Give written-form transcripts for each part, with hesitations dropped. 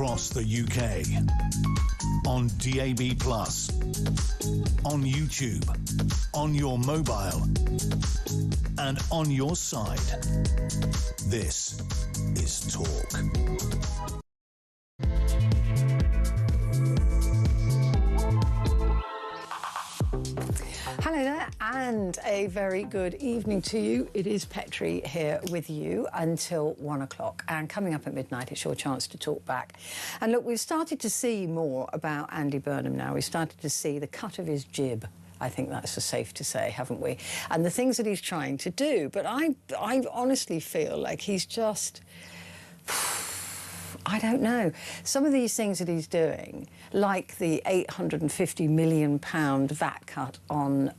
across the UK, on DAB+, on YouTube, on your mobile, and on your side. This is Talk. Hello there, and a very good evening to you. It is Petrie here with you until 1 o'clock, and coming up at midnight, it's your chance to talk back. And look, we've started to see more about Andy Burnham now. We've started to see the cut of his jib. I think that's safe to say, haven't we? And the things that he's trying to do. But I honestly feel like he's just... I don't know. Some of these things that he's doing, like the £850 million VAT cut on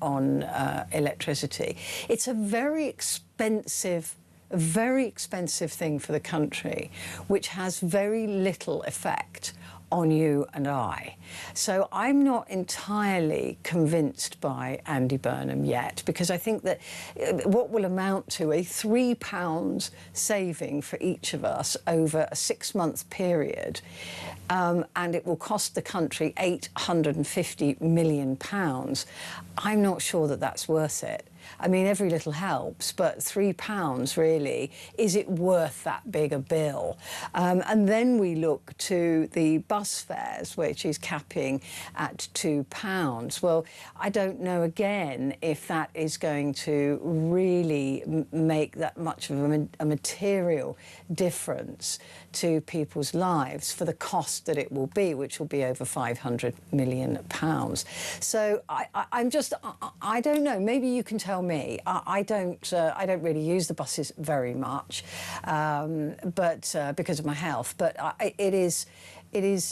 electricity, it's a very expensive thing for the country, which has very little effect on you and I. So I'm not entirely convinced by Andy Burnham yet, because I think that what will amount to a £3 saving for each of us over a 6-month period, and it will cost the country £850 million, I'm not sure that that's worth it. I mean, every little helps, but £3 really, is it worth that big a bill? And then we look to the bus fares, which is capping at £2. Well, I don't know again if that is going to really make that much of a material difference to people's lives for the cost that it will be, which will be over £500 million. So I don't know. Maybe you can tell me. I don't really use the buses very much, but because of my health. But it is.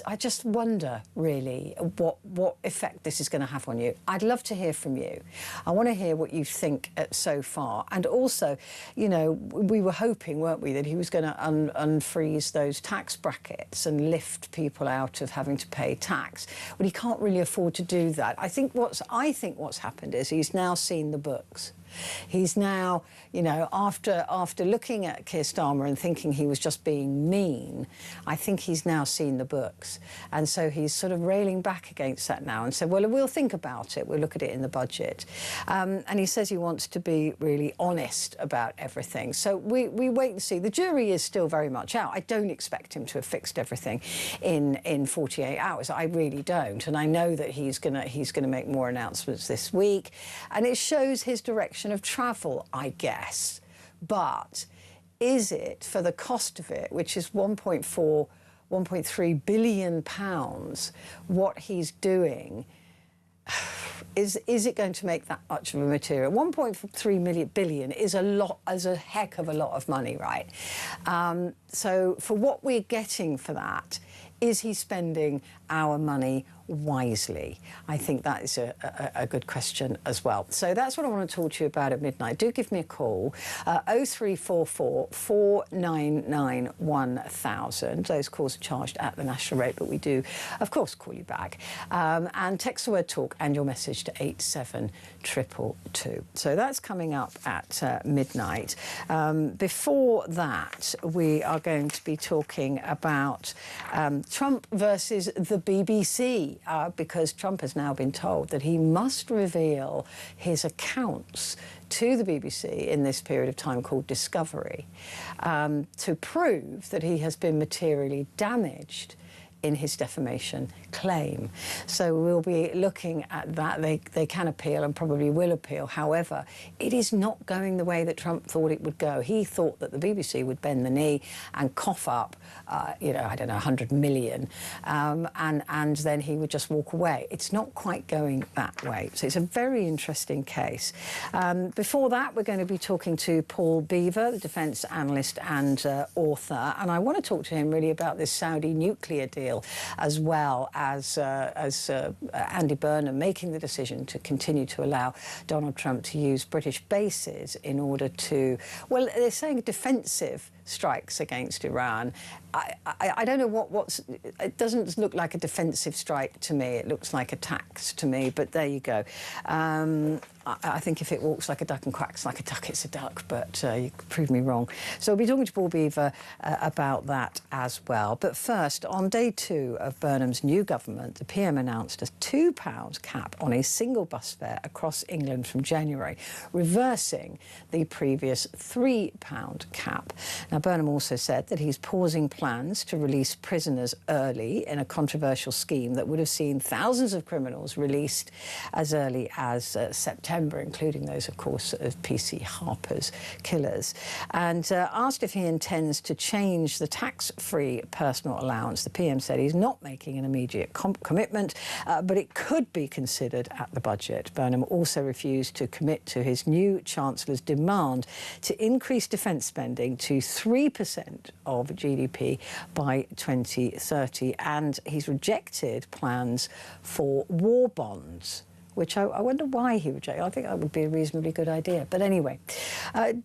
I just wonder really what effect this is going to have on you. I'd love to hear from you. I want to hear what you think so far. And also, you know, we were hoping, weren't we, that he was going to unfreeze those tax brackets and lift people out of having to pay tax. But he can't really afford to do that. I think what's happened is he's now seen the books. He's now, you know, after looking at Keir Starmer and thinking he was just being mean, I think he's now seen the books. And so he's sort of railing back against that now and said, well, we'll think about it. We'll look at it in the budget. And he says he wants to be really honest about everything. So we wait and see. The jury is still very much out. I don't expect him to have fixed everything in 48 hours. I really don't. And I know that he's gonna make more announcements this week. And it shows his direction of travel, I guess. But is it, for the cost of it, which is 1.3 billion pounds, what he's doing, is it going to make that much of a material? 1.3 billion is a heck of a lot of money, right? So for what we're getting for that, is he spending our money wisely? I think that is a good question as well. So that's what I want to talk to you about at midnight. Do give me a call, 0344 499 1000. Those calls are charged at the national rate, but we do, of course, call you back. And text the word talk and your message to 87222. So that's coming up at midnight. Before that, we are going to be talking about Trump versus the BBC, because Trump has now been told that he must reveal his accounts to the BBC in this period of time called Discovery, to prove that he has been materially damaged in his defamation claim. So we'll be looking at that. They can appeal and probably will appeal. However, it is not going the way that Trump thought it would go. He thought that the BBC would bend the knee and cough up, you know, I don't know, 100 million, and then he would just walk away. It's not quite going that way. So it's a very interesting case. Before that, we're going to be talking to Paul Beaver, the defence analyst and author, and I want to talk to him really about this Saudi nuclear deal, as well as Andy Burnham making the decision to continue to allow Donald Trump to use British bases in order to, well, they're saying defensive strikes against Iran. I don't know what's... It doesn't look like a defensive strike to me. It looks like attacks to me, but there you go. I think if it walks like a duck and quacks like a duck, it's a duck, but you prove me wrong. So we'll be talking to Paul Beaver about that as well. But first, on day 2 of Burnham's new government, the PM announced a £2 cap on a single bus fare across England from January, reversing the previous £3 cap. Now, Burnham also said that he's pausing plans to release prisoners early in a controversial scheme that would have seen thousands of criminals released as early as September, including those, of course, of PC Harper's killers. And asked if he intends to change the tax-free personal allowance, the PM said he's not making an immediate commitment, but it could be considered at the budget. Burnham also refused to commit to his new Chancellor's demand to increase defence spending to 3% of GDP by 2030, and he's rejected plans for war bonds, which I wonder why he rejected. I think that would be a reasonably good idea. But anyway,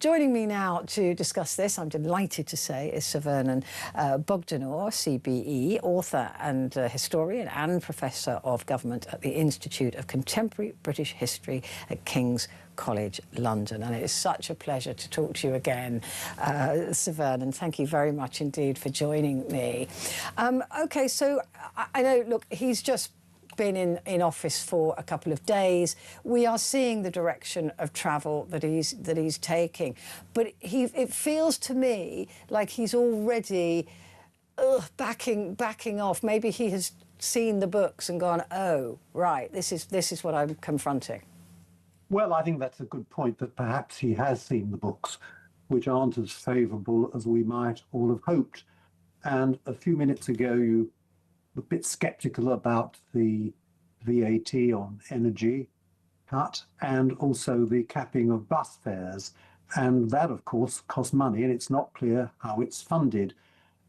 joining me now to discuss this, I'm delighted to say, is Sir Vernon Bogdanor, CBE, author and historian and Professor of Government at the Institute of Contemporary British History at King's College London. And it is such a pleasure to talk to you again, Sir Vernon. Thank you very much indeed for joining me. OK, so I know, look, he's just been in office for a couple of days. We are seeing the direction of travel that he's taking, but it feels to me like he's already backing off. Maybe he has seen the books and gone, oh right, this is what I'm confronting. Well, I think that's a good point, that perhaps he has seen the books, which aren't as favourable as we might all have hoped. And a few minutes ago, you were a bit sceptical about the VAT on energy cut and also the capping of bus fares. And that, of course, costs money, and it's not clear how it's funded.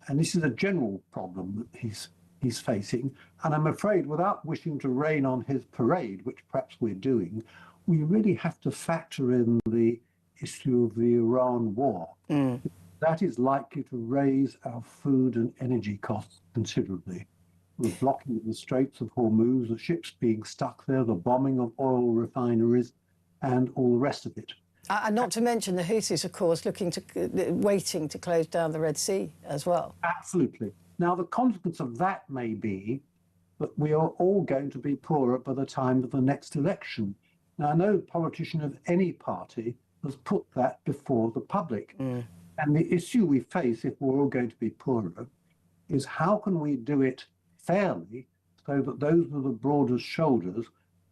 And this is a general problem that he's facing. And I'm afraid, without wishing to rain on his parade, which perhaps we're doing, we really have to factor in the issue of the Iran war. That is likely to raise our food and energy costs considerably. The blocking of the Straits of Hormuz, the ships being stuck there, the bombing of oil refineries, and all the rest of it. And not to mention the Houthis, of course, waiting to close down the Red Sea as well. Absolutely. Now, the consequence of that may be that we are all going to be poorer by the time of the next election. Now, no politician of any party has put that before the public. And the issue we face, if we're all going to be poorer, is how can we do it fairly so that those with the broadest shoulders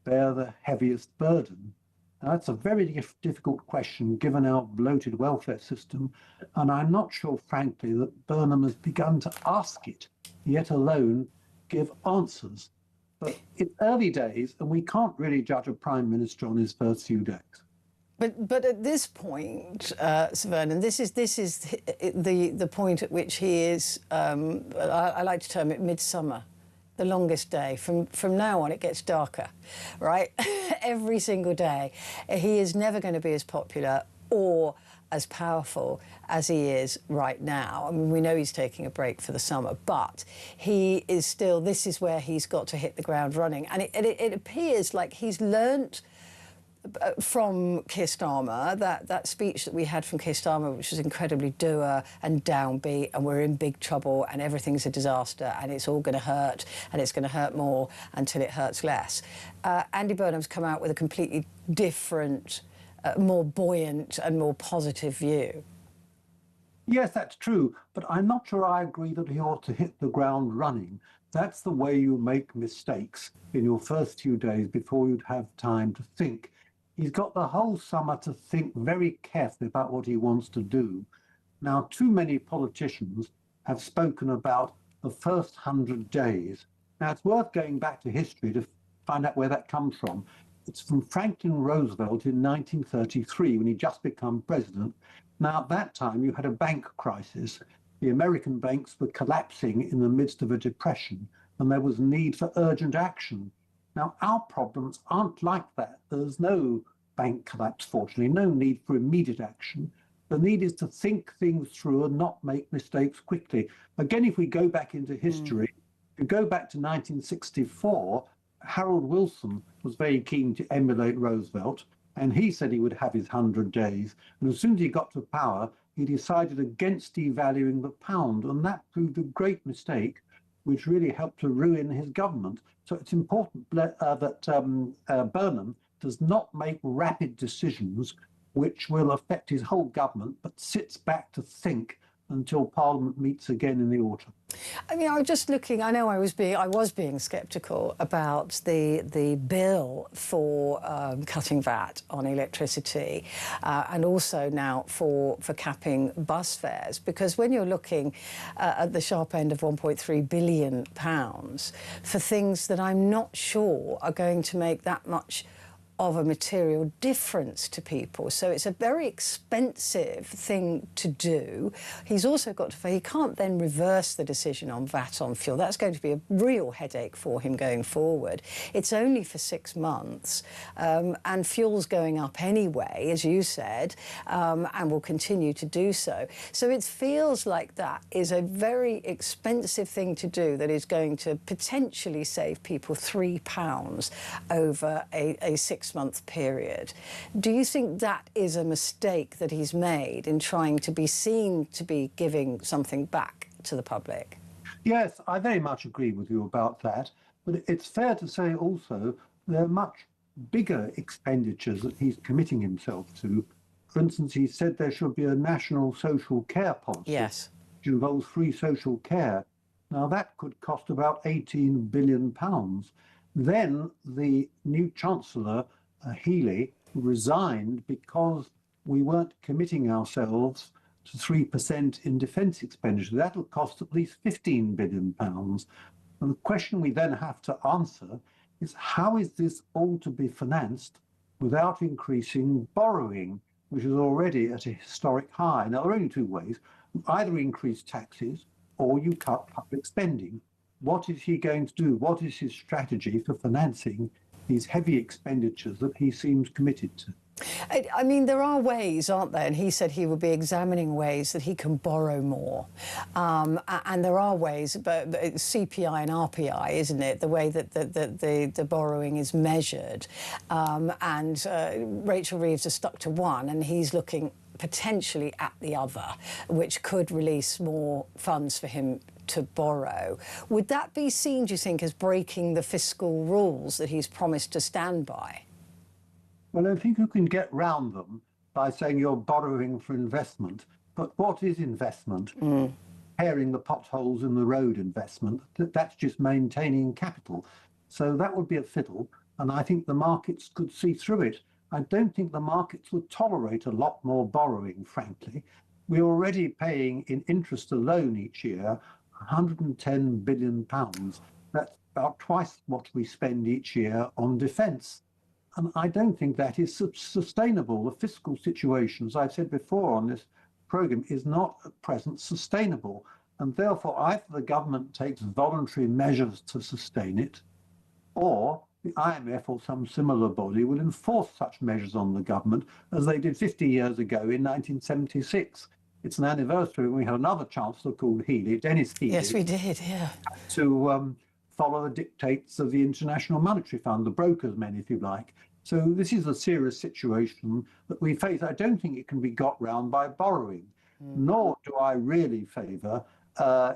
bear the heaviest burden? Now, that's a very difficult question given our bloated welfare system, and I'm not sure, frankly, that Burnham has begun to ask it, yet alone give answers. But it's early days, and we can't really judge a Prime Minister on his first few days. But at this point, Sir Vernon, this is the point at which he is. I like to term it midsummer, the longest day. From now on, it gets darker, right? Every single day, he is never going to be as popular or as powerful as he is right now. I mean, we know he's taking a break for the summer, but he is still, this is where he's got to hit the ground running. And it appears like he's learnt from Keir Starmer, that speech that we had from Keir Starmer, which was incredibly dour and downbeat, and we're in big trouble and everything's a disaster and it's all going to hurt and it's going to hurt more until it hurts less. Andy Burnham's come out with a completely different, more buoyant and more positive view. Yes, that's true, but I'm not sure I agree that he ought to hit the ground running. That's the way you make mistakes in your first few days before you'd have time to think. He's got the whole summer to think very carefully about what he wants to do. Now, too many politicians have spoken about the first 100 days. Now, it's worth going back to history to find out where that comes from. It's from Franklin Roosevelt in 1933, when he'd just become president. Now, at that time, you had a bank crisis. The American banks were collapsing in the midst of a depression, and there was need for urgent action. Now, our problems aren't like that. There's no bank collapse, fortunately, no need for immediate action. The need is to think things through and not make mistakes quickly. Again, if we go back into history, if you go back to 1964, Harold Wilson was very keen to emulate Roosevelt, and he said he would have his 100 days. And as soon as he got to power, he decided against devaluing the pound, and that proved a great mistake, which really helped to ruin his government. So it's important that Burnham does not make rapid decisions which will affect his whole government, but sits back to think until Parliament meets again in the autumn. I mean, I was just looking. I know I was being sceptical about the bill for cutting VAT on electricity, and also now for capping bus fares, because when you're looking at the sharp end of £1.3 billion for things that I'm not sure are going to make that much of a material difference to people. So it's a very expensive thing to do. He's also got to, he can't then reverse the decision on VAT on fuel. That's going to be a real headache for him going forward. It's only for 6 months, and fuel's going up anyway, as you said, and will continue to do so. So it feels like that is a very expensive thing to do that is going to potentially save people £3 over a 6-month period. Do you think that is a mistake that he's made in trying to be seen to be giving something back to the public? Yes, I very much agree with you about that. But it's fair to say also there are much bigger expenditures that he's committing himself to. For instance, he said there should be a national social care policy, yes, which involves free social care. Now, that could cost about £18 billion. Then the new Chancellor, Healey, resigned because we weren't committing ourselves to 3% in defence expenditure. That'll cost at least £15 billion. And the question we then have to answer is, how is this all to be financed without increasing borrowing, which is already at a historic high? Now, there are only two ways. You either increase taxes or you cut public spending. What is he going to do? What is his strategy for financing these heavy expenditures that he seems committed to? I mean, there are ways, aren't there? And he said he would be examining ways that he can borrow more. And there are ways, but it's CPI and RPI, isn't it? The way that the borrowing is measured. And Rachel Reeves has stuck to one, and he's looking potentially at the other, which could release more funds for him to borrow. Would that be seen, do you think, as breaking the fiscal rules that he's promised to stand by? Well, I think you can get round them by saying you're borrowing for investment. But what is investment? Repairing the potholes in the road investment, that's just maintaining capital. So that would be a fiddle, and I think the markets could see through it. I don't think the markets would tolerate a lot more borrowing, frankly. We're already paying in interest alone each year £110 billion. That's about twice what we spend each year on defence. And I don't think that is sustainable. The fiscal situation, as I've said before on this programme, is not at present sustainable. And therefore, either the government takes voluntary measures to sustain it, or the IMF or some similar body will enforce such measures on the government, as they did 50 years ago in 1976. It's an anniversary when we had another chancellor called Healey, Dennis Healey. Yes, we did, yeah. To follow the dictates of the International Monetary Fund, the broker's men, if you like. So this is a serious situation that we face. I don't think it can be got round by borrowing, nor do I really favour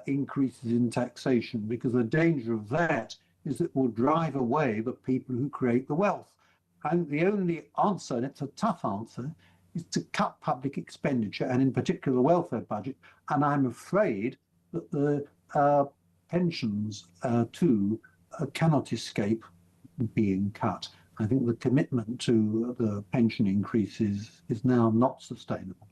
increases in taxation, because the danger of that is it will drive away the people who create the wealth. And the only answer, and it's a tough answer, is to cut public expenditure, and in particular the welfare budget. And I'm afraid that the pensions too cannot escape being cut. I think the commitment to the pension increases is now not sustainable.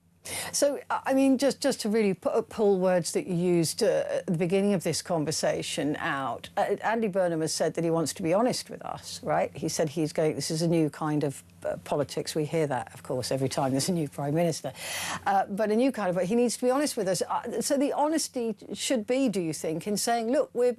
So, I mean, just to really pull words that you used at the beginning of this conversation out, Andy Burnham has said that he wants to be honest with us, right? He said he's going, this is a new kind of politics. We hear that, of course, every time there's a new Prime Minister. But a new kind of, he needs to be honest with us. So the honesty should be, do you think, in saying, look, we're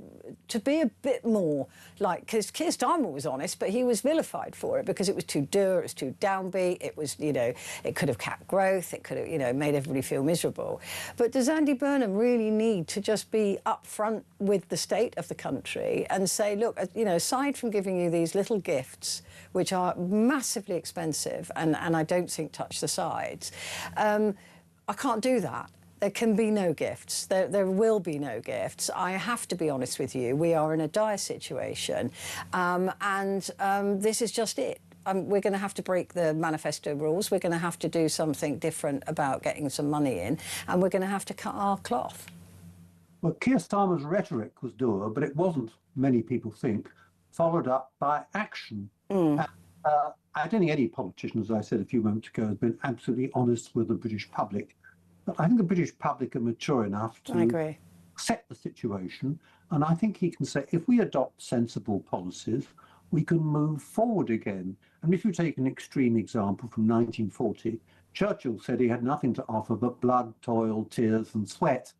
to be a bit more like, because Keir Starmer was honest, but he was vilified for it because it was too dour, it was too downbeat, it was, you know, it could have capped growth, it could have, you know, made everybody feel miserable. But does Andy Burnham really need to just be upfront with the state of the country and say, look, you know, aside from giving you these little gifts, which are massively expensive and I don't think touch the sides, I can't do that. There can be no gifts. There will be no gifts. I have to be honest with you. We are in a dire situation, this is just it. We're going to have to break the manifesto rules. We're going to have to do something different about getting some money in, and we're going to have to cut our cloth. Well, Keir Starmer's rhetoric was dour, but it wasn't, many people think, followed up by action. I don't think any politician, as I said a few moments ago, has been absolutely honest with the British public. But I think the British public are mature enough to accept the situation. And I think he can say, if we adopt sensible policies, we can move forward again. And if you take an extreme example from 1940, Churchill said he had nothing to offer but blood, toil, tears and sweat.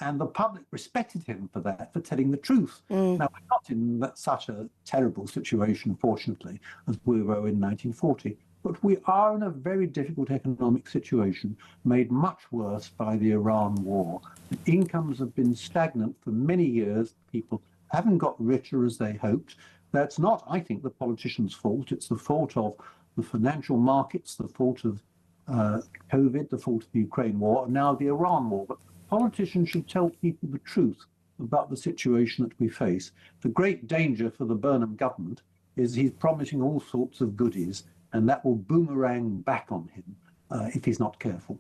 And the public respected him for that, for telling the truth. Now, we're not in such a terrible situation, fortunately, as we were in 1940. But we are in a very difficult economic situation, made much worse by the Iran war. The incomes have been stagnant for many years. People haven't got richer as they hoped. That's not, I think, the politicians' fault. It's the fault of the financial markets, the fault of COVID, the fault of the Ukraine war, and now the Iran war. But politicians should tell people the truth about the situation that we face. The great danger for the Burnham government is he's promising all sorts of goodies, and that will boomerang back on him if he's not careful.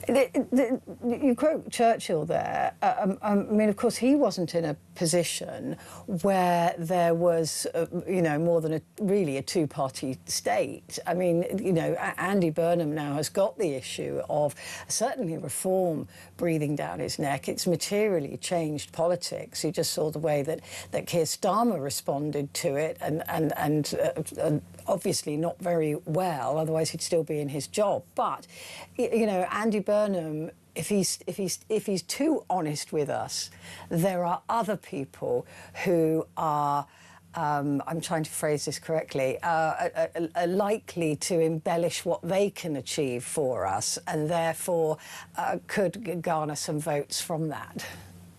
You quote Churchill there. I mean, of course, he wasn't in a position where there was, you know, more than really a two-party state. I mean, you know, Andy Burnham now has got the issue of certainly reform breathing down his neck. It's materially changed politics. You just saw the way that Keir Starmer responded to it, and obviously not very well. Otherwise, he'd still be in his job. But you know, Andy Burnham, if he's too honest with us, there are other people who are, I'm trying to phrase this correctly, are likely to embellish what they can achieve for us, and therefore could garner some votes from that.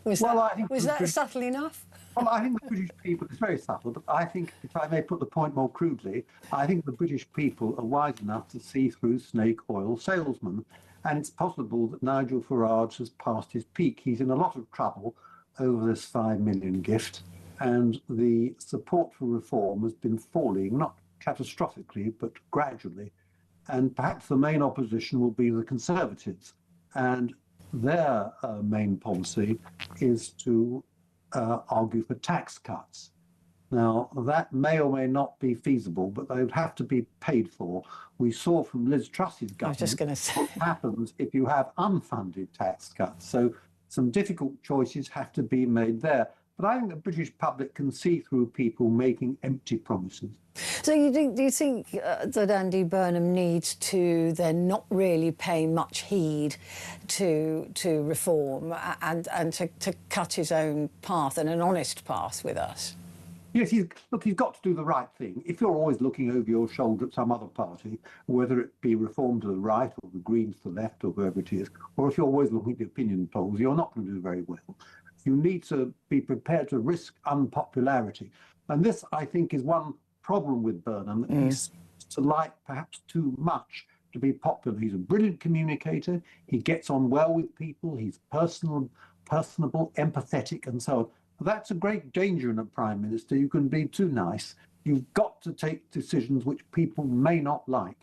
Was that subtle enough? Well, I think the British people, it's very subtle, but I think, if I may put the point more crudely, I think the British people are wise enough to see through snake oil salesmen. And it's possible that Nigel Farage has passed his peak. He's in a lot of trouble over this 5 million gift. And the support for reform has been falling, not catastrophically, but gradually. And perhaps the main opposition will be the Conservatives. And their main policy is to argue for tax cuts. Now, that may or may not be feasible, but they would have to be paid for. We saw from Liz Truss's government I was just going to say what happens if you have unfunded tax cuts. So some difficult choices have to be made there. But I think the British public can see through people making empty promises. So do you think that Andy Burnham needs to then not really pay much heed to reform and to cut his own path, and an honest path with us? Yes, he's got to do the right thing. If you're always looking over your shoulder at some other party, whether it be Reform to the right or the Greens to the left or whoever it is, or if you're always looking at the opinion polls, you're not going to do very well. You need to be prepared to risk unpopularity. And this, I think, is one problem with Burnham, that he seems to like perhaps too much to be popular. He's a brilliant communicator. He gets on well with people. He's personable, empathetic, and so on. That's a great danger in a prime minister. You can be too nice. You've got to take decisions which people may not like.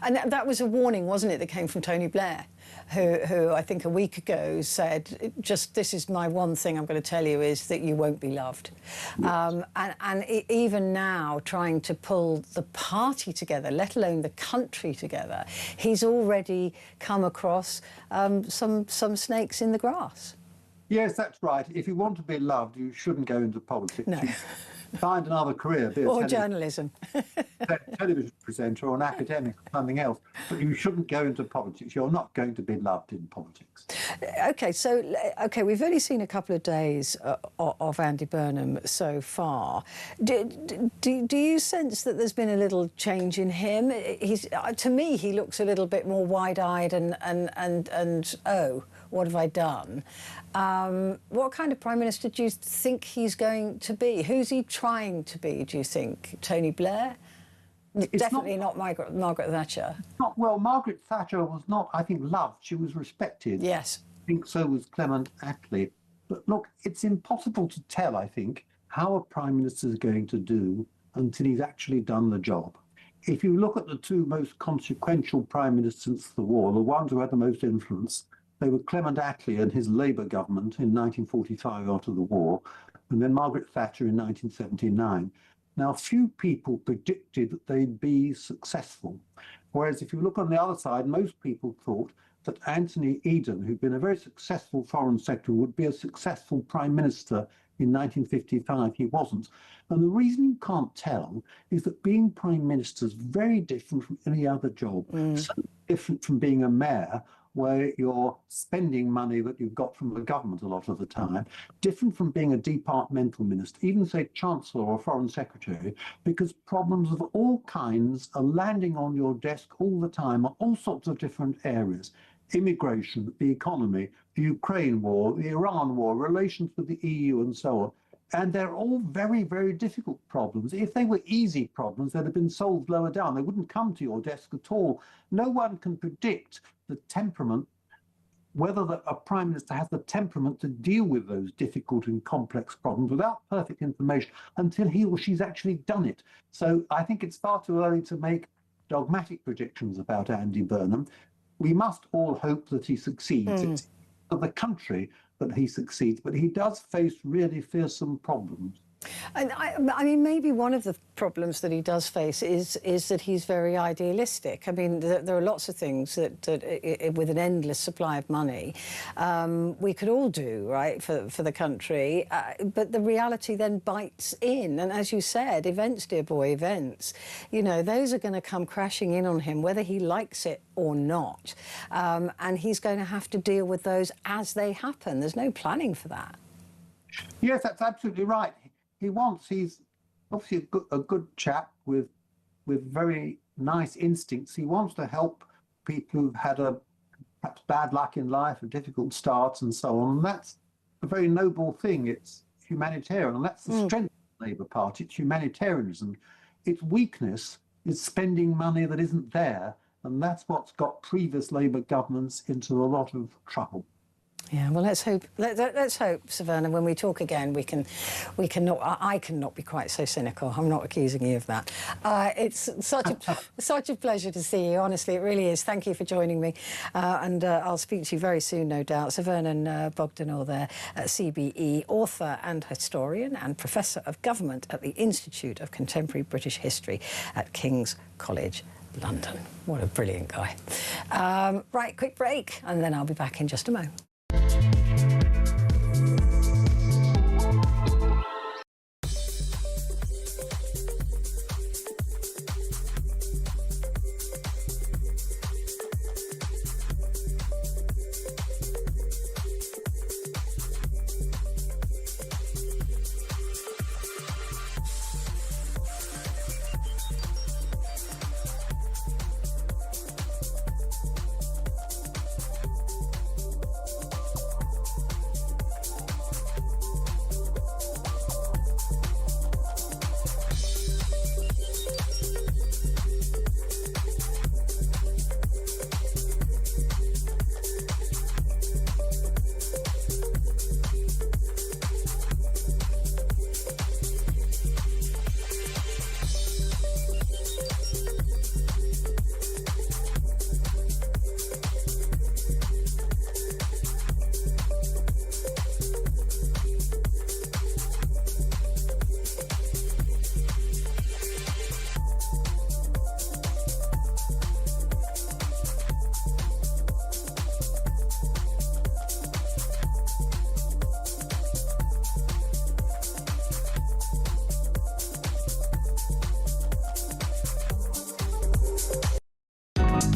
And that was a warning, wasn't it, that came from Tony Blair, who I think a week ago said, just this is my one thing I'm going to tell you, is that you won't be loved. Yes. And even now, trying to pull the party together, let alone the country together, he's already come across some snakes in the grass. Yes, that's right. If you want to be loved, you shouldn't go into politics. No. find another career, be a Or journalism. television presenter or an academic or something else, but you shouldn't go into politics. You're not going to be loved in politics. Okay, we've only seen a couple of days of Andy Burnham so far. Do you sense that there's been a little change in him? To me, he looks a little bit more wide-eyed and oh, what have I done? What kind of Prime Minister do you think he's going to be? Who's he trying to be, do you think? Tony Blair? Definitely not Margaret Thatcher. Well, Margaret Thatcher was not, I think, loved. She was respected. Yes. I think so was Clement Attlee. But look, it's impossible to tell, I think, how a Prime Minister is going to do until he's actually done the job. If you look at the two most consequential Prime Ministers since the war, the ones who had the most influence, they were Clement Attlee and his Labour government in 1945 after the war, and then Margaret Thatcher in 1979. Now, few people predicted that they'd be successful. Whereas if you look on the other side, most people thought that Anthony Eden, who'd been a very successful foreign secretary, would be a successful prime minister in 1955. He wasn't. And the reason you can't tell is that being prime minister is very different from any other job. So different from being a mayor, where you're spending money that you've got from the government a lot of the time, different from being a departmental minister, even say Chancellor or Foreign Secretary, because problems of all kinds are landing on your desk all the time on all sorts of different areas. Immigration, the economy, the Ukraine war, the Iran war, relations with the EU and so on. And they're all very, very difficult problems. If they were easy problems, they'd have been solved lower down. They wouldn't come to your desk at all. No one can predict the temperament, whether a Prime Minister has the temperament to deal with those difficult and complex problems without perfect information until he or she's actually done it. So I think it's far too early to make dogmatic predictions about Andy Burnham. We must all hope that he succeeds. It's for the country that he succeeds, but he does face really fearsome problems. And I mean, maybe one of the problems that he does face is that he's very idealistic. I mean, there are lots of things that with an endless supply of money, we could all do, right, for the country. But the reality then bites in. And as you said, events, dear boy, events, you know, those are going to come crashing in on him, whether he likes it or not. And he's going to have to deal with those as they happen. There's no planning for that. Yes, that's absolutely right. He's obviously a good chap with very nice instincts. He wants to help people who've had perhaps bad luck in life, a difficult start and so on. And that's a very noble thing. It's humanitarian, and that's the strength of the Labour Party. It's humanitarianism. Its weakness is spending money that isn't there, and that's what's got previous Labour governments into a lot of trouble. Yeah, well, let's hope, Sir Vernon, when we talk again, I cannot be quite so cynical. I'm not accusing you of that. It's such a pleasure to see you, honestly, it really is. Thank you for joining me. And I'll speak to you very soon, no doubt. Sir Vernon Bogdanor there, CBE, author and historian and Professor of Government at the Institute of Contemporary British History at King's College London. What a brilliant guy. Right, quick break, and then I'll be back in just a moment.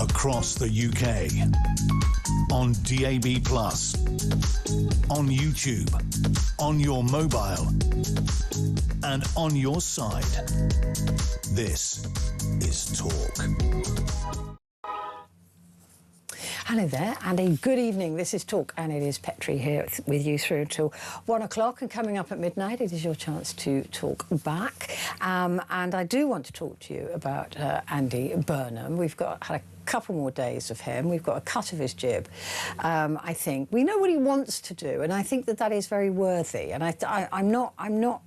across the UK. On DAB+, on YouTube, on your mobile, and on your side. This is Talk. Hello there, and a good evening. This is Talk, and it is Petrie here with you through until 1 o'clock. And coming up at midnight, it is your chance to talk back. And I do want to talk to you about Andy Burnham. We've had a couple more days of him. We've got a cut of his jib. I think we know what he wants to do, and I think that is very worthy. And I'm not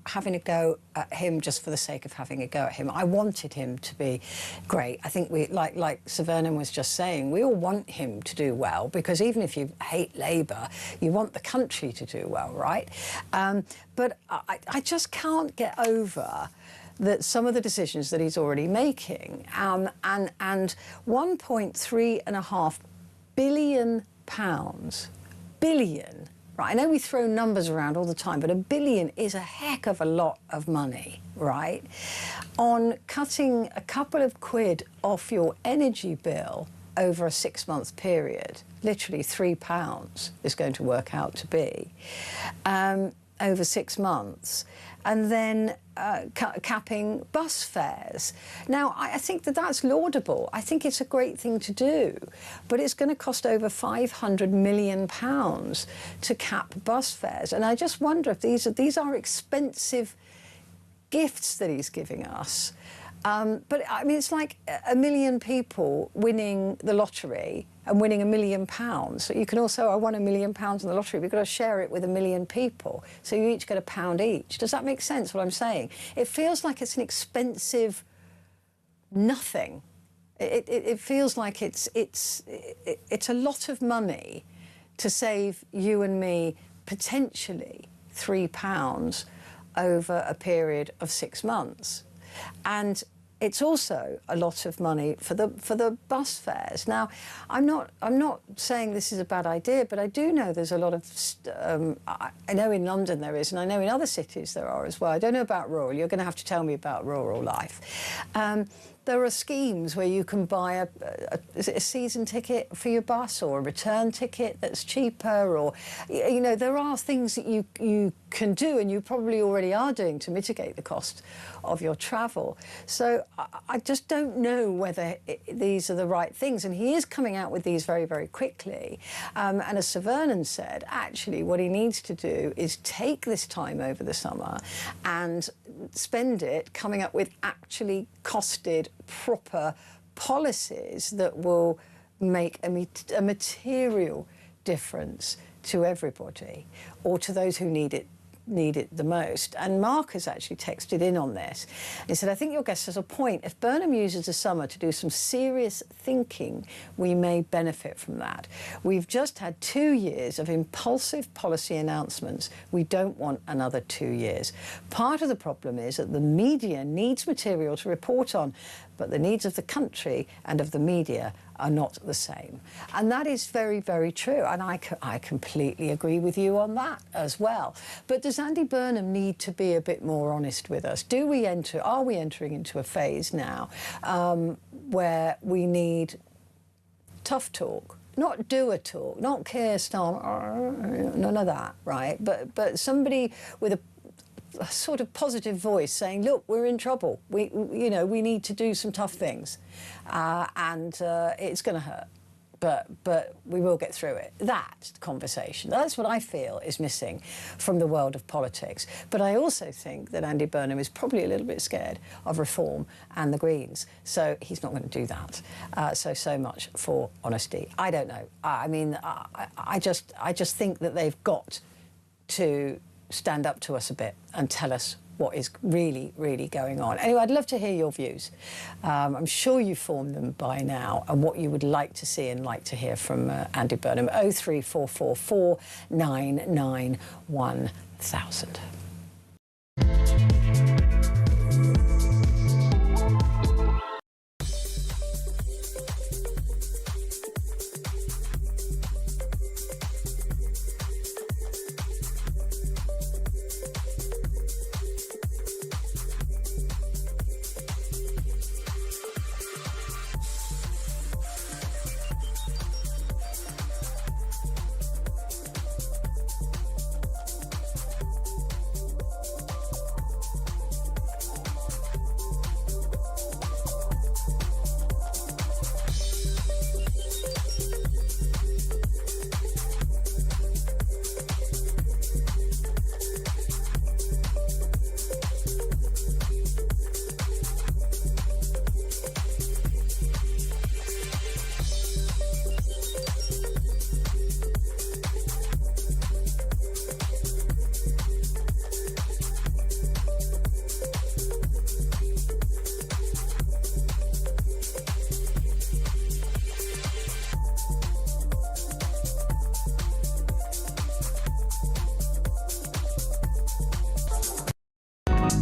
having a go at him just for the sake of having a go at him. I wanted him to be great. I think we, like Sir Vernon was just saying, we all want him to do well, because even if you hate Labour, you want the country to do well, right? But I just can't get over that some of the decisions that he's already making, and 1.3.5 billion pounds, billion, right? I know we throw numbers around all the time, but £1 billion is a heck of a lot of money, right? On cutting a couple of quid off your energy bill over a 6-month period, literally £3 is going to work out to be, over 6 months, and then capping bus fares. Now, I think that's laudable. I think it's a great thing to do, but it's going to cost over £500 million to cap bus fares. And I just wonder if these are expensive gifts that he's giving us. But I mean, it's like 1 million people winning the lottery and winning £1 million. So you can also, I won £1 million in the lottery. We've got to share it with 1 million people. So you each get £1 each. Does that make sense, what I'm saying? It feels like it's an expensive nothing. It feels like it's a lot of money to save you and me potentially £3 over a period of 6 months. And it's also a lot of money for the bus fares. Now, I'm not saying this is a bad idea, but I do know there's a lot of I know in London there is, and I know in other cities there are as well. I don't know about rural. You're going to have to tell me about rural life. There are schemes where you can buy is it a season ticket for your bus, or a return ticket that's cheaper, or, you know, there are things that you can do, and you probably already are doing, to mitigate the cost of your travel. So I just don't know whether these are the right things. And he is coming out with these very, very quickly. And as Sir Vernon said, actually what he needs to do is take this time over the summer and spend it coming up with actually costed, proper policies that will make a material difference to everybody, or to those who need it the most. And Mark has actually texted in on this. He said, I think your guest has a point. If Burnham uses the summer to do some serious thinking, we may benefit from that. We've just had 2 years of impulsive policy announcements. We don't want another 2 years. Part of the problem is that the media needs material to report on, but the needs of the country and of the media are not the same. And that is very, very true. And I completely agree with you on that as well. But does Andy Burnham need to be a bit more honest with us? Are we entering into a phase now where we need tough talk? Not doer talk, not Keir Starmer, none of that, right? But somebody with a sort of positive voice saying, look, we're in trouble. We need to do some tough things, and it's going to hurt, but we will get through it. That conversation, that's what I feel is missing from the world of politics. But I also think that Andy Burnham is probably a little bit scared of reform and the Greens, so he's not going to do that. So much for honesty. I don't know. I mean, I just think that they've got to stand up to us a bit and tell us what is really, really going on. Anyway, I'd love to hear your views. I'm sure you've formed them by now, and what you would like to see and like to hear from Andy Burnham. 03444 991 1000.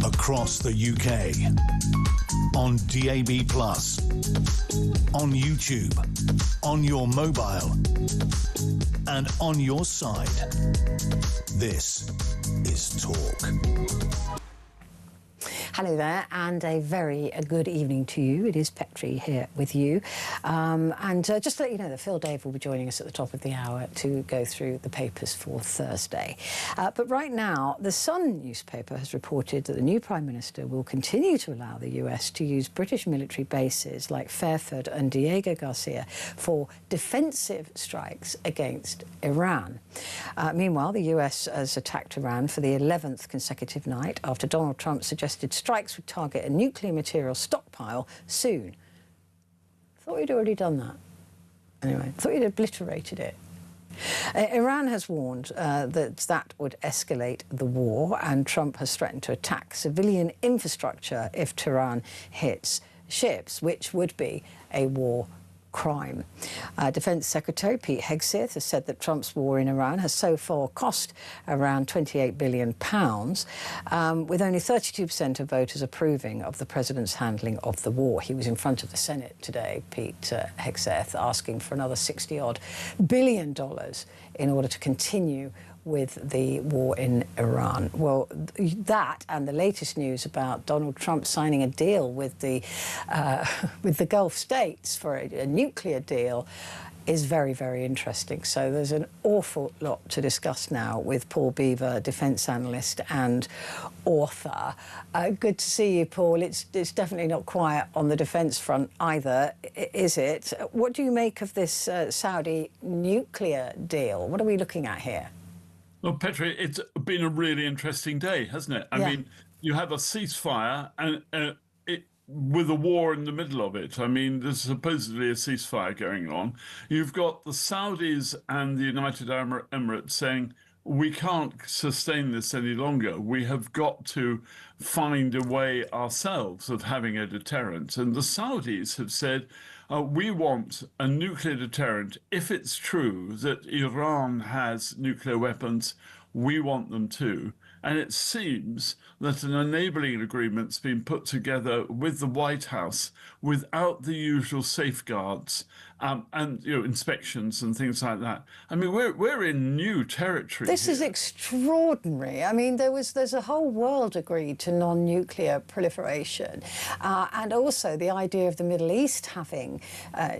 across the UK, on DAB+, on YouTube, on your mobile, and on your side. This is Talk. Hello there, and a very good evening to you. It is Petrie here with you. Just to let you know that Phil Dave will be joining us at the top of the hour to go through the papers for Thursday. But right now, The Sun newspaper has reported that the new Prime Minister will continue to allow the US to use British military bases like Fairford and Diego Garcia for defensive strikes against Iran. Meanwhile, the US has attacked Iran for the 11th consecutive night after Donald Trump suggested strikes would target a nuclear material stockpile soon. Thought you'd already done that. Anyway, thought you'd obliterated it. Iran has warned that would escalate the war, and Trump has threatened to attack civilian infrastructure if Tehran hits ships, which would be a war crime. Defence Secretary Pete Hegseth has said that Trump's war in Iran has so far cost around £28 billion, with only 32% of voters approving of the president's handling of the war. He was in front of the Senate today, Pete Hegseth, asking for another $60-odd billion in order to continue with the war in Iran. Well, that and the latest news about Donald Trump signing a deal with the Gulf states for a nuclear deal is very, very interesting. So there's an awful lot to discuss now with Paul Beaver, defence analyst and author. Good to see you, Paul. It's definitely not quiet on the defence front either, is it? What do you make of this Saudi nuclear deal? What are we looking at here? Well, Petrie, it's been a really interesting day, hasn't it? I mean, you have a ceasefire and with a war in the middle of it. I mean, there's supposedly a ceasefire going on. You've got the Saudis and the United Arab Emirates saying, we can't sustain this any longer. We have got to find a way ourselves of having a deterrent. And the Saudis have said, we want a nuclear deterrent. If it's true that Iran has nuclear weapons, we want them too. And it seems that an enabling agreement's been put together with the White House without the usual safeguards and inspections and things like that. I mean, we're in new territory. This is extraordinary. I mean, there's a whole world agreed to non-nuclear proliferation, and also the idea of the Middle East having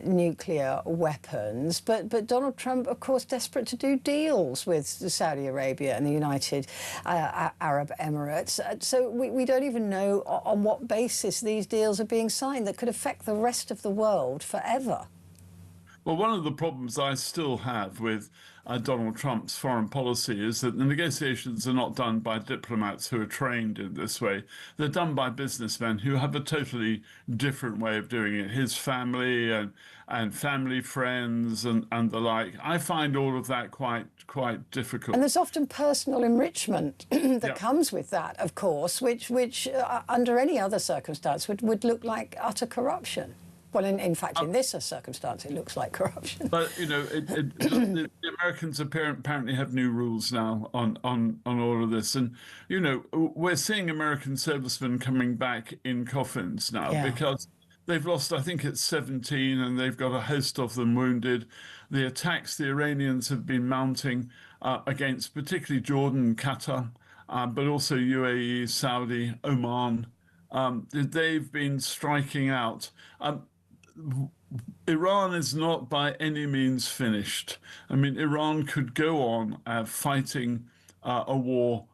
nuclear weapons. But Donald Trump, of course, desperate to do deals with Saudi Arabia and the United Arab Emirates. So we don't even know on what basis these deals are being signed that could affect the rest of the world forever. Well, one of the problems I still have with Donald Trump's foreign policy is that the negotiations are not done by diplomats who are trained in this way. They're done by businessmen who have a totally different way of doing it. His family and family friends and the like. I find all of that quite difficult. And there's often personal enrichment that comes with that, of course, which under any other circumstance would look like utter corruption. Well, in fact, in this circumstance, it looks like corruption. But, the Americans apparently have new rules now on all of this. And, we're seeing American servicemen coming back in coffins now because they've lost, I think it's 17, and they've got a host of them wounded. The attacks the Iranians have been mounting against particularly Jordan and Qatar, but also UAE, Saudi, Oman, they've been striking out. Iran is not by any means finished. I mean, Iran could go on fighting a war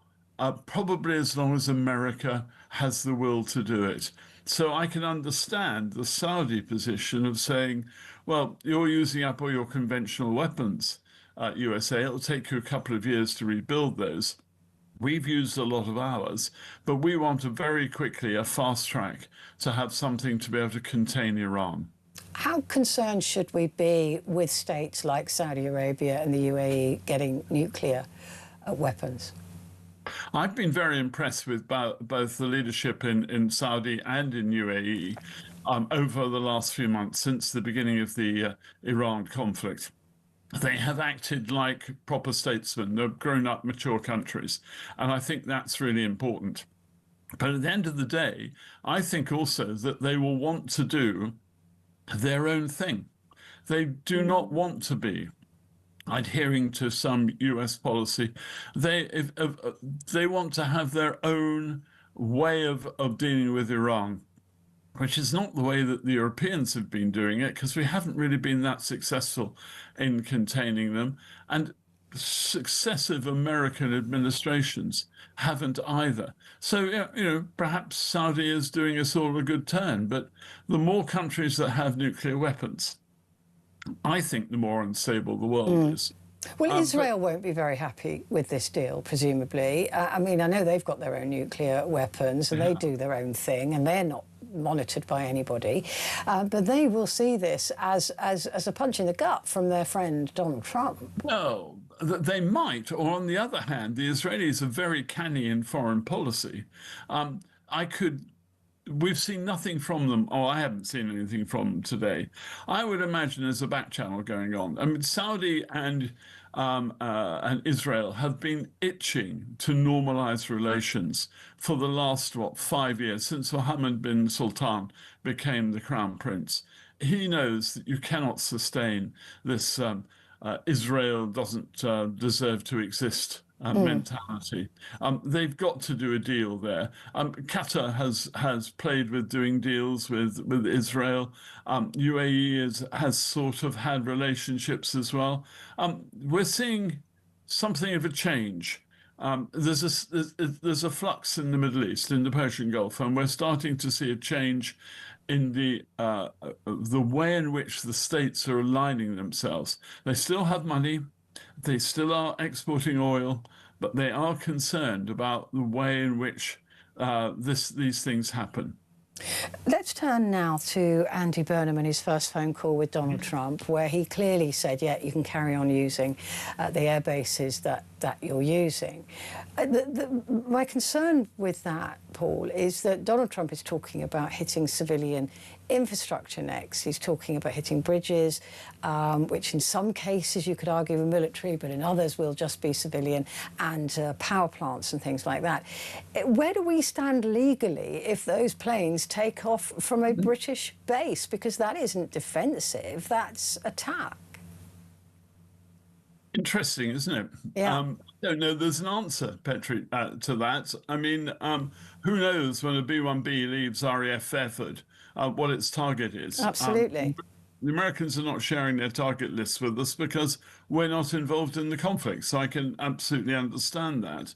probably as long as America has the will to do it. So I can understand the Saudi position of saying, well, you're using up all your conventional weapons, USA. It'll take you a couple of years to rebuild those. We've used a lot of ours, but we want very quickly a fast track to have something to be able to contain Iran. How concerned should we be with states like Saudi Arabia and the UAE getting nuclear weapons? I've been very impressed with both the leadership in Saudi and in UAE over the last few months since the beginning of the Iran conflict. They have acted like proper statesmen. They're grown-up, mature countries. And I think that's really important. But at the end of the day, I think also that they will want to do their own thing. They do not want to be adhering to some US policy. They want to have their own way of dealing with Iran, which is not the way that the Europeans have been doing it, because we haven't really been that successful in containing them. And successive American administrations haven't either. So, perhaps Saudi is doing us all a good turn, but the more countries that have nuclear weapons, I think the more unstable the world is. Well, Israel won't be very happy with this deal, presumably. I mean, I know they've got their own nuclear weapons and they do their own thing and they're not monitored by anybody. But they will see this as a punch in the gut from their friend Donald Trump. Well, they might, or on the other hand, the Israelis are very canny in foreign policy. We've seen nothing from them, or I haven't seen anything from them today. I would imagine there's a back channel going on. I mean, Saudi and Israel have been itching to normalize relations for the last, 5 years, since Mohammed bin Sultan became the crown prince. He knows that you cannot sustain this Israel doesn't deserve to exist mentality. They've got to do a deal there. Qatar has played with doing deals with Israel. UAE has sort of had relationships as well. We're seeing something of a change. There's a flux in the Middle East, in the Persian Gulf, and we're starting to see a change in the way in which the states are aligning themselves. They still have money, they still are exporting oil, but they are concerned about the way in which these things happen. Let's turn now to Andy Burnham and his first phone call with Donald Trump, where he clearly said, yeah, you can carry on using the air bases that you're using. My concern with that, Paul, is that Donald Trump is talking about hitting civilian infrastructure next. He's talking about hitting bridges, which in some cases you could argue are military, but in others will just be civilian, and power plants and things like that. Where do we stand legally if those planes take off from a British base? Because that isn't defensive, that's attack. Interesting, isn't it? Yeah. I don't know there's an answer, Petrie, to that. I mean, who knows when a B-1B leaves RAF Fairford, what its target is. Absolutely. The Americans are not sharing their target lists with us because we're not involved in the conflict. So I can absolutely understand that.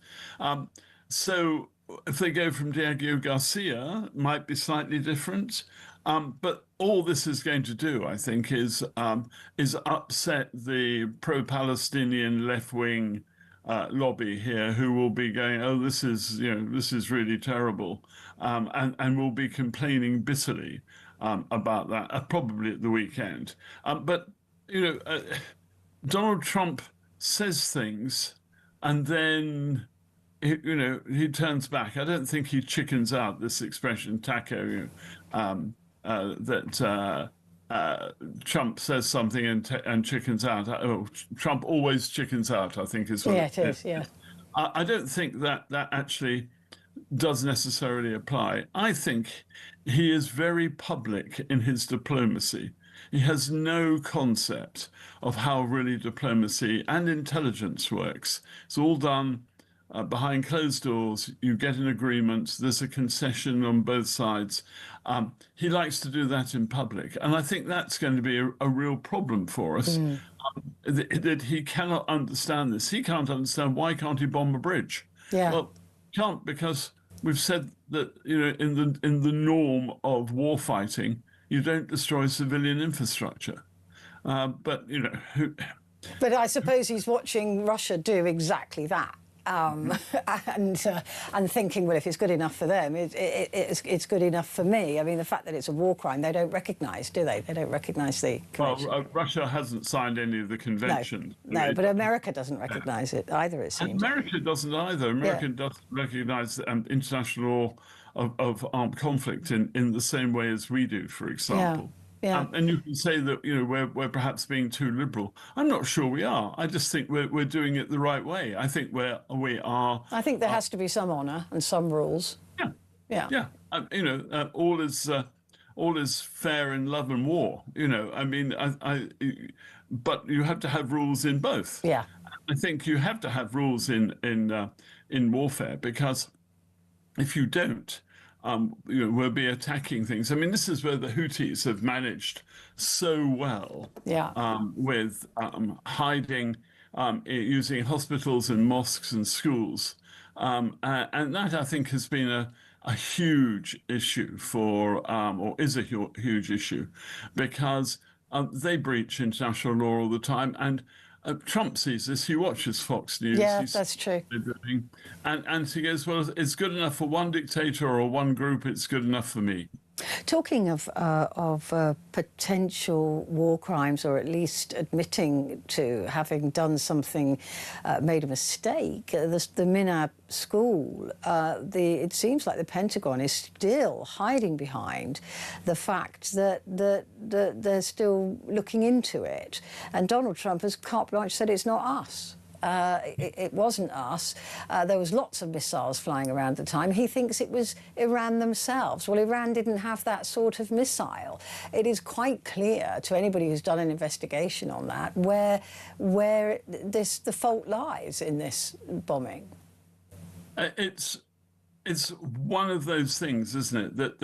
So if they go from Diego Garcia, it might be slightly different. But all this is going to do, I think, is upset the pro-Palestinian left-wing lobby here, who will be going, "Oh, this is really terrible," and will be complaining bitterly about that, probably at the weekend. But Donald Trump says things, and then he turns back. I don't think he chickens out. This expression, taco. That Trump says something and chickens out. Oh, Trump always chickens out, I think is what it is. Yeah. I don't think that actually does necessarily apply. I think he is very public in his diplomacy. He has no concept of how really diplomacy and intelligence works. It's all done behind closed doors. You get an agreement. There's a concession on both sides. He likes to do that in public. And I think that's going to be a real problem for us, that he cannot understand this. He can't understand why can't he bomb a bridge? Yeah. Well, can't, because we've said that, in the norm of war fighting, you don't destroy civilian infrastructure. But But I suppose he's watching Russia do exactly that. And thinking, well, if it's good enough for them, it's good enough for me. I mean, the fact that it's a war crime, they don't recognise, do they? They don't recognise the convention. Well, Russia hasn't signed any of the conventions. No, but America doesn't recognise it either, it seems. America doesn't either. America doesn't recognise international law of armed conflict in the same way as we do, for example. Yeah. And you can say that we're perhaps being too liberal. I'm not sure we are. I just think we're doing it the right way. I think we are. I think there has to be some honour and some rules. Yeah, Yeah. All is fair in love and war. I mean, but you have to have rules in both. Yeah. I think you have to have rules in warfare, because if you don't, we'll be attacking things. I mean, this is where the Houthis have managed so well. Yeah. With hiding, using hospitals and mosques and schools, and that, I think, has been a huge issue or is a huge issue, because they breach international law all the time. And Trump sees this. He watches Fox News. Yeah, that's true. And he goes, well, it's good enough for one dictator or one group. It's good enough for me. Talking of potential war crimes, or at least admitting to having done something, made a mistake, the Minab school, it seems like the Pentagon is still hiding behind the fact that they're still looking into it. And Donald Trump has carte blanche said it's not us. It wasn't us. There was lots of missiles flying around at the time. He thinks it was Iran themselves. Well, Iran didn't have that sort of missile. It is quite clear to anybody who's done an investigation on that where the fault lies in this bombing. It's one of those things, isn't it,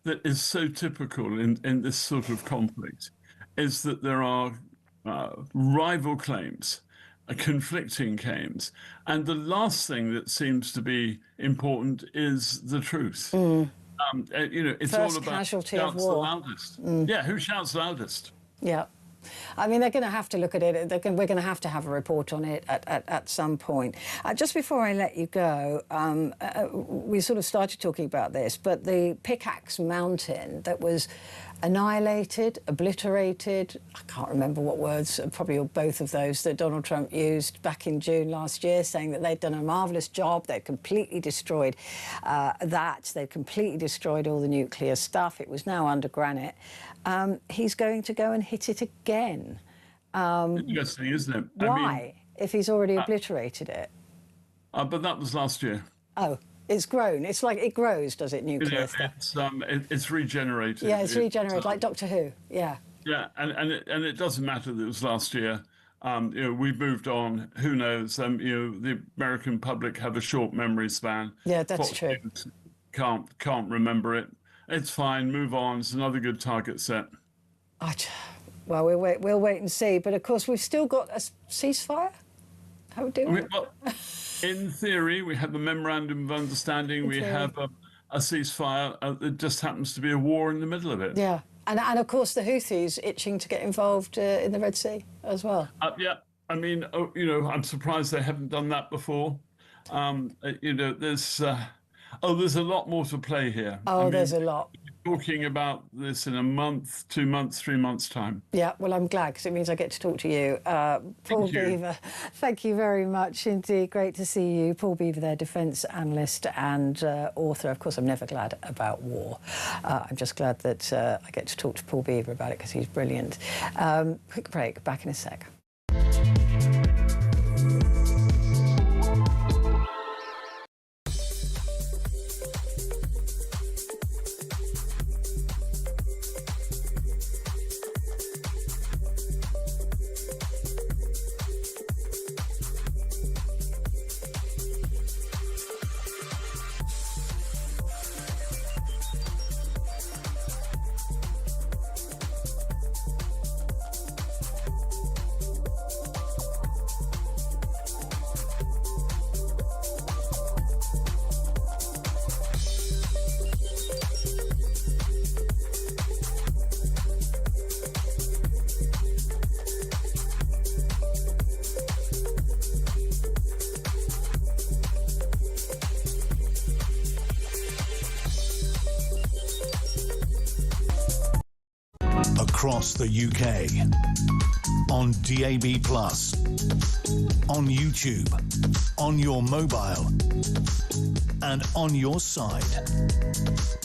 that is so typical in this sort of conflict, is that there are rival claims, conflicting claims, and the last thing that seems to be important is the truth. It's First all about casualty who of shouts war. the loudest. Yeah, who shouts loudest? Yeah. I mean, they're going to have to look at it. We're going to have a report on it at some point. Just before I let you go, we sort of started talking about this, but the Pickaxe Mountain that was annihilated, obliterated, I can't remember what words, probably both of those, that Donald Trump used back in June last year, saying that they'd done a marvellous job, they'd completely destroyed they'd completely destroyed all the nuclear stuff, it was now under granite. He's going to go and hit it again. Interesting, isn't it? Why, if he's already obliterated it? But that was last year. Oh. It's grown. It's like it grows, does it, nuclear stuff? It's regenerated. Yeah, it's regenerated, like Doctor Who. Yeah. Yeah, and it doesn't matter that it was last year. We've moved on. Who knows? The American public have a short memory span. Yeah, that's true. Can't remember it. It's fine. Move on. It's another good target set. Well, we'll wait and see. But of course, we've still got a ceasefire. How are we doing? In theory, we have a memorandum of understanding. We have a ceasefire. It just happens to be a war in the middle of it. Yeah, and of course the Houthis itching to get involved in the Red Sea as well. Yeah, I mean, I'm surprised they haven't done that before. There's a lot more to play here. There's a lot. Talking about this in a month, 2 months, 3 months' time. Yeah, well, I'm glad, because it means I get to talk to you. Paul Beaver, thank you very much indeed. Great to see you. Paul Beaver, their defence analyst and author. Of course, I'm never glad about war. I'm just glad that I get to talk to Paul Beaver about it, because he's brilliant. Quick break, back in a sec. Across the UK, on DAB+, on YouTube, on your mobile, and on your side.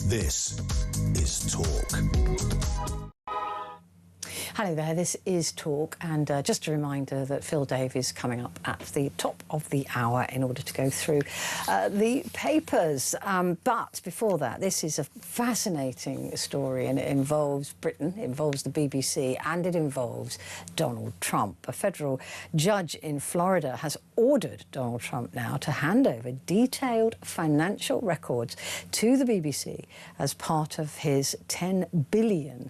This is Talk. Hello there, this is Talk, and just a reminder that Phil Dave is coming up at the top of the hour in order to go through the papers. But before that, this is a fascinating story, and it involves Britain, it involves the BBC, and it involves Donald Trump. A federal judge in Florida has ordered Donald Trump now to hand over detailed financial records to the BBC as part of his $10 billion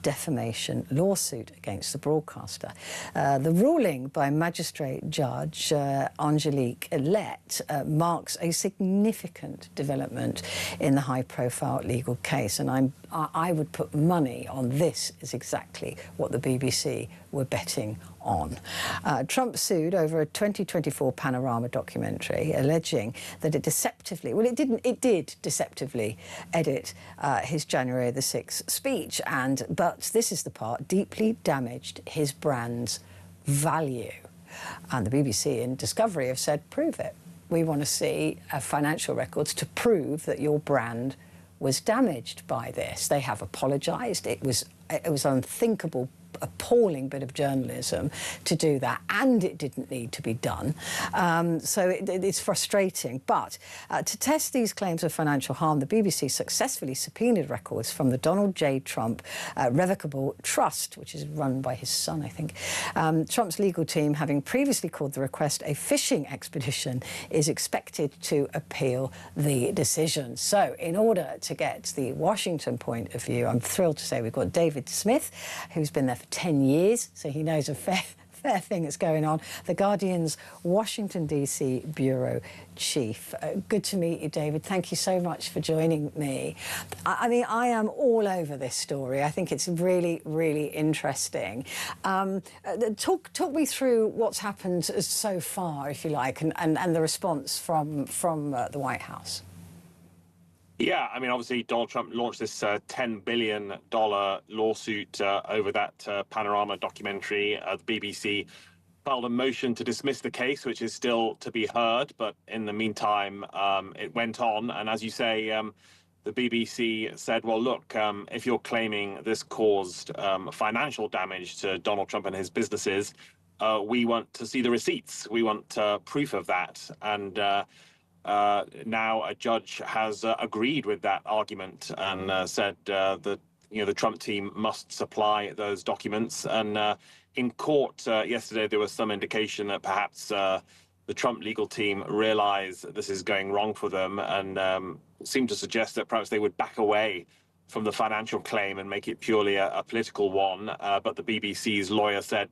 defamation lawsuit against the broadcaster. The ruling by Magistrate Judge Angelique Lett marks a significant development in the high-profile legal case, and I would put money on this is exactly what the BBC were betting on. Trump sued over a 2024 Panorama documentary alleging that it did deceptively edit his January the 6th speech, but this is the part, deeply damaged his brand's value. And the BBC in Discovery have said, prove it. We want to see financial records to prove that your brand was damaged by this. They have apologised. It was unthinkable, appalling bit of journalism to do that, and it didn't need to be done. So it's frustrating. But to test these claims of financial harm, the BBC successfully subpoenaed records from the Donald J. Trump Revocable Trust, which is run by his son, I think. Trump's legal team, having previously called the request a fishing expedition, is expected to appeal the decision. So in order to get the Washington point of view, I'm thrilled to say we've got David Smith, who's been there for 10 years, so he knows a fair thing that's going on. The Guardian's Washington, D.C. Bureau Chief. Good to meet you, David. Thank you so much for joining me. I mean, I am all over this story. I think it's really, really interesting. Talk me through what's happened so far, if you like, and the response from the White House. Yeah, I mean, obviously, Donald Trump launched this $10 billion lawsuit over that Panorama documentary. The BBC filed a motion to dismiss the case, which is still to be heard. But in the meantime, it went on. And as you say, the BBC said, well, look, if you're claiming this caused financial damage to Donald Trump and his businesses, we want to see the receipts. We want proof of that. And now a judge has agreed with that argument and said that the Trump team must supply those documents. And in court yesterday, there was some indication that perhaps the Trump legal team realize this is going wrong for them and seemed to suggest that perhaps they would back away from the financial claim and make it purely a political one. But the BBC's lawyer said,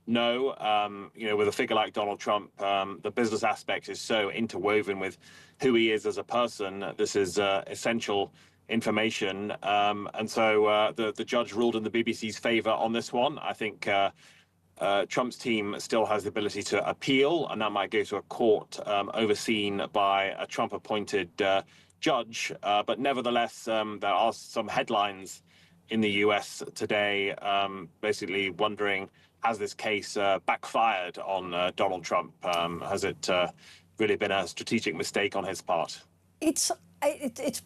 no, with a figure like Donald Trump, the business aspect is so interwoven with who he is as a person. This is essential information. And so the judge ruled in the BBC's favor on this one. I think Trump's team still has the ability to appeal, and that might go to a court overseen by a Trump-appointed judge. But nevertheless, there are some headlines in the US today basically wondering, has this case backfired on Donald Trump? Has it really been a strategic mistake on his part? It's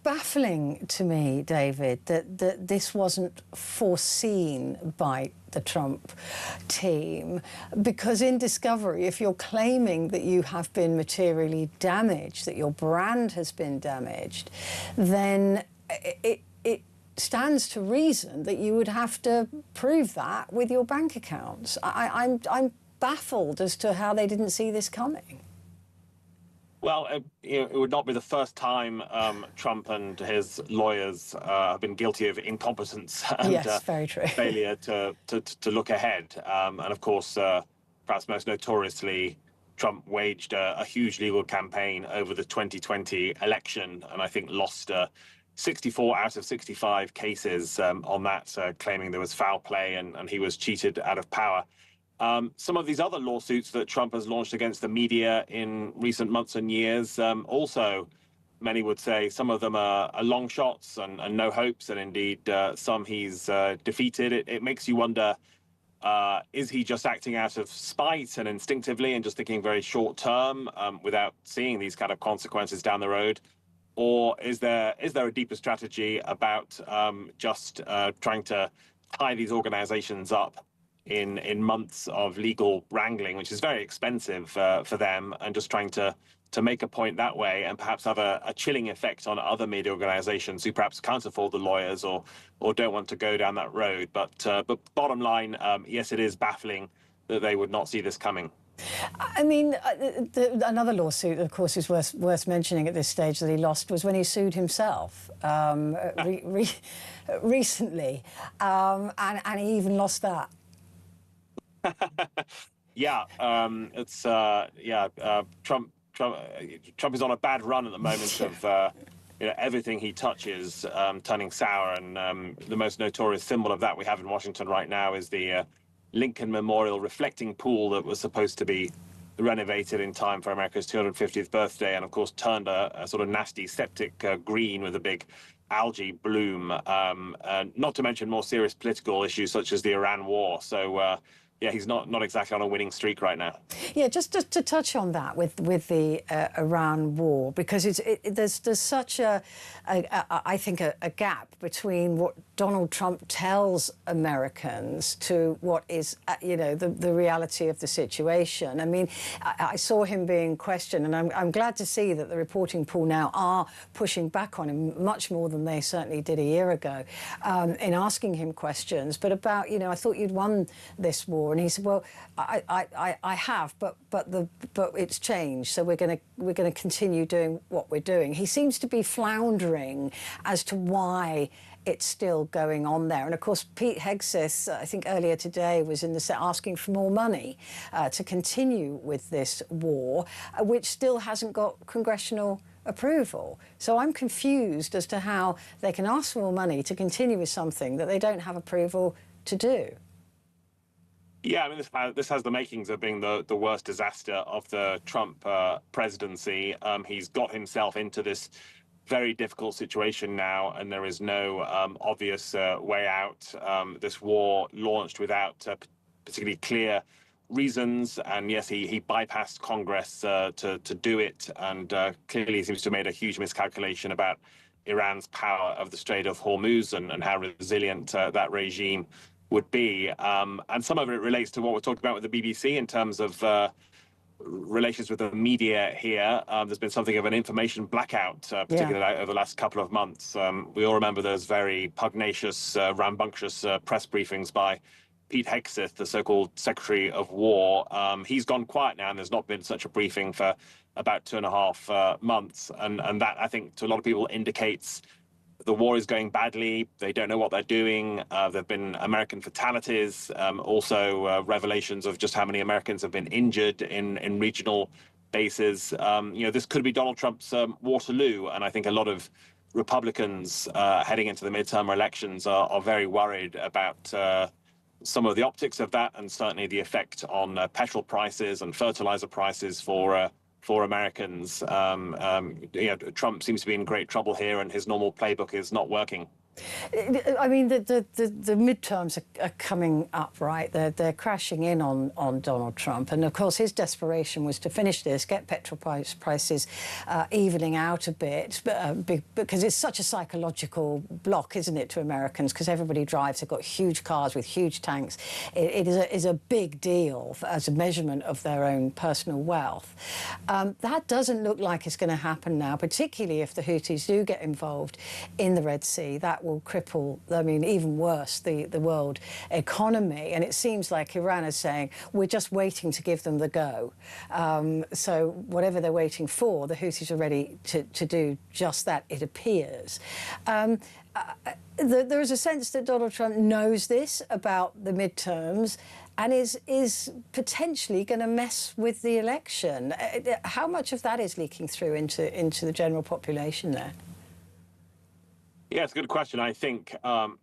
baffling to me, David, that this wasn't foreseen by the Trump team, because in Discovery, if you're claiming that you have been materially damaged, that your brand has been damaged, then it stands to reason that you would have to prove that with your bank accounts. I'm baffled as to how they didn't see this coming. Well, it would not be the first time Trump and his lawyers have been guilty of incompetence and yes, very true. failure to look ahead. And of course, perhaps most notoriously, Trump waged a huge legal campaign over the 2020 election, and I think lost 64 out of 65 cases on that, claiming there was foul play and he was cheated out of power. Some of these other lawsuits that Trump has launched against the media in recent months and years, also, many would say some of them are long shots and no hopes, and indeed some he's defeated. It makes you wonder, is he just acting out of spite and instinctively and just thinking very short term without seeing these kind of consequences down the road? Or is there a deeper strategy about just trying to tie these organizations up in months of legal wrangling, which is very expensive for them, and just trying to make a point that way, and perhaps have a chilling effect on other media organizations who perhaps can't afford the lawyers or don't want to go down that road. But bottom line, yes, it is baffling that they would not see this coming. I mean, another lawsuit, of course, is worth mentioning at this stage that he lost was when he sued himself recently, and he even lost that. Yeah, Trump is on a bad run at the moment of everything he touches turning sour, and the most notorious symbol of that we have in Washington right now is the Lincoln Memorial reflecting pool that was supposed to be renovated in time for America's 250th birthday, and of course turned a sort of nasty septic green with a big algae bloom, not to mention more serious political issues such as the Iran war. So yeah, he's not exactly on a winning streak right now. Yeah, just to touch on that with the Iran war, because there's such I think a gap between what Donald Trump tells Americans to what is the reality of the situation. I mean, I saw him being questioned, and I'm glad to see that the reporting pool now are pushing back on him much more than they certainly did a year ago in asking him questions. But about I thought you'd won this war. And he said, "Well, I have, but it's changed. So we're going to continue doing what we're doing." He seems to be floundering as to why it's still going on there. And of course, Pete Hegseth, I think earlier today, was in the set asking for more money to continue with this war, which still hasn't got congressional approval. So I'm confused as to how they can ask for more money to continue with something that they don't have approval to do. Yeah, I mean, this has the makings of being the worst disaster of the Trump presidency. He's got himself into this very difficult situation now, and there is no obvious way out. This war launched without particularly clear reasons, and yes, he bypassed Congress to do it, and clearly seems to have made a huge miscalculation about Iran's power of the Strait of Hormuz and how resilient that regime would be. And some of it relates to what we're talking about with the BBC in terms of relations with the media here. There's been something of an information blackout, particularly over the last couple of months. We all remember those very pugnacious, rambunctious press briefings by Pete Hegseth, the so-called Secretary of War. He's gone quiet now, and there's not been such a briefing for about 2.5 months. And that, I think, to a lot of people indicates the war is going badly. They don't know what they're doing. There have been American fatalities, also revelations of just how many Americans have been injured in regional bases. This could be Donald Trump's Waterloo, and I think a lot of Republicans heading into the midterm elections are very worried about some of the optics of that, and certainly the effect on petrol prices and fertilizer prices for Americans. Trump seems to be in great trouble here, and his normal playbook is not working. I mean, the midterms are coming up, right? They're crashing in on Donald Trump, and of course his desperation was to finish this, get petrol prices evening out a bit, because it's such a psychological block, isn't it, to Americans? Because everybody drives, they've got huge cars with huge tanks. It is a big deal as a measurement of their own personal wealth. That doesn't look like it's going to happen now, particularly if the Houthis do get involved in the Red Sea. That will cripple, I mean, even worse, the world economy. And it seems like Iran is saying, we're just waiting to give them the go. So whatever they're waiting for, the Houthis are ready to do just that, it appears. There is a sense that Donald Trump knows this about the midterms and is potentially going to mess with the election. How much of that is leaking through into the general population there? Yeah, it's a good question. I think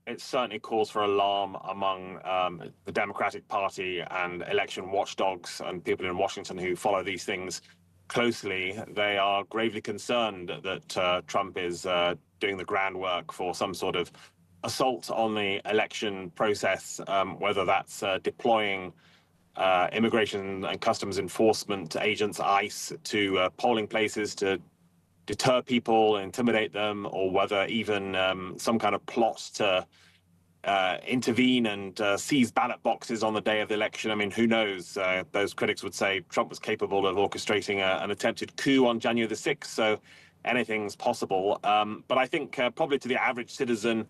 it certainly calls for alarm among the Democratic Party and election watchdogs and people in Washington who follow these things closely. They are gravely concerned that Trump is doing the groundwork for some sort of assault on the election process, whether that's deploying immigration and customs enforcement agents, ICE, to polling places to deter people, intimidate them, or whether even some kind of plot to intervene and seize ballot boxes on the day of the election. I mean, who knows? Those critics would say Trump was capable of orchestrating an attempted coup on January the 6th, so anything's possible. But I think probably to the average citizen,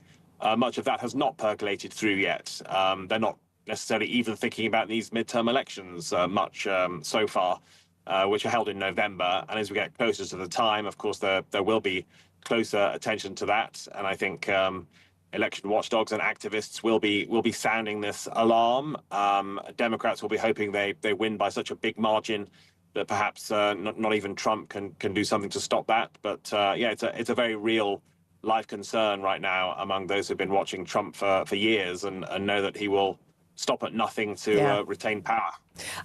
much of that has not percolated through yet. They're not necessarily even thinking about these midterm elections much so far, which are held in November. And as we get closer to the time, of course, there will be closer attention to that. And I think election watchdogs and activists will be sounding this alarm. Democrats will be hoping they win by such a big margin that perhaps not even Trump can do something to stop that. But yeah, it's a very real life concern right now among those who've been watching Trump for years and know that he will stop at nothing to retain power.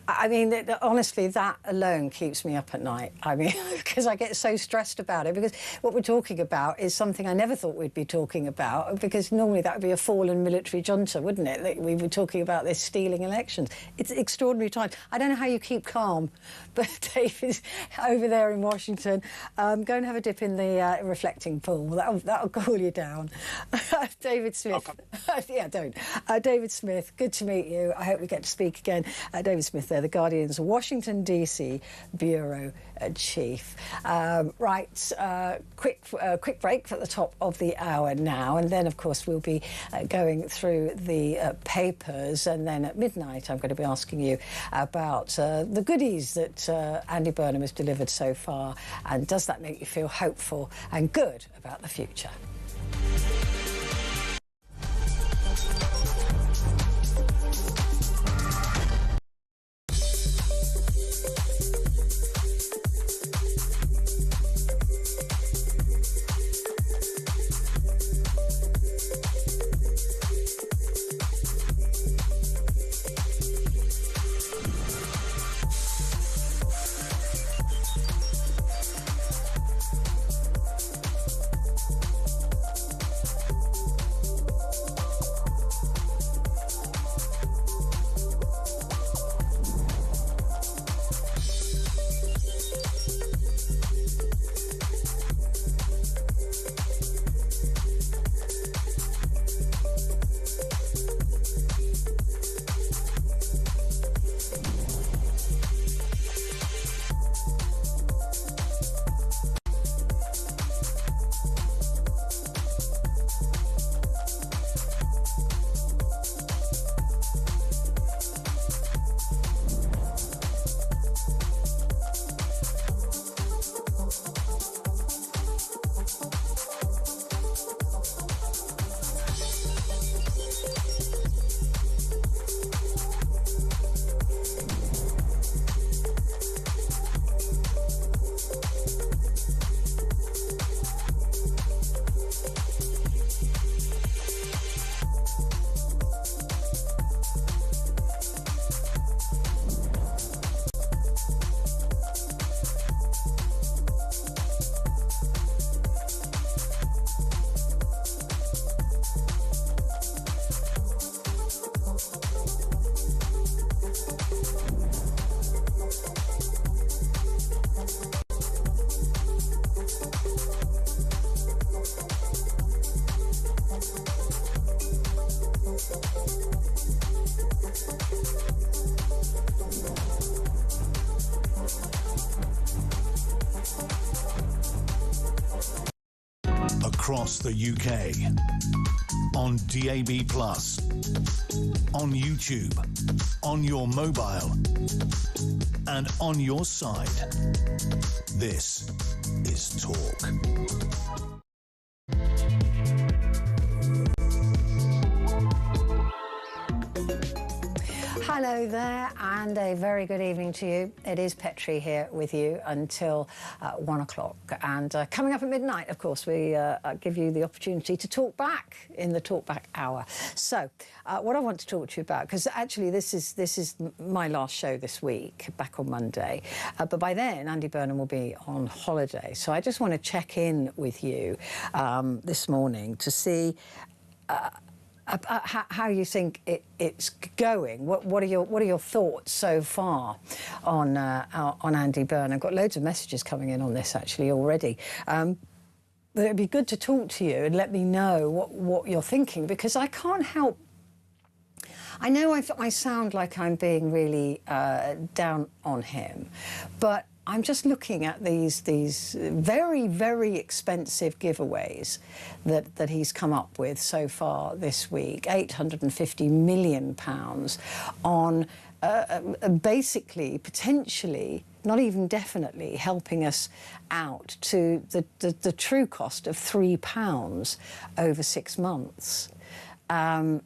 I mean, honestly, that alone keeps me up at night. I mean, because I get so stressed about it, because what we're talking about is something I never thought we'd be talking about, because normally that would be a fallen military junta, wouldn't it? That we were talking about this stealing elections. It's extraordinary times. I don't know how you keep calm, but David's over there in Washington. Go and have a dip in the reflecting pool. That'll cool you down. David Smith. Yeah, don't. David Smith, good to meet you. I hope we get to speak again. David Smith there, the Guardian's Washington, D.C. Bureau Chief. Right, quick break at the top of the hour now, and then, of course, we'll be going through the papers, and then at midnight I'm going to be asking you about the goodies that Andy Burnham has delivered so far, and does that make you feel hopeful and good about the future? Across the UK, on DAB+, on YouTube, on your mobile, and on your side. This is Talk. Hello there, and a very good evening to you. It is Petrie here with you until 1 o'clock. And coming up at midnight, of course, we give you the opportunity to talk back in the Talkback Hour. So what I want to talk to you about, because actually this is my last show this week, back on Monday. But by then, Andy Burnham will be on holiday. So I just want to check in with you this morning to see how you think it's going. What are your thoughts so far on Andy Burnham? I've got loads of messages coming in on this actually already. The But it'd be good to talk to you and let me know what you're thinking, because I can't help. I know I sound like I'm being really down on him, but I'm just looking at these very, very expensive giveaways that he's come up with so far this week. £850 million on basically, potentially, not even definitely, helping us out to the true cost of £3 over 6 months. And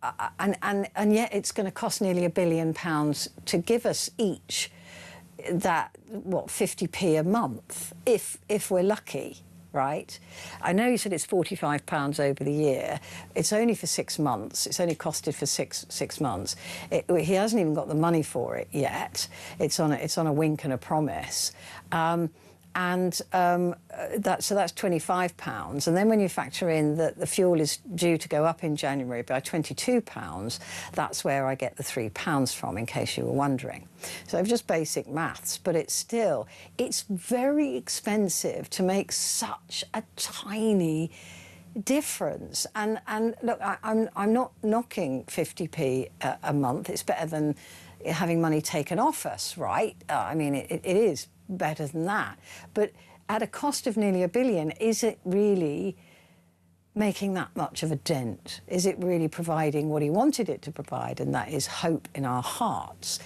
yet it's going to cost nearly £1 billion to give us each that, what, 50p a month, if we're lucky, right? I know you said it's £45 over the year. It's only for 6 months. It's only costed for six months. He hasn't even got the money for it yet. It's on a wink and a promise. So that's £25. And then when you factor in that the fuel is due to go up in January by £22, that's where I get the £3 from, in case you were wondering. So just basic maths, but it's very expensive to make such a tiny difference. And look, I'm not knocking 50p a month. It's better than having money taken off us, right? I mean, it is better than that. But at a cost of nearly £1 billion, is it really making that much of a dent? Is it really providing what he wanted it to provide, and that is hope in our hearts?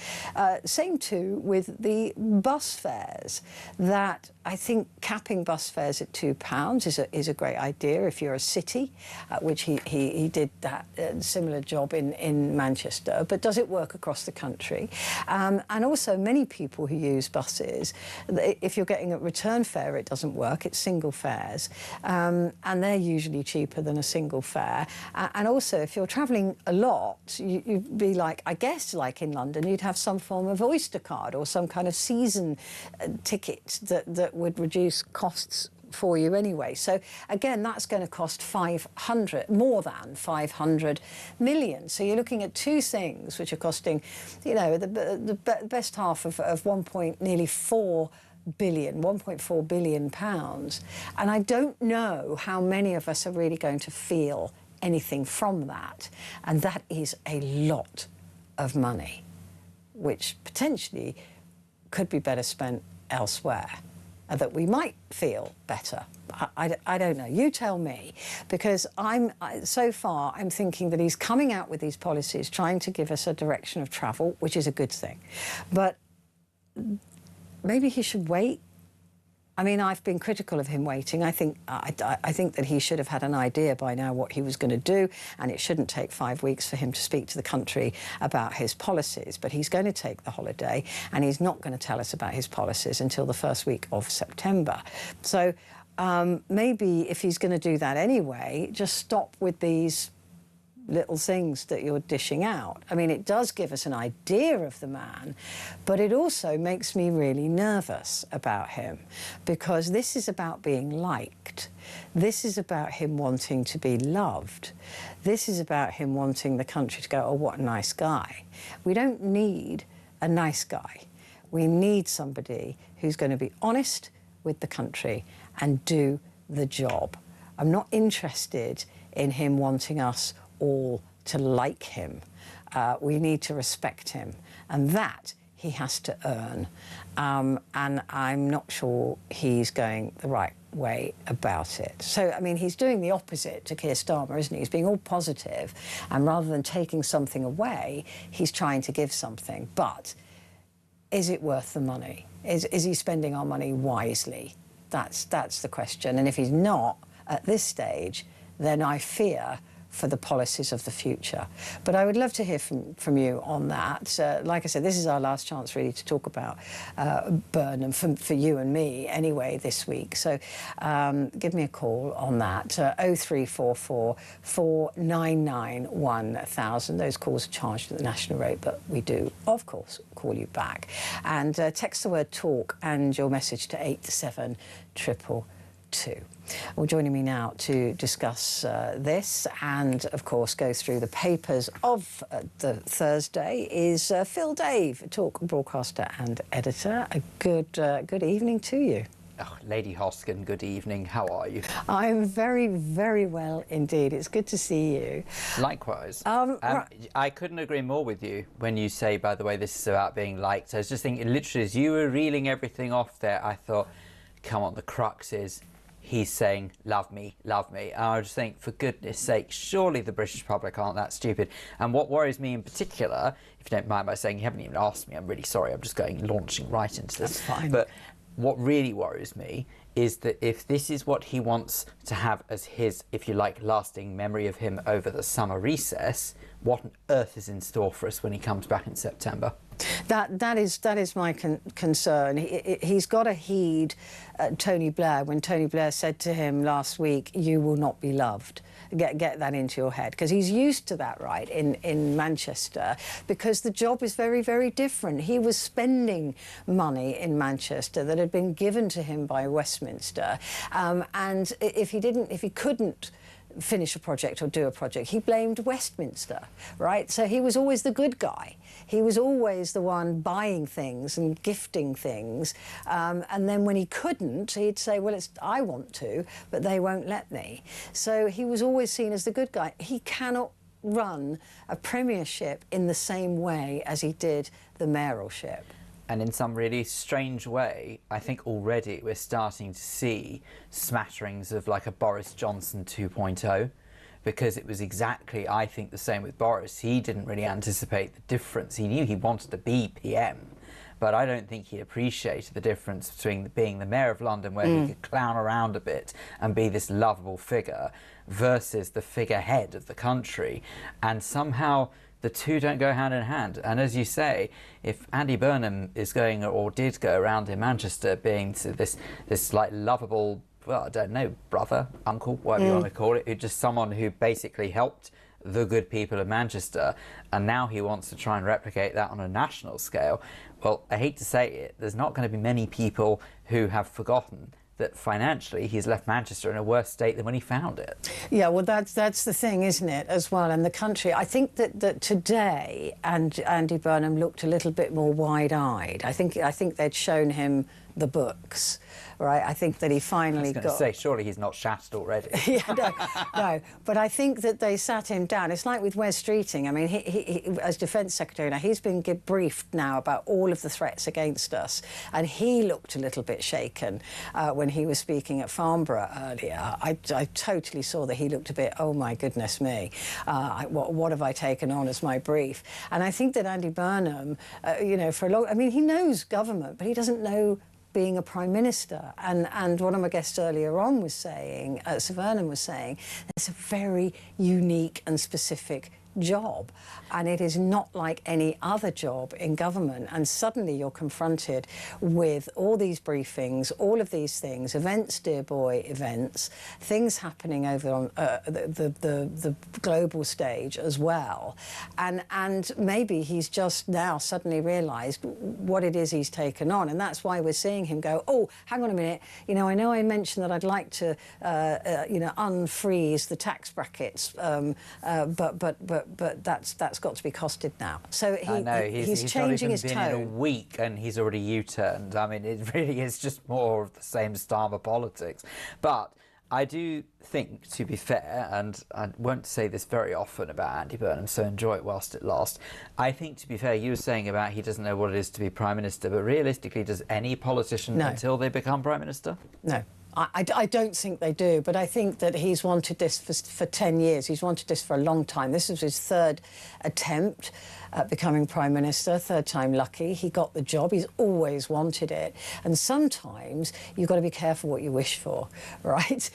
Same too with the bus fares, that I think capping bus fares at £2 is a great idea if you're a city, which he did that similar job in Manchester. But does it work across the country? And also many people who use buses, if you're getting a return fare, it doesn't work. It's single fares, and they're usually cheaper than a single fare. And also, if you're travelling a lot, you'd be like, I guess, like in London, you'd have some form of Oyster card or some kind of season ticket that would reduce costs for you anyway. So again, that's going to cost more than 500 million. So you're looking at two things which are costing, you know, the best half of nearly 4 billion, 1.4 billion pounds. And I don't know how many of us are really going to feel anything from that. And that is a lot of money, which potentially could be better spent elsewhere, that we might feel better. I don't know. You tell me, because so far I'm thinking that he's coming out with these policies, trying to give us a direction of travel, which is a good thing. But maybe he should wait. I mean, I've been critical of him waiting. I think that he should have had an idea by now what he was going to do, and it shouldn't take 5 weeks for him to speak to the country about his policies. But he's going to take the holiday, and he's not going to tell us about his policies until the first week of September. So maybe if he's going to do that anyway, just stop with these little things that you're dishing out. I mean, it does give us an idea of the man, but it also makes me really nervous about him, because this is about being liked. This is about him wanting to be loved. This is about him wanting the country to go, oh, what a nice guy. We don't need a nice guy. We need somebody who's going to be honest with the country and do the job. I'm not interested in him wanting us all to like him. We need to respect him, and that he has to earn. And I'm not sure he's going the right way about it. So, I mean, he's doing the opposite to Keir Starmer, isn't he? He's being all positive, and rather than taking something away, he's trying to give something. But is it worth the money? Is he spending our money wisely? That's the question. And if he's not at this stage, then I fear for the policies of the future. But I would love to hear from you on that. Like I said, this is our last chance really to talk about Burnham for you and me anyway this week. So give me a call on that, 0344 499 1000. Those calls are charged at the national rate, but we do, of course, call you back. And text the word TALK and your message to 87222. Well, joining me now to discuss this and, of course, go through the papers of the Thursday is Phil Dave, talk broadcaster and editor. A good evening to you. Oh, Lady Hosken, good evening. How are you? I'm very, very well indeed. It's good to see you. Likewise. I couldn't agree more with you when you say, by the way, this is about being liked. I was just thinking, literally, as you were reeling everything off there, I thought, come on, the crux is he's saying, love me, love me. And I just think, for goodness sake, surely the British public aren't that stupid. And what worries me in particular, if you don't mind my saying, you haven't even asked me, I'm really sorry, I'm just launching right into this. That's fine. But what really worries me is that if this is what he wants to have as his, if you like, lasting memory of him over the summer recess, what on earth is in store for us when he comes back in September? That is my concern. He's got to heed Tony Blair when Tony Blair said to him last week, "You will not be loved." Get that into your head, because he's used to that, right, in Manchester, because the job is very, very different. He was spending money in Manchester that had been given to him by Westminster, and if he couldn't finish a project or do a project, he blamed Westminster, right? So he was always the good guy. He was always the one buying things and gifting things, and then when he couldn't, he'd say, well, I want to, but they won't let me. So he was always seen as the good guy. He cannot run a premiership in the same way as he did the mayoralship. And in some really strange way, I think already we're starting to see smatterings of like a Boris Johnson 2.0, because it was exactly, I think, the same with Boris. He didn't really anticipate the difference. He knew he wanted to be PM, but I don't think he appreciated the difference between being the mayor of London, where he could clown around a bit and be this lovable figure, versus the figurehead of the country. And somehow the two don't go hand in hand. And as you say, if Andy Burnham is going, or did go around in Manchester being this like lovable, well, I don't know, brother, uncle, whatever you want to call it, who just someone who basically helped the good people of Manchester, and now he wants to try and replicate that on a national scale. Well, I hate to say it, there's not going to be many people who have forgotten that financially he's left Manchester in a worse state than when he found it. Yeah, well, that's the thing, isn't it, as well, in the country. I think that today Andy Burnham looked a little bit more wide-eyed. I think they'd shown him the books, right? I think that he finally got... I was going to say, surely he's not shattered already. Yeah, no. But I think that they sat him down. It's like with Wes Streeting. I mean, he as Defence Secretary now, he's been briefed now about all of the threats against us, and he looked a little bit shaken when he was speaking at Farnborough earlier. I totally saw that he looked a bit, oh my goodness me, what have I taken on as my brief? And I think that Andy Burnham, you know, for a long... I mean, he knows government, but he doesn't know being a Prime Minister. And one of my guests earlier on was saying, Sir Vernon was saying, it's a very unique and specific job, and it is not like any other job in government. And suddenly you're confronted with all these briefings, all of these things, events, dear boy, events, things happening over on the global stage as well. And maybe he's just now suddenly realised what it is he's taken on, and that's why we're seeing him go, oh, hang on a minute, you know I mentioned that I'd like to, you know, unfreeze the tax brackets, but that's got to be costed now. So he's changing his tone. Not even been in a week and he's already U-turned. I mean, it really is just more of the same Starmer politics. But I do think, to be fair, and I won't say this very often about Andy Burnham, so enjoy it whilst it lasts. I think, to be fair, you were saying about he doesn't know what it is to be Prime Minister, but realistically, does any politician until they become Prime Minister? No. I don't think they do, but I think that he's wanted this for 10 years. He's wanted this for a long time. This was his third attempt at becoming Prime Minister, third time lucky. He got the job. He's always wanted it. And sometimes you've got to be careful what you wish for, right?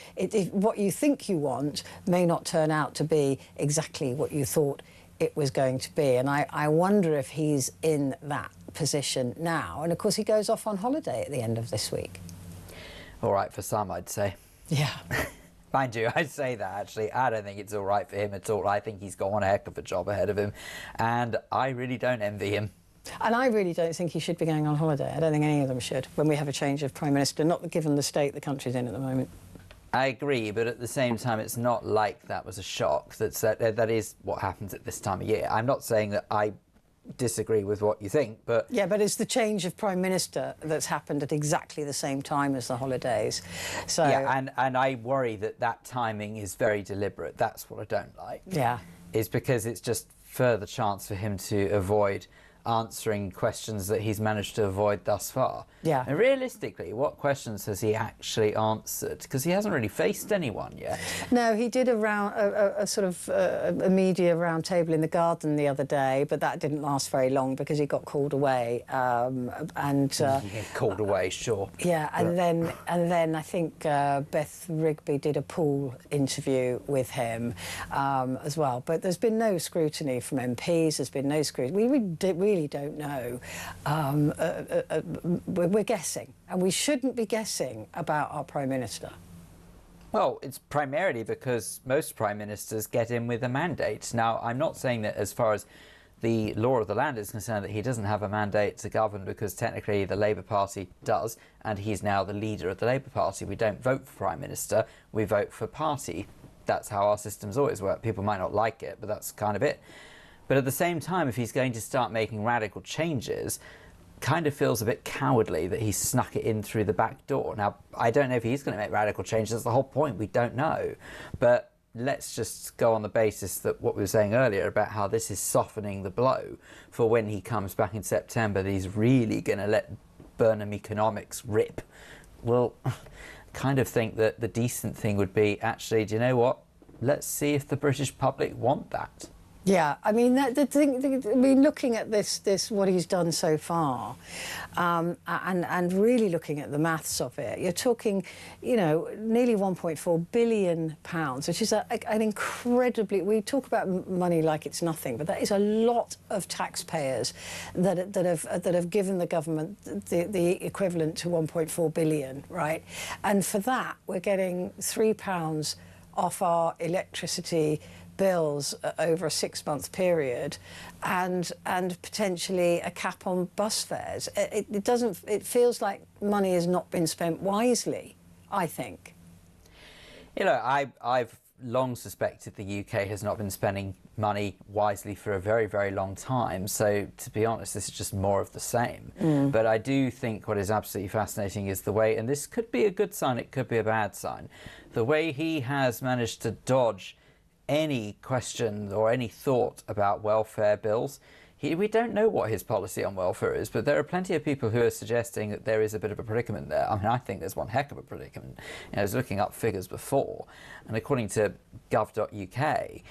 What you think you want may not turn out to be exactly what you thought it was going to be. And I wonder if he's in that position now. And, of course, he goes off on holiday at the end of this week. All right for some, I'd say. Yeah. Mind you, I'd say that, actually. I don't think it's all right for him at all. I think he's got one heck of a job ahead of him, and I really don't envy him. And I really don't think he should be going on holiday. I don't think any of them should, when we have a change of Prime Minister, not given the state the country's in at the moment. I agree, but at the same time, it's not like that was a shock. That is what happens at this time of year. I'm not saying that I disagree with what you think, but... Yeah, but it's the change of Prime Minister that's happened at exactly the same time as the holidays. So yeah, and I worry that that timing is very deliberate. That's what I don't like. Yeah. Is because it's just further chance for him to avoid answering questions that he's managed to avoid thus far. Yeah. And realistically, what questions has he actually answered? Because he hasn't really faced anyone yet. No, he did a sort of a media round table in the garden the other day, but that didn't last very long because he got called away. Called away, sure. Yeah, and then I think Beth Rigby did a pool interview with him as well. But there's been no scrutiny from MPs. There's been no scrutiny. We really don't know. We're guessing, and we shouldn't be guessing about our Prime Minister. Well, it's primarily because most Prime Ministers get in with a mandate. Now, I'm not saying that as far as the law of the land is concerned that he doesn't have a mandate to govern, because technically the Labour Party does, and he's now the leader of the Labour Party. We don't vote for Prime Minister, we vote for party. That's how our systems always work. People might not like it, but that's kind of it. But at the same time, if he's going to start making radical changes, kind of feels a bit cowardly that he snuck it in through the back door. Now, I don't know if he's going to make radical changes. That's the whole point. We don't know. But let's just go on the basis that what we were saying earlier about how this is softening the blow for when he comes back in September, that he's really going to let Burnham economics rip. Well, I kind of think that the decent thing would be, actually, do you know what? Let's see if the British public want that. Yeah, I mean, looking at this, what he's done so far, and really looking at the maths of it, you're talking, nearly £1.4 billion, which is an incredibly. We talk about money like it's nothing, but that is a lot of taxpayers that have given the government the equivalent to 1.4 billion, right? And for that, we're getting £3 off our electricity bills over a 6-month period, and potentially a cap on bus fares. It feels like money has not been spent wisely, I think. I've long suspected the UK has not been spending money wisely for a very, very long time. So, to be honest, this is just more of the same. But I do think what is absolutely fascinating is the way, and this could be a good sign, it could be a bad sign, the way he has managed to dodge any question or any thought about welfare bills. We don't know what his policy on welfare is, but there are plenty of people who are suggesting that there is a bit of a predicament there. I mean, I think there's one heck of a predicament. I was looking up figures before, and according to gov.uk,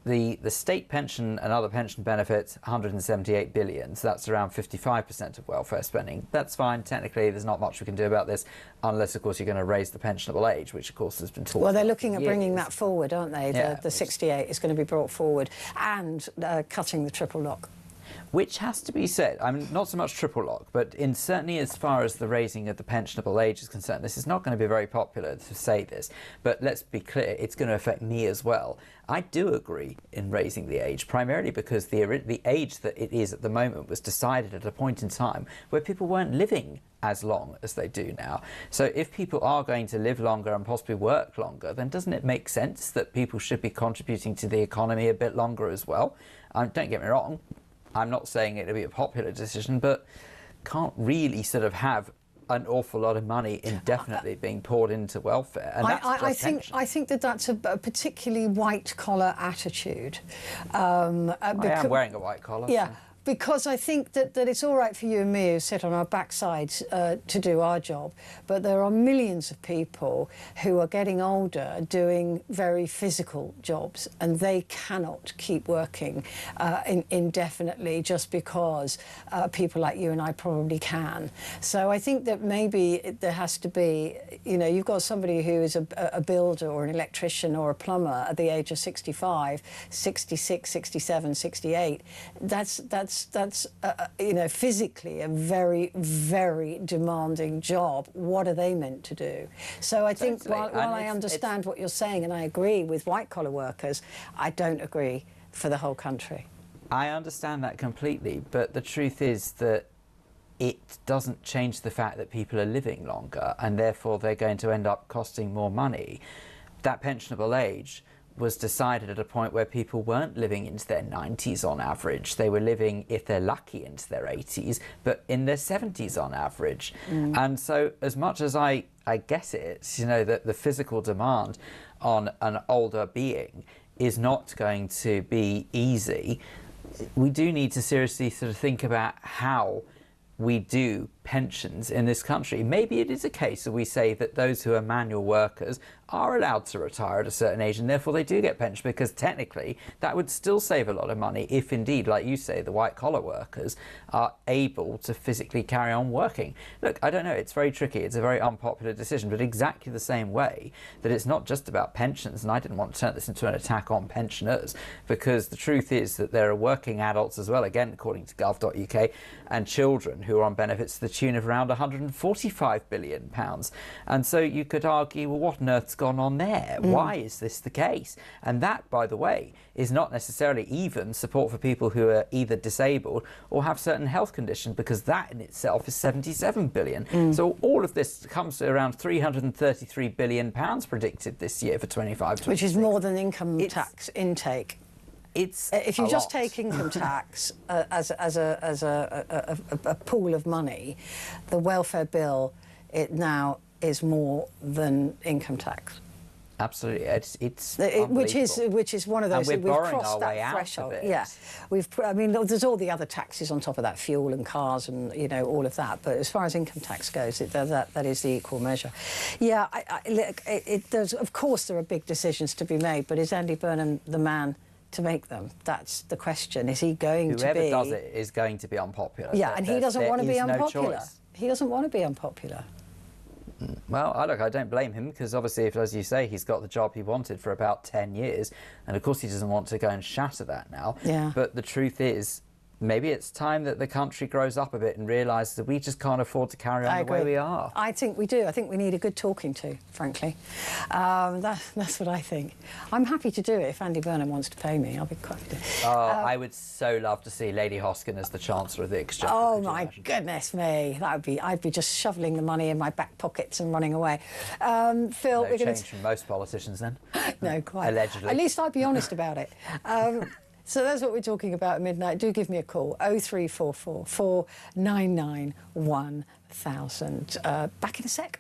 the state pension and other pension benefits, 178 billion, so that's around 55% of welfare spending. That's fine. Technically, there's not much we can do about this, unless, of course, you're going to raise the pensionable age, which, of course, has been talked about. Well, they're looking at bringing that forward, aren't they? Yeah, the 68 is going to be brought forward, and cutting the triple lock. Which has to be said, I mean, not so much triple lock, but certainly as far as the raising of the pensionable age is concerned, this is not going to be very popular to say this, but let's be clear, it's going to affect me as well. I do agree in raising the age, primarily because the age that it is at the moment was decided at a point in time where people weren't living as long as they do now. So if people are going to live longer and possibly work longer, then doesn't it make sense that people should be contributing to the economy a bit longer as well? Don't get me wrong, I'm not saying it'll be a popular decision, but can't really sort of have an awful lot of money indefinitely being poured into welfare. And I think that's a particularly white-collar attitude. I am wearing a white collar. Yeah. So. Because I think that it's all right for you and me who sit on our backsides to do our job, but there are millions of people who are getting older doing very physical jobs, and they cannot keep working indefinitely just because people like you and I probably can. So I think that maybe there has to be, you've got somebody who is a builder or an electrician or a plumber at the age of 65, 66, 67, 68. That's physically a very, very demanding job. What are they meant to do? So I think while I understand what you're saying, and I agree with white-collar workers, I don't agree for the whole country. I understand that completely, but the truth is that it doesn't change the fact that people are living longer, and therefore they're going to end up costing more money. That pensionable age was decided at a point where people weren't living into their 90s on average. They were living, if they're lucky, into their 80s, but in their 70s on average. And so as much as I get it, you know, that the physical demand on an older being is not going to be easy, we do need to seriously sort of think about how we do pensions in this country. Maybe it is a case that we say that those who are manual workers are allowed to retire at a certain age and therefore they do get pension, because technically that would still save a lot of money if indeed, like you say, the white collar workers are able to physically carry on working. Look, I don't know, it's very tricky, it's a very unpopular decision, but exactly the same way that it's not just about pensions, and I didn't want to turn this into an attack on pensioners, because the truth is that there are working adults as well, again according to gov.uk, and children who are on benefits to the tune of around £145 billion. And so you could argue, well, what on earth's gone on there? Why is this the case? And that, by the way, is not necessarily even support for people who are either disabled or have certain health conditions, because that in itself is £77 billion. So all of this comes to around £333 billion predicted this year for 25-26. Which is more than income tax intake. It's if you a just lot. take income tax as a pool of money, the welfare bill it now is more than income tax. Absolutely, it's which is one of those. And we're we've borrowing crossed our that way out threshold. of it. Yeah, I mean, there's all the other taxes on top of that, fuel and cars, and you know all of that. But as far as income tax goes, that is the equal measure. Yeah, look, there's of course there are big decisions to be made, but is Andy Burnham the man to make them? That's the question. Is he going to be... Whoever does it is going to be unpopular. Yeah, and he doesn't want to be unpopular. No choice. He doesn't want to be unpopular. Well, look, I don't blame him, because obviously, if, as you say, he's got the job he wanted for about 10 years, and of course he doesn't want to go and shatter that now. Yeah. But the truth is, maybe it's time that the country grows up a bit and realises that we just can't afford to carry on the way we are. I think we do. I think we need a good talking to, frankly. That's what I think. I'm happy to do it if Andy Burnham wants to pay me. I'll be quite happy. I would so love to see Lady Hosken as the Chancellor of the Exchequer. Oh my goodness me! I'd be just shoveling the money in my back pockets and running away. Phil, No we're going change from most politicians then. No, quite. Allegedly. At least I'd be honest about it. So that's what we're talking about at midnight. Do give me a call, 0344 499 1000. Back in a sec.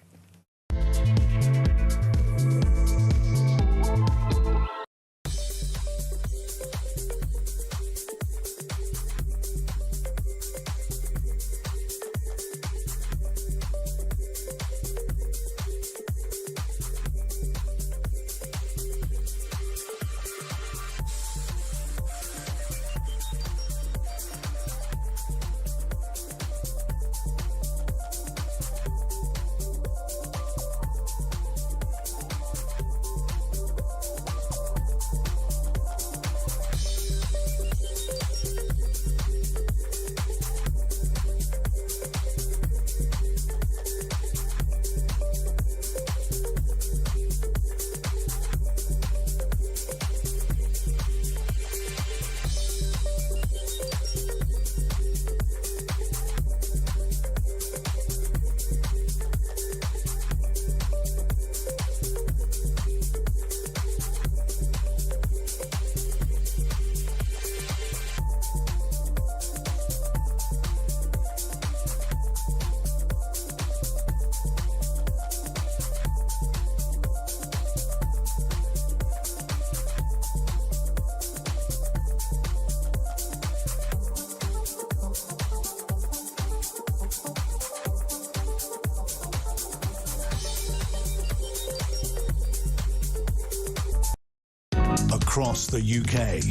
Across the UK,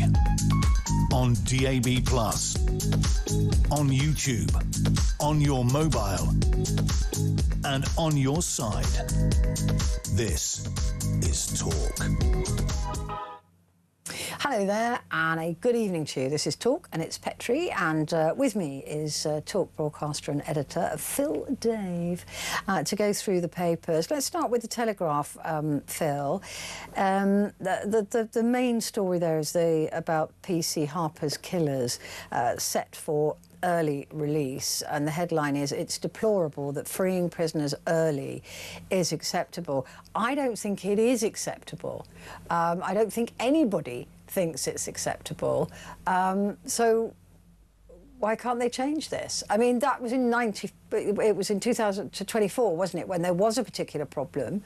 on DAB+, on YouTube, on your mobile, and on your side. This is Talk. Hello there, and a good evening to you. This is Talk, and it's Petrie, and with me is Talk broadcaster and editor Phil Dave to go through the papers. Let's start with the Telegraph, Phil. The main story there is about PC Harper's killers set for early release, and the headline is, "It's deplorable that freeing prisoners early is acceptable." I don't think it is acceptable. I don't think anybody thinks it's acceptable. So why can't they change this? I mean, that was it was in 2024, wasn't it, when there was a particular problem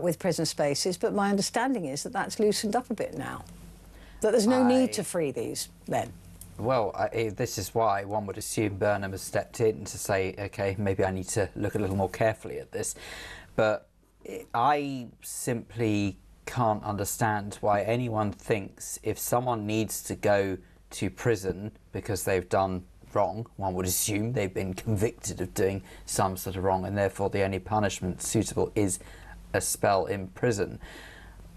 with prison spaces, but my understanding is that that's loosened up a bit now, that there's no need to free these then. Well, this is why one would assume Burnham has stepped in to say, OK, maybe I need to look a little more carefully at this. But I simply can't understand why anyone thinks if someone needs to go to prison because they've done wrong, one would assume they've been convicted of doing some sort of wrong, and therefore the only punishment suitable is a spell in prison.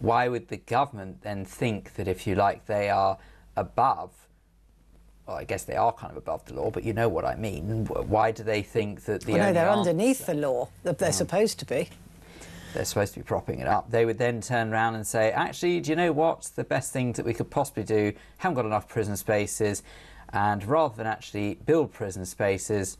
Why would the government then think that, if you like, they are above, well, I guess they are kind of above the law, but you know what I mean. Why do they think that the no, they're underneath the law, that they're supposed to be. They're supposed to be propping it up. They would then turn around and say, actually, do you know what? The best thing that we could possibly do, haven't got enough prison spaces, and rather than actually build prison spaces,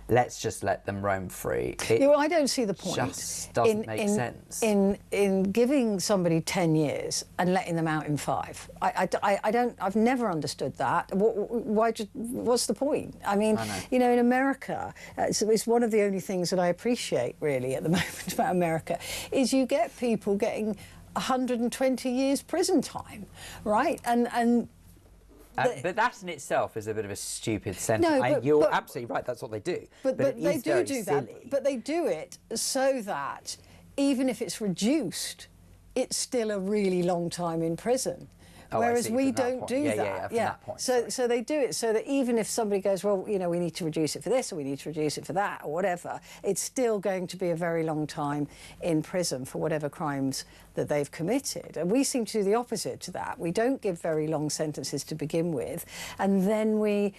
let's just let them roam free. Well, I don't see the point. Just doesn't make sense. In giving somebody 10 years and letting them out in 5. I've never understood that. What's the point? I mean, you know, in America, it's one of the only things that I appreciate really at the moment about America, is you get people getting 120 years prison time, right? But that in itself is a bit of a stupid sentence. No, you're absolutely right, that's what they do. But they do that. Silly. But they do it so that even if it's reduced, it's still a really long time in prison. Oh, Whereas we don't do that. Yeah. That point, so they do it so that even if somebody goes, well, you know, we need to reduce it for this or we need to reduce it for that or whatever, it's still going to be a very long time in prison for whatever crimes that they've committed. And we seem to do the opposite to that. We don't give very long sentences to begin with, and then we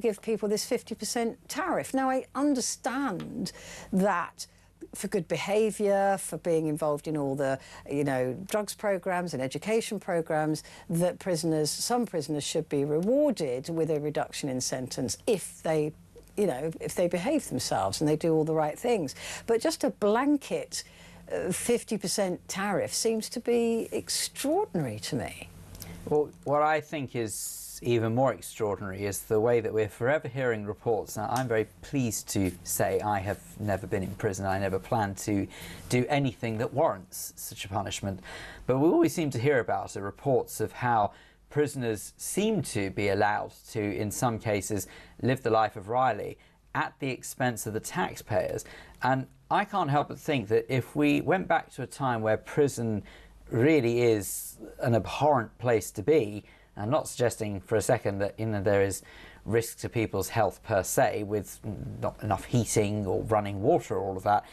give people this 50% tariff. Now, I understand that for good behaviour, for being involved in all the, you know, drugs programmes and education programmes, that some prisoners should be rewarded with a reduction in sentence if they, you know, if they behave themselves and they do all the right things. But just a blanket 50% tariff seems to be extraordinary to me. Well, what I think is even more extraordinary is the way that we're forever hearing reports. Now, I'm very pleased to say I have never been in prison. I never plan to do anything that warrants such a punishment. But we always seem to hear about reports of how prisoners seem to be allowed to, in some cases, live the life of Riley at the expense of the taxpayers. And I can't help but think that if we went back to a time where prison really is an abhorrent place to be, I'm not suggesting for a second that, you know, there is risk to people's health per se with not enough heating or running water or all of that.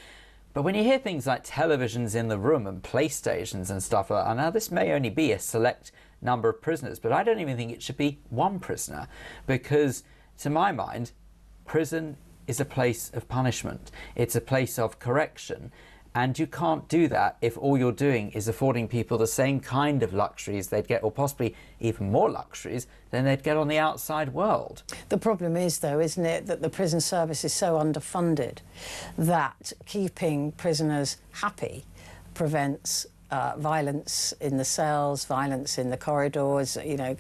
But when you hear things like televisions in the room and PlayStations and stuff like that, now this may only be a select number of prisoners, but I don't even think it should be one prisoner, because to my mind, prison is a place of punishment. It's a place of correction. And you can't do that if all you're doing is affording people the same kind of luxuries they'd get, or possibly even more luxuries than they'd get on the outside world. The problem is, though, isn't it, that the prison service is so underfunded that keeping prisoners happy prevents violence in the cells, violence in the corridors. You know,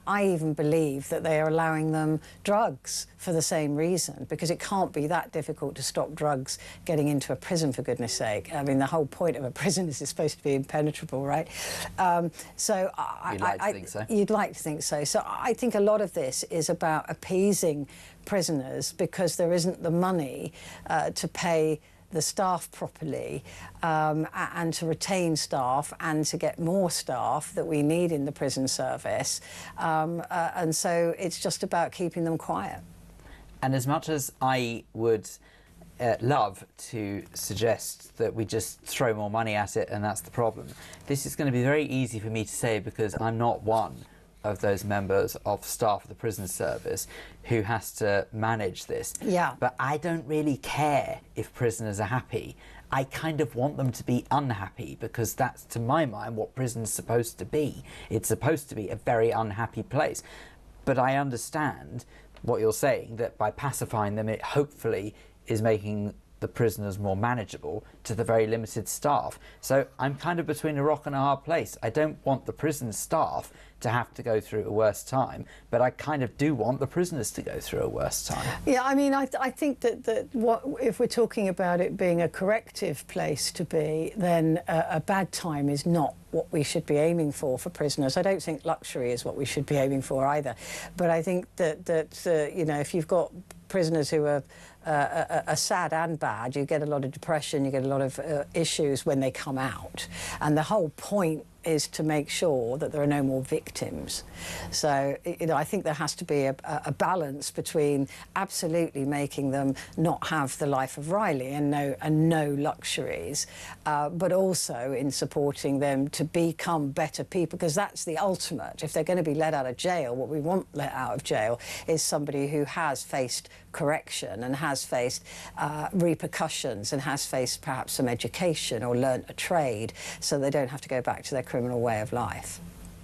I even believe that they are allowing them drugs for the same reason, because it can't be that difficult to stop drugs getting into a prison, for goodness sake. I mean, the whole point of a prison is it's supposed to be impenetrable, right? So you'd like to think so. You'd like to think so. So I think a lot of this is about appeasing prisoners because there isn't the money to pay the staff properly, and to retain staff and to get more staff that we need in the prison service. And so it's just about keeping them quiet. And as much as I would love to suggest that we just throw more money at it and that's the problem, this is going to be very easy for me to say because I'm not one of those members of staff of the prison service who has to manage this. Yeah. But I don't really care if prisoners are happy. I kind of want them to be unhappy, because that's, to my mind, what prison's supposed to be. It's supposed to be a very unhappy place. But I understand what you're saying, that by pacifying them, it hopefully is making the prisoners more manageable to the very limited staff. So I'm kind of between a rock and a hard place. I don't want the prison staff to have to go through a worse time, but I kind of do want the prisoners to go through a worse time. Yeah, I mean, I think that if we're talking about it being a corrective place to be, then a bad time is not what we should be aiming for prisoners. I don't think luxury is what we should be aiming for either. But I think that you know, if you've got prisoners who are sad and bad, you get a lot of depression, you get a lot of issues when they come out. And the whole point is to make sure that there are no more victims. So, you know, I think there has to be a balance between absolutely making them not have the life of Riley and no luxuries, but also in supporting them to become better people, because that's the ultimate. If they're going to be let out of jail, what we want let out of jail is somebody who has faced correction and has faced repercussions and has faced perhaps some education or learnt a trade, so they don't have to go back to their criminal way of life.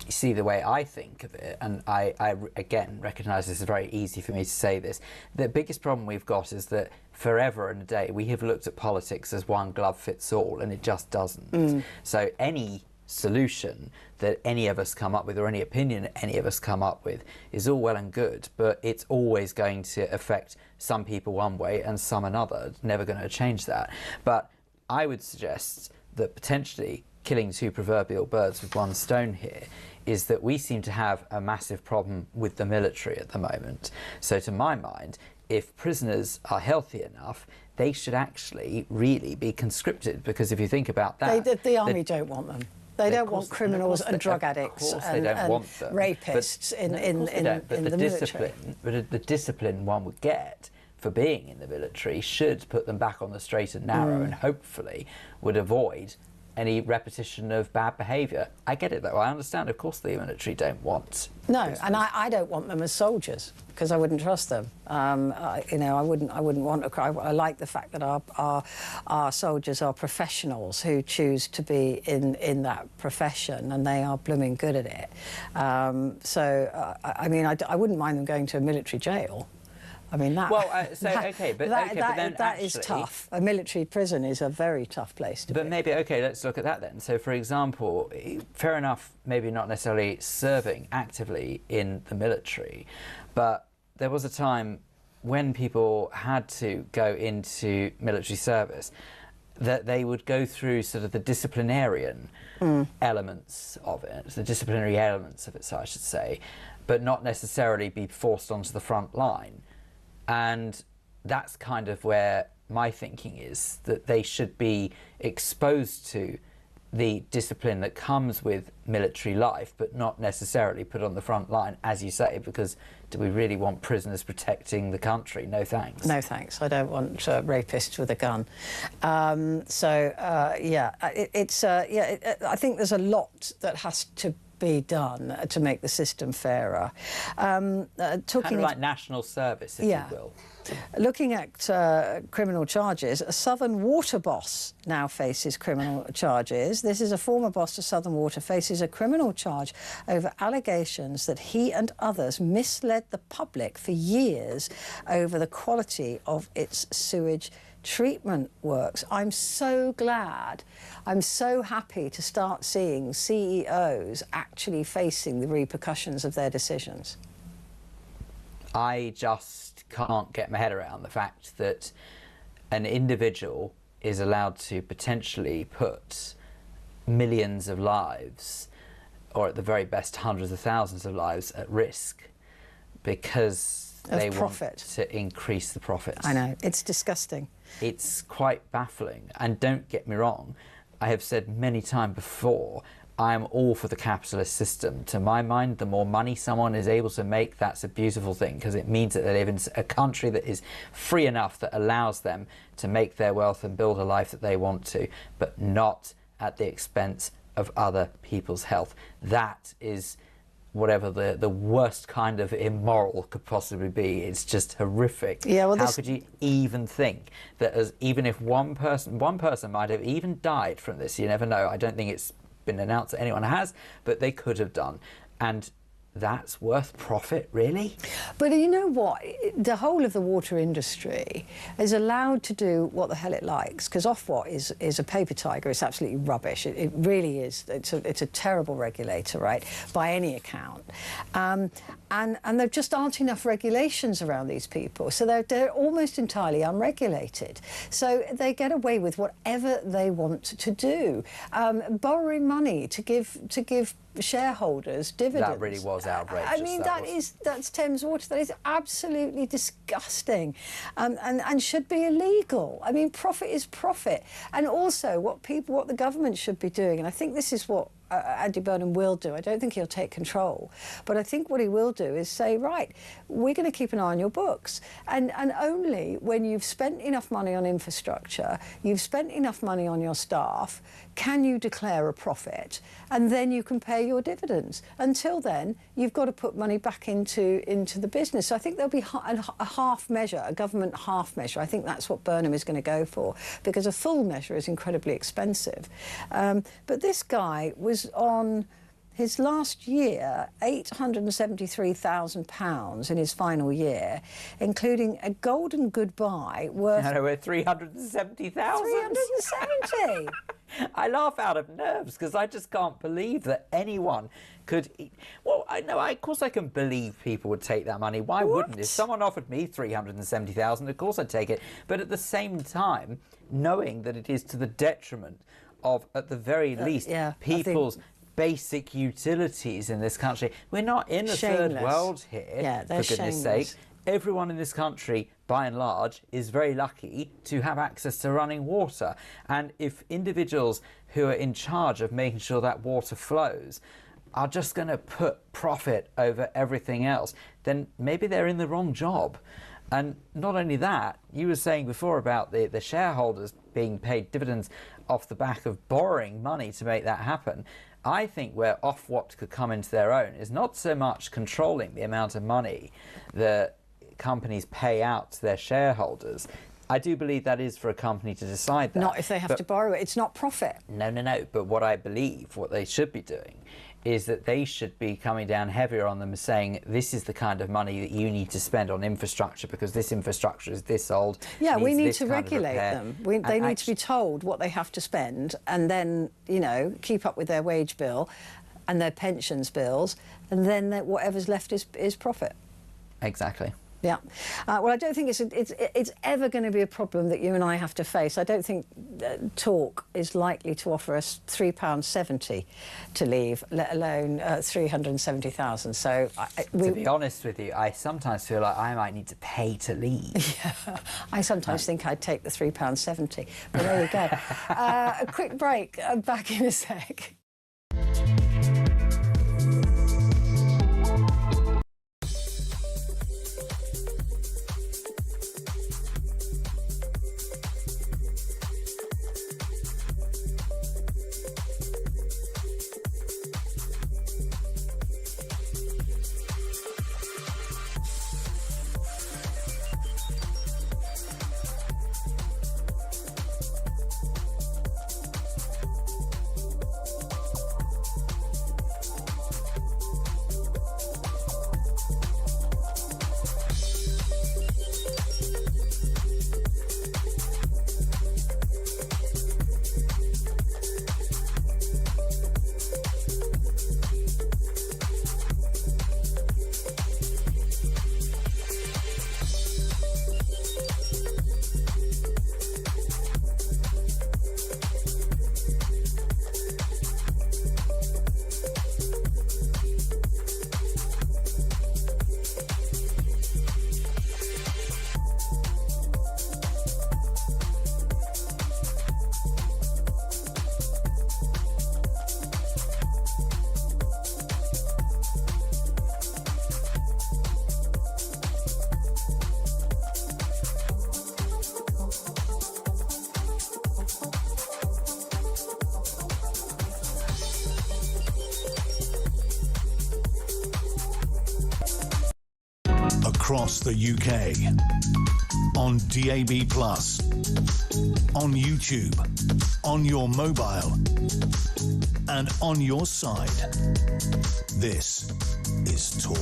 You see, the way I think of it, and I again recognise this is very easy for me to say this, the biggest problem we've got is that forever and a day we have looked at politics as one glove fits all, and it just doesn't. So any solution that any of us come up with, or any opinion that any of us come up with, is all well and good, but it's always going to affect some people one way and some another. It's never going to change that. But I would suggest that potentially killing two proverbial birds with one stone here is that we seem to have a massive problem with the military at the moment. So to my mind, if prisoners are healthy enough, they should actually really be conscripted, because if you think about that... The army don't want them. They don't want criminals and drug addicts and rapists in the military. But the discipline one would get for being in the military should put them back on the straight and narrow, and hopefully would avoid any repetition of bad behaviour. I get it though. I understand, of course, the military don't want. No, and I don't want them as soldiers, because I wouldn't trust them. You know, I wouldn't want to. I like the fact that our soldiers are professionals who choose to be in that profession, and they are blooming good at it. I mean, I wouldn't mind them going to a military jail. I mean, that... Well, that is tough. A military prison is a very tough place to be. But maybe, OK, let's look at that then. So, for example, fair enough, maybe not necessarily serving actively in the military, but there was a time when people had to go into military service that they would go through sort of the disciplinarian elements of it, the disciplinary elements of it, so I should say, but not necessarily be forced onto the front line. And that's kind of where my thinking is, that they should be exposed to the discipline that comes with military life, but not necessarily put on the front line, as you say, because do we really want prisoners protecting the country? No thanks. No thanks. I don't want rapists with a gun. I think there's a lot that has to be done to make the system fairer. Kind of like national service, if you will. Looking at criminal charges, a Southern Water boss now faces criminal charges. This is a former boss of Southern Water, faces a criminal charge over allegations that he and others misled the public for years over the quality of its sewage treatment works. I'm so glad, I'm so happy to start seeing CEOs actually facing the repercussions of their decisions. I just can't get my head around the fact that an individual is allowed to potentially put millions of lives, or at the very best hundreds of thousands of lives, at risk because they want to increase the profits. I know, it's disgusting. It's quite baffling. And don't get me wrong, I have said many times before, I am all for the capitalist system. To my mind, the more money someone is able to make, that's a beautiful thing, because it means that they live in a country that is free enough that allows them to make their wealth and build a life that they want to, but not at the expense of other people's health. That is whatever the worst kind of immoral could possibly be. It's just horrific. Yeah, well, how could you even think that even if one person might have even died from this, you never know. I don't think it's been announced that anyone has, but they could have done. And that's worth profit, really? But you know what? The whole of the water industry is allowed to do what the hell it likes, because Ofwat is a paper tiger. It's absolutely rubbish. It really is. It's a terrible regulator, right, by any account. And there just aren't enough regulations around these people. So they're almost entirely unregulated. So they get away with whatever they want to do. Borrowing money to give shareholders dividends. That really was outrageous. I mean, that's Thames Water. That is absolutely disgusting, and should be illegal. I mean, profit is profit. And also, what the government should be doing, and I think this is what Andy Burnham will do. I don't think he'll take control, but I think what he will do is say, right, we're going to keep an eye on your books, and only when you've spent enough money on infrastructure, you've spent enough money on your staff, can you declare a profit, and then you can pay your dividends. Until then, you've got to put money back into the business. So I think there'll be a half measure, a government half measure. I think that's what Burnham is going to go for, because a full measure is incredibly expensive. But this guy was on his last year £873,000 in his final year, including a golden goodbye worth... No, we're 370,000. 370. I laugh out of nerves because I just can't believe that anyone could... Well, of course I can believe people would take that money. Why wouldn't? If someone offered me 370,000, of course I'd take it. But at the same time, knowing that it is to the detriment of, at the very least, people's basic utilities in this country. We're not in a third world here, for goodness sake. Everyone in this country, by and large, is very lucky to have access to running water. And if individuals who are in charge of making sure that water flows are just going to put profit over everything else, then maybe they're in the wrong job. And not only that, you were saying before about the shareholders being paid dividends off the back of borrowing money to make that happen. I think where Ofwat could come into their own is not so much controlling the amount of money that companies pay out to their shareholders. I do believe that is for a company to decide that. Not if they have to borrow it. It's not profit. No. But what I believe, what they should be doing, is that they should be coming down heavier on them, saying this is the kind of money that you need to spend on infrastructure because this infrastructure is this old. Yeah, we need to regulate them. They need to be told what they have to spend, and then, you know, keep up with their wage bill and their pensions bills, and then whatever's left is profit. Exactly. Yeah. Well, I don't think it's ever going to be a problem that you and I have to face. I don't think Talk is likely to offer us £3.70 to leave, let alone 370,000. So, to be honest with you, I sometimes feel like I might need to pay to leave. Yeah, I sometimes think I'd take the £3.70. But there we go. A quick break. Back in a sec. Across the UK, on DAB+, on YouTube, on your mobile, and on your side. This is Talk.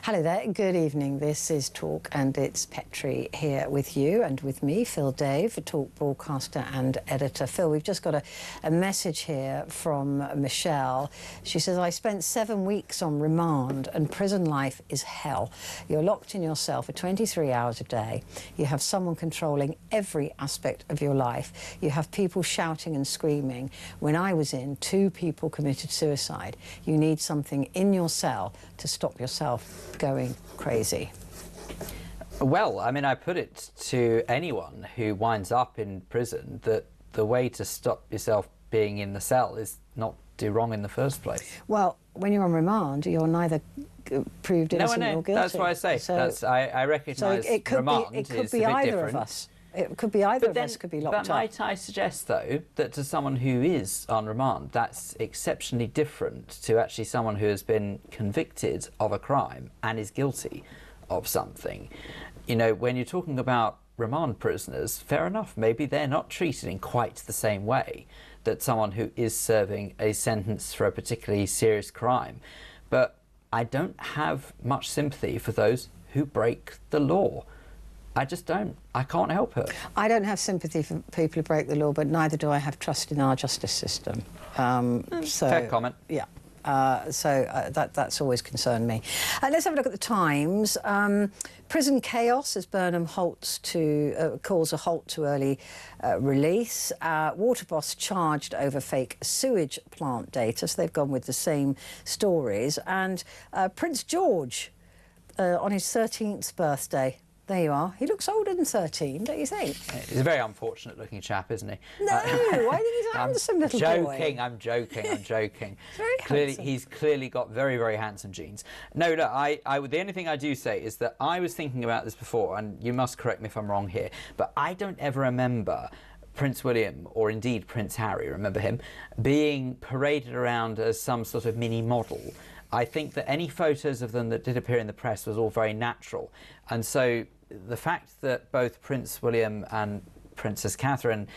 Hello there, good evening. This is Talk and it's Petrie here with you and with me, Phil Dave, Talk broadcaster and editor. Phil, we've just got a message here from Michelle. She says, I spent 7 weeks on remand and prison life is hell. You're locked in your cell for 23 hours a day. You have someone controlling every aspect of your life. You have people shouting and screaming. When I was in, 2 people committed suicide. You need something in your cell to stop yourself going crazy. Well, I mean, I put it to anyone who winds up in prison that the way to stop yourself being in the cell is not do wrong in the first place. Well, when you're on remand, you're neither proved innocent or guilty. That's what I say. So, I recognise remand it could is be a bit either different. of us. It could be either of us could be locked but up. might I suggest, though, that to someone who is on remand, that's exceptionally different to actually someone who has been convicted of a crime and is guilty of something. You know, when you're talking about remand prisoners, fair enough, maybe they're not treated in quite the same way that someone who is serving a sentence for a particularly serious crime. But I don't have much sympathy for those who break the law. I just don't. I can't help it. I don't have sympathy for people who break the law, but neither do I have trust in our justice system. Fair comment. Yeah. That's always concerned me. Let's have a look at the Times. Prison chaos as Burnham calls a halt to early release. Water boss charged over fake sewage plant data, so they've gone with the same stories. And Prince George on his 13th birthday. There you are. He looks older than 13, don't you think? He's a very unfortunate-looking chap, isn't he? No, I think he's a handsome little boy. I'm joking. Very handsome. He's clearly got very, very handsome genes. No, look, the only thing I do say is that I was thinking about this before, and you must correct me if I'm wrong here, but I don't ever remember Prince William, or indeed Prince Harry, remember him, being paraded around as some sort of mini model. I think that any photos of them that did appear in the press was all very natural. And so the fact that both Prince William and Princess Catherine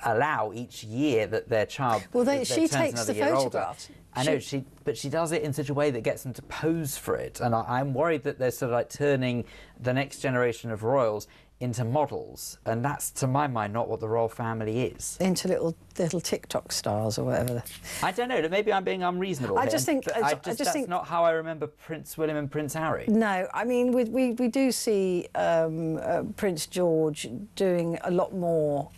allow each year that their child she takes the photographs. I know, but she does it in such a way that gets them to pose for it. And I'm worried that they're sort of like turning the next generation of royals into models, and that's, to my mind, not what the royal family is. Into little TikTok stars or whatever. I don't know. Maybe I'm being unreasonable. I just think that's not how I remember Prince William and Prince Harry. No, I mean we do see Prince George doing a lot more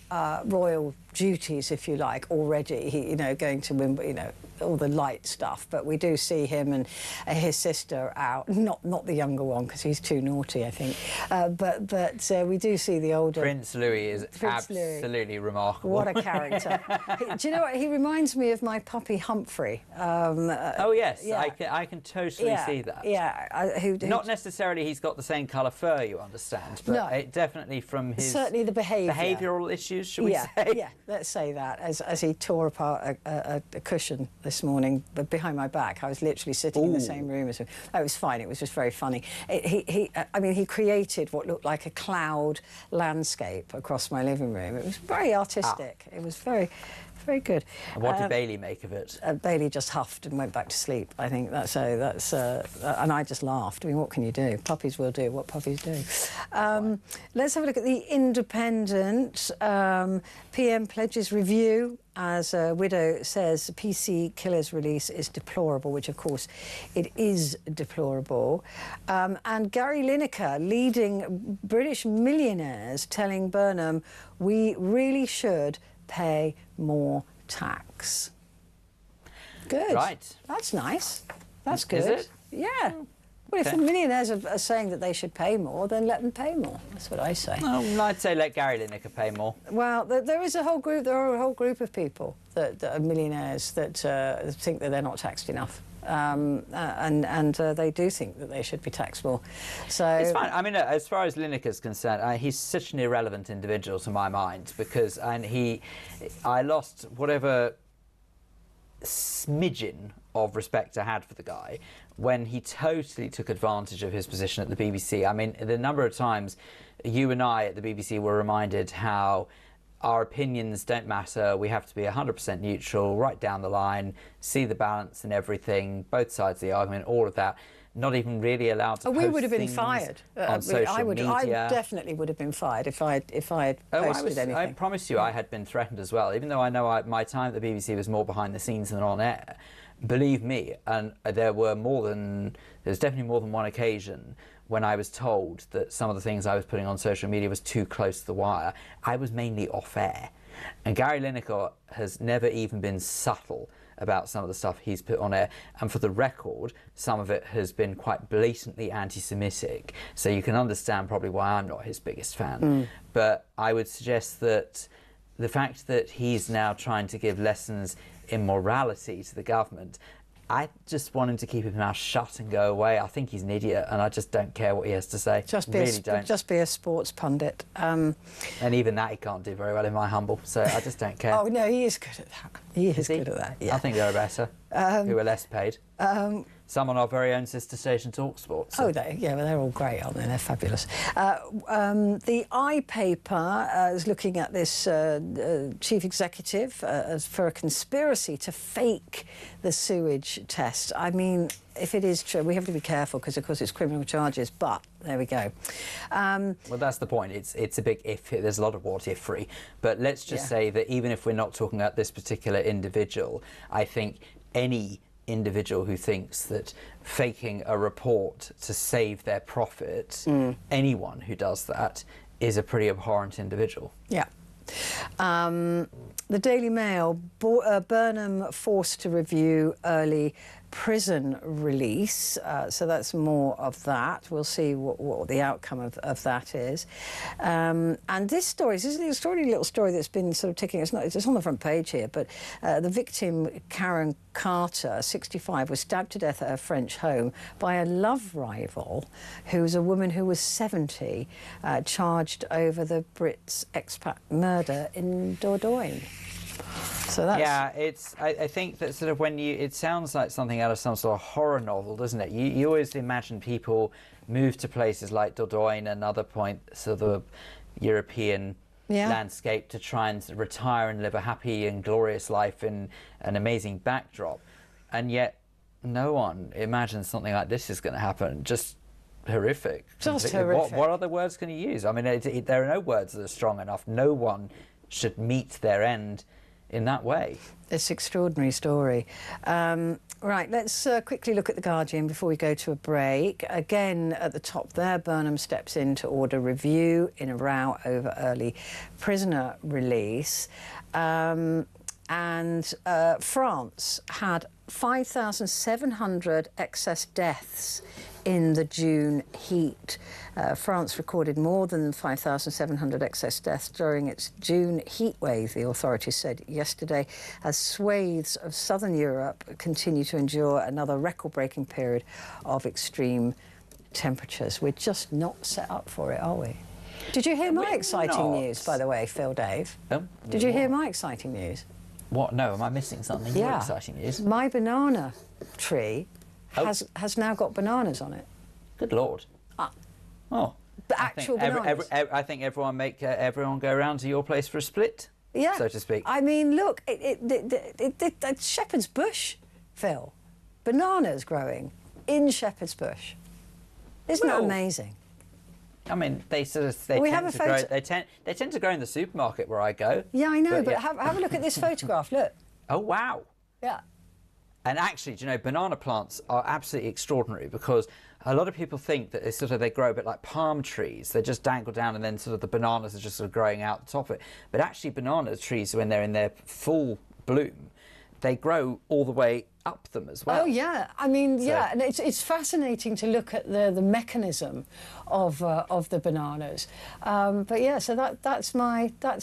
royal duties, if you like, already. He, going to Wimbledon, all the light stuff. But we do see him and his sister out. Not the younger one, because he's too naughty, I think. But we do see the older Prince Louis is absolutely remarkable. What a character! Do you know what? He reminds me of my puppy Humphrey. Oh yes, yeah. I can totally see that. Yeah, not necessarily he's got the same colour fur, you understand, but definitely from his certainly the behavioural issues, shall we say? Yeah, let's say that. As he tore apart a cushion this morning, but behind my back, I was literally sitting in the same room as him. Oh, it was fine. It was just very funny. He created what looked like a cloud landscape across my living room. It was very artistic. It was very, very good. And what did Bailey make of it? Bailey just huffed and went back to sleep. I think and I just laughed. I mean, what can you do? Puppies will do what puppies do. Let's have a look at the Independent. PM pledges review. As a widow says, the PC killer's release is deplorable, which of course it is deplorable. And Gary Lineker leading British millionaires telling Burnham, we really should pay more tax. Good. Right. That's nice. That's good. Is it? Yeah. Well, if the millionaires are saying that they should pay more, then let them pay more. That's what I say. I'd say let Gary Lineker pay more. Well, there are a whole group of people that are millionaires that think that they're not taxed enough. And they do think that they should be taxed more. So it's fine. I mean, as far as Lineker's concerned, he's such an irrelevant individual to my mind because I lost whatever smidgen of respect I had for the guy when he totally took advantage of his position at the BBC. I mean, the number of times you and I at the BBC were reminded how our opinions don't matter. We have to be 100% neutral, right down the line, see the balance and everything, both sides of the argument, all of that. Not even really allowed to post we would have been things fired on social I media. definitely would have been fired if I had posted anything. I promise you, I had been threatened as well. Even though I know my time at the BBC was more behind the scenes than on air, believe me, and there's definitely more than one occasion when I was told that some of the things I was putting on social media was too close to the wire. I was mainly off air. And Gary Lineker has never even been subtle about some of the stuff he's put on air. And for the record, some of it has been quite blatantly anti-Semitic. So you can understand probably why I'm not his biggest fan. But I would suggest that the fact that he's now trying to give lessons in morality to the government, I just want him to keep his mouth shut and go away. I think he's an idiot, and I just don't care what he has to say. Just be a sports pundit. And even that he can't do very well, in my humble. So I just don't care. Oh no, he is good at that. He is good at that. Yeah. I think there are better who are less paid. Some on our very own sister station, TalkSport. So. Oh, they're all great, aren't they? They're fabulous. The iPaper is looking at this chief executive for a conspiracy to fake the sewage test. I mean, if it is true, we have to be careful because, of course, it's criminal charges. But there we go. Well, that's the point. It's a big if. There's a lot of what if-free. But let's just say that even if we're not talking about this particular individual, I think any individual who thinks that faking a report to save their profit, anyone who does that, is a pretty abhorrent individual. Yeah. The Daily Mail, Burnham forced to review early prison release, so that's more of that. We'll see what the outcome of that is. And this story, this is an extraordinary little story that's been sort of ticking. It's on the front page here, but the victim, Karen Carter, 65, was stabbed to death at her French home by a love rival who was a woman who was 70, charged over the Brits' expat murder in Dordogne. So that's... Yeah, I think that sort of it sounds like something out of some sort of horror novel, doesn't it? You always imagine people move to places like Dordogne and other points of the European landscape to try and retire and live a happy and glorious life in an amazing backdrop. And yet no one imagines something like this is going to happen. Just horrific. Just horrific. What other words can you use? I mean, there are no words that are strong enough. No one should meet their end in that way. It's an extraordinary story. Right, let's quickly look at The Guardian before we go to a break. Again, at the top there, Burnham steps in to order review in a row over early prisoner release. And France had 5,700 excess deaths in the June heat. France recorded more than 5,700 excess deaths during its June heat wave, the authorities said yesterday, as swathes of southern Europe continue to endure another record-breaking period of extreme temperatures. We're just not set up for it, are we? Did you hear my exciting news, by the way, Phil Dave? Did you hear my exciting news? What? No, am I missing something? Yeah. More exciting news? My banana tree has now got bananas on it. Good Lord. Oh. The actual bananas. I think everyone go around to your place for a split, so to speak. I mean, look, it's Shepherd's Bush, Phil. Bananas growing in Shepherd's Bush. Isn't that amazing? I mean, they tend to grow in the supermarket where I go. Yeah, I know, but have a look at this photograph. Look. Oh, wow. Yeah. And actually, do you know, banana plants are absolutely extraordinary because a lot of people think that they grow a bit like palm trees. They just dangle down and then sort of the bananas are just sort of growing out the top of it. But actually, banana trees, when they're in their full bloom, they grow all the way up them as well. Oh yeah, I mean, and it's fascinating to look at the mechanism of the bananas. But yeah, so that's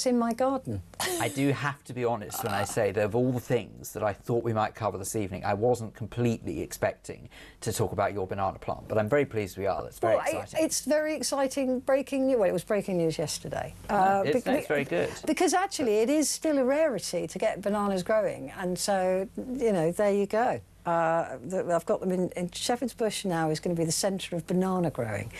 in my garden. I do have to be honest when I say that of all the things that I thought we might cover this evening, I wasn't completely expecting to talk about your banana plant, but I'm very pleased we are. That's very exciting. It's very exciting, breaking news. Well, it was breaking news yesterday. It's very good. Because actually it is still a rarity to get bananas growing, and so, you know, there you go. I've got them in Shepherd's Bush now. Is going to be the centre of banana growing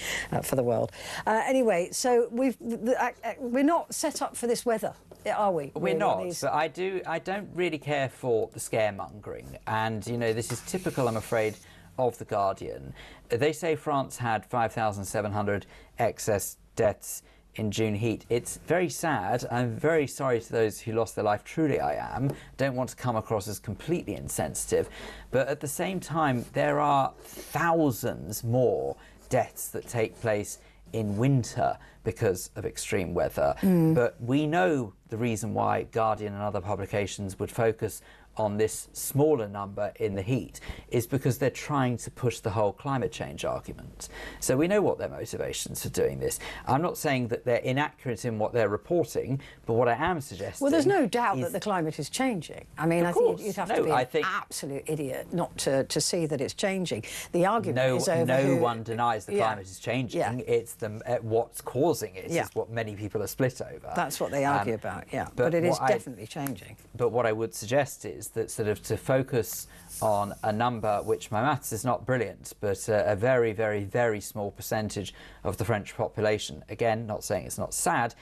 for the world. Anyway, so we're not set up for this weather are we? We're not, but I don't really care for the scaremongering. And, you know, this is typical, I'm afraid, of The Guardian. They say France had 5,700 excess deaths in June heat. It's very sad. I'm very sorry to those who lost their life. Truly, I am. Don't want to come across as completely insensitive. But at the same time, there are thousands more deaths that take place in winter because of extreme weather. But we know the reason why Guardian and other publications would focus on this smaller number in the heat is because they're trying to push the whole climate change argument. So we know what their motivations for doing this. I'm not saying that they're inaccurate in what they're reporting, but what I am suggesting... Well, there's no doubt that the climate is changing. I mean, I think you'd have to be an absolute idiot not to see that it's changing. The argument is over No one denies the climate is changing. Yeah. It's what's causing it is what many people are split over. That's what they argue about, yeah. But it is definitely changing. But what I would suggest is that sort of to focus on a number, which my maths is not brilliant, but a very, very, very small percentage of the French population. Again, not saying it's not sad,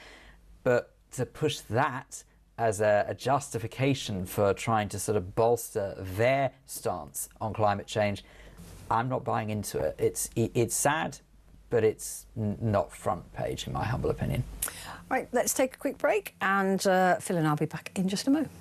but to push that as a justification for trying to sort of bolster their stance on climate change, I'm not buying into it. It's sad, but it's not front page, in my humble opinion. Right, let's take a quick break, and Phil and I'll be back in just a moment.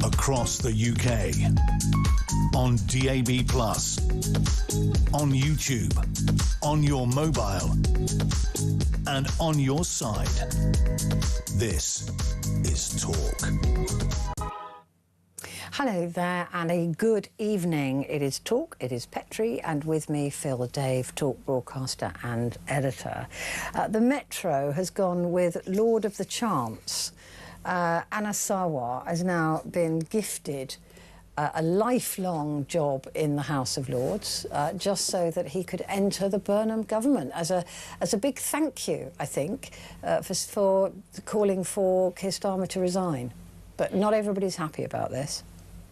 Across the UK, on DAB+, on YouTube, on your mobile, and on your side. This is Talk. Hello there, and a good evening. It is Talk, it is Petrie, and with me, Phil Dave, Talk broadcaster and editor. The Metro has gone with Lord of the Chants. Anna Sawar has now been gifted a lifelong job in the House of Lords, just so that he could enter the Burnham government as a big thank you, I think, for calling for Keir Starmer to resign. But not everybody's happy about this.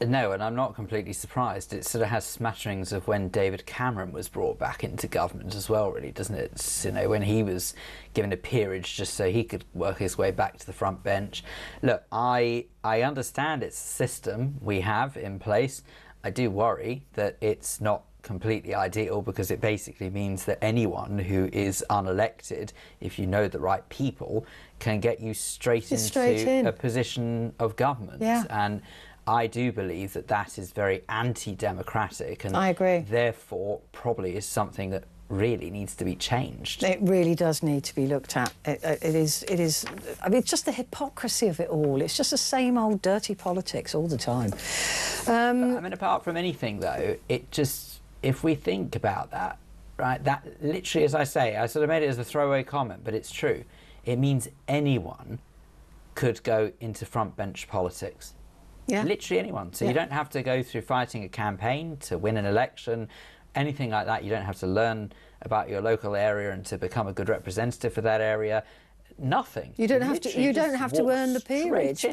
No, and I'm not completely surprised. It sort of has smatterings of when David Cameron was brought back into government as well, really, doesn't it? It's, you know, when he was given a peerage just so he could work his way back to the front bench. Look, I understand it's a system we have in place. I do worry that it's not completely ideal, because it basically means that anyone who is unelected, if you know the right people, can get you straight into a position of government. Yeah. And I do believe that that is very anti-democratic, and I agree. therefore probably is something that really needs to be changed. It really does need to be looked at. It is. I mean, it's just the hypocrisy of it all. It's just the same old dirty politics all the time. I mean, apart from anything though, it just, if we think about that, right, that literally, as I say, I sort of made it as a throwaway comment, but it's true. It means anyone could go into front bench politics. Yeah. Literally anyone. So you don't have to go through fighting a campaign to win an election, anything like that. You don't have to learn about your local area and to become a good representative for that area. Nothing. You don't have to. You don't have to earn the peerage,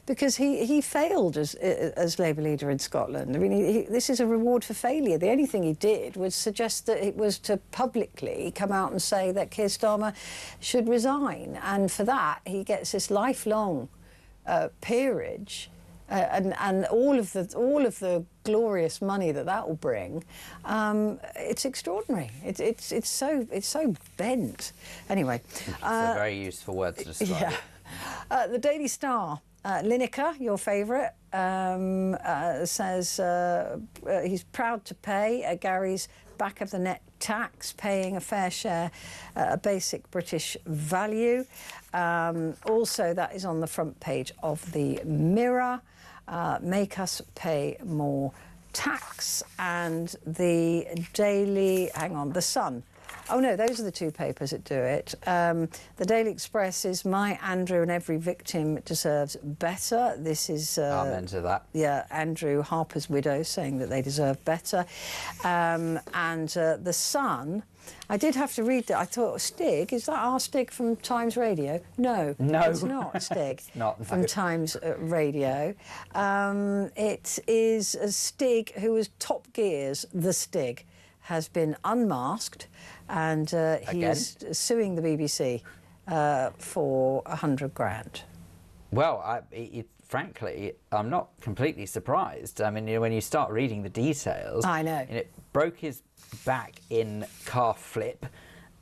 because he failed as Labour leader in Scotland. I mean, this is a reward for failure. The only thing he did was suggest that it was to publicly come out and say that Keir Starmer should resign, and for that he gets this lifelong peerage. And all of the glorious money that will bring, it's extraordinary. It's so bent. Anyway, it's a very useful word to describe. Yeah. The Daily Star, Lineker, your favourite, says he's proud to pay Gary's back of the net tax, paying a fair share, a basic British value. Also, that is on the front page of the Mirror. Make us pay more tax. And the Daily, the Sun. Oh no, those are the two papers that do it. The Daily Express is My Andrew and Every Victim Deserves Better. This is Amen to that. Yeah, Andrew Harper's widow saying that they deserve better. And The Sun, I did have to read that. I thought, Stig, is that our Stig from Times Radio? No, it's not Stig from Times Radio. It is a Stig who was Top Gear's The Stig, has been unmasked, and he's suing the BBC for 100 grand. Well, frankly, I'm not completely surprised. I mean, you know, when you start reading the details, I know. It broke his back in car flip,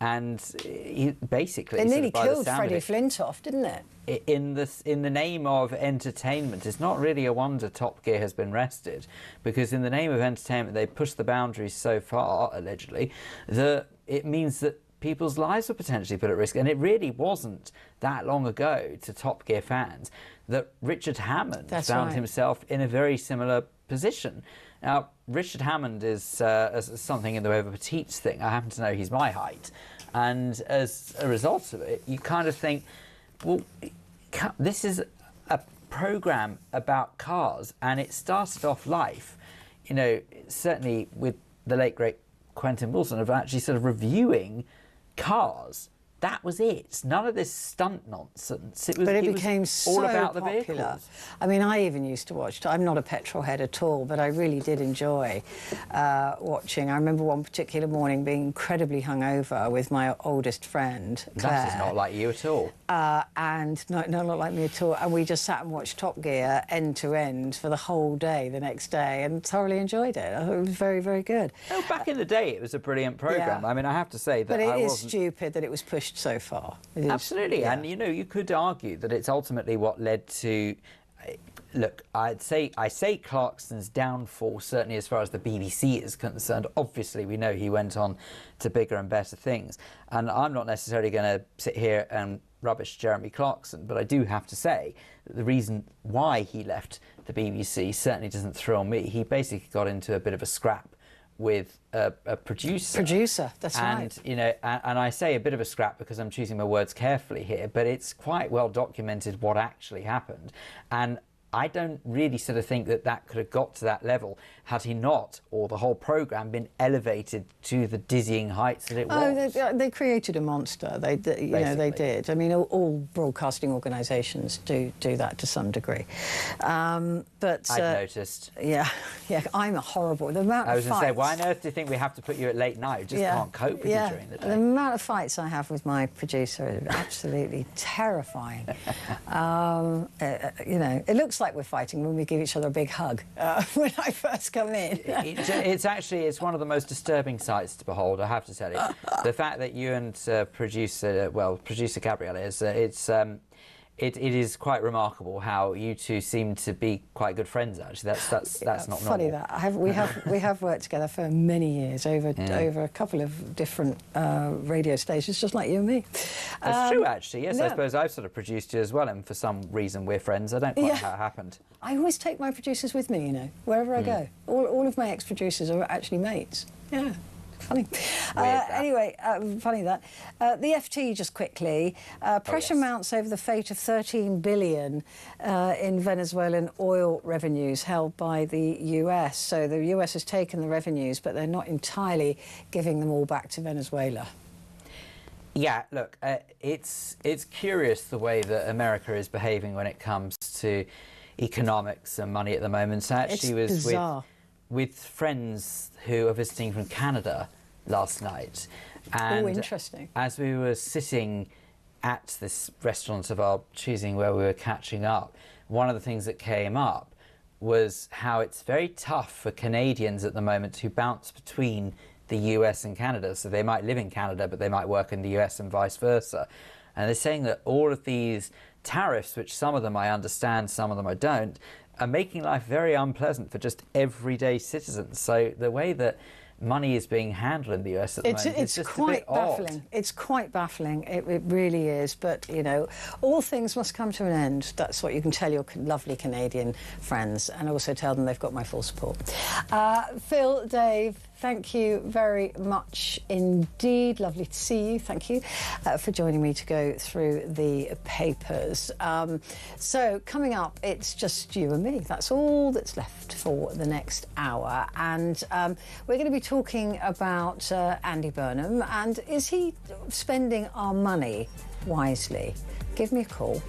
and he basically it nearly killed Freddie Flintoff, didn't it? In the name of entertainment, it's not really a wonder Top Gear has been arrested, because in the name of entertainment they pushed the boundaries so far, allegedly, that it means that people's lives were potentially put at risk. And it really wasn't that long ago, to Top Gear fans, that Richard Hammond found himself in a very similar position. Now, Richard Hammond is something in the way of a petite thing. I happen to know he's my height. And as a result of it, you kind of think, well, this is a programme about cars, and it started off life, you know, certainly with the late, great Quentin Wilson, of actually sort of reviewing cars. That was it. None of this stunt nonsense. It became all so about the popular. vehicles. I mean, I even used to watch. I'm not a petrol head at all, but I really did enjoy watching. I remember one particular morning being incredibly hungover with my oldest friend, Claire. That is not like you at all. And not like me at all. And we just sat and watched Top Gear end to end for the whole day the next day, and thoroughly enjoyed it. I thought it was very, very good. Oh, back in the day, it was a brilliant programme. Yeah. I mean, I have to say that but it is stupid that it was pushed so far. Absolutely, yeah. And you know, you could argue that it's ultimately what led to. Look, I say Clarkson's downfall, certainly as far as the BBC is concerned. Obviously, we know he went on to bigger and better things, and I'm not necessarily going to sit here and rubbish Jeremy Clarkson, but I do have to say that the reason why he left the BBC certainly doesn't thrill me. He basically got into a bit of a scrap with a producer. That's and, right. You know, and I say a bit of a scrap because I'm choosing my words carefully here, but it's quite well documented what actually happened. And I don't really sort of think that that could have got to that level had he not, or the whole programme, been elevated to the dizzying heights that it was. They created a monster. They did. I mean, all broadcasting organisations do that to some degree. But I've noticed. Yeah, I'm a horrible. The amount I was of going to say, fights. why on earth do you think we have to put you at late night? We just can't cope with you during the day. The amount of fights I have with my producer is absolutely terrifying. It looks like we're fighting when we give each other a big hug when I first come in. It's one of the most disturbing sights to behold, I have to tell you. The fact that you and producer Gabrielle it is quite remarkable how you two seem to be quite good friends. Actually, that's not funny normal. That we have worked together for many years over a couple of different radio stations, just like you and me. That's true, actually. Yes, yeah. I suppose I've sort of produced you as well, and for some reason we're friends. I don't quite know how it happened. I always take my producers with me, wherever I go. All of my ex-producers are actually mates. Yeah. Funny. Anyway, funny that. The FT, just quickly. Pressure mounts over the fate of $13 billion in Venezuelan oil revenues held by the US. So the US has taken the revenues, but they're not entirely giving them all back to Venezuela. Yeah, look, it's curious the way that America is behaving when it comes to economics and money at the moment. I actually was bizarre. with friends who are visiting from Canada last night. And interesting. As we were sitting at this restaurant of our choosing where we were catching up, one of the things that came up was how it's very tough for Canadians at the moment to bounce between the US and Canada. So they might live in Canada, but they might work in the US and vice versa. And they're saying that all of these tariffs, which some of them I understand, some of them I don't, are making life very unpleasant for just everyday citizens. So the way that money is being handled in the US at the moment, it's just quite a bit baffling. odd. It's quite baffling. It really is. But all things must come to an end. That's what you can tell your lovely Canadian friends, and also tell them they've got my full support. Phil, Dave, thank you very much indeed. Lovely to see you. Thank you for joining me to go through the papers. So coming up, it's just you and me. That's all that's left for the next hour, and we're going to be talking about Andy Burnham, and is he spending our money wisely? Give me a call.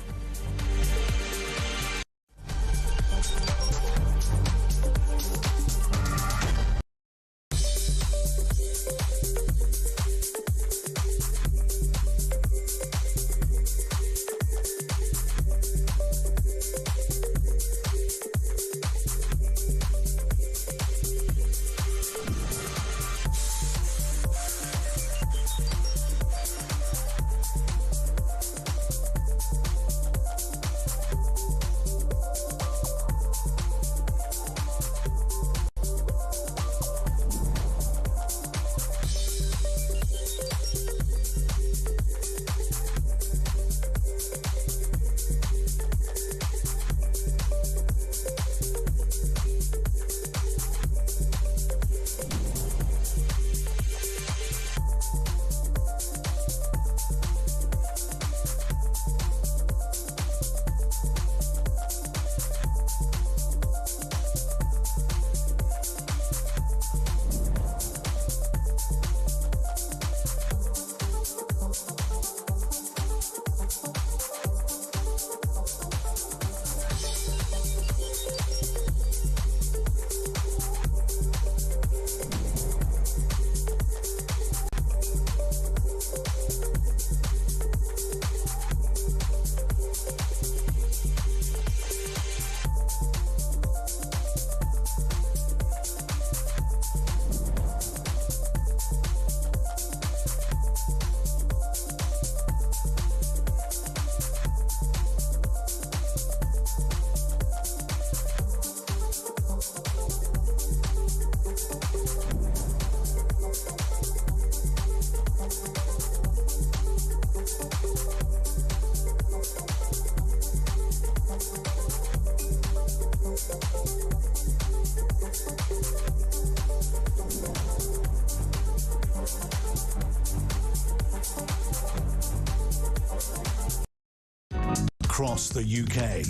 across the UK.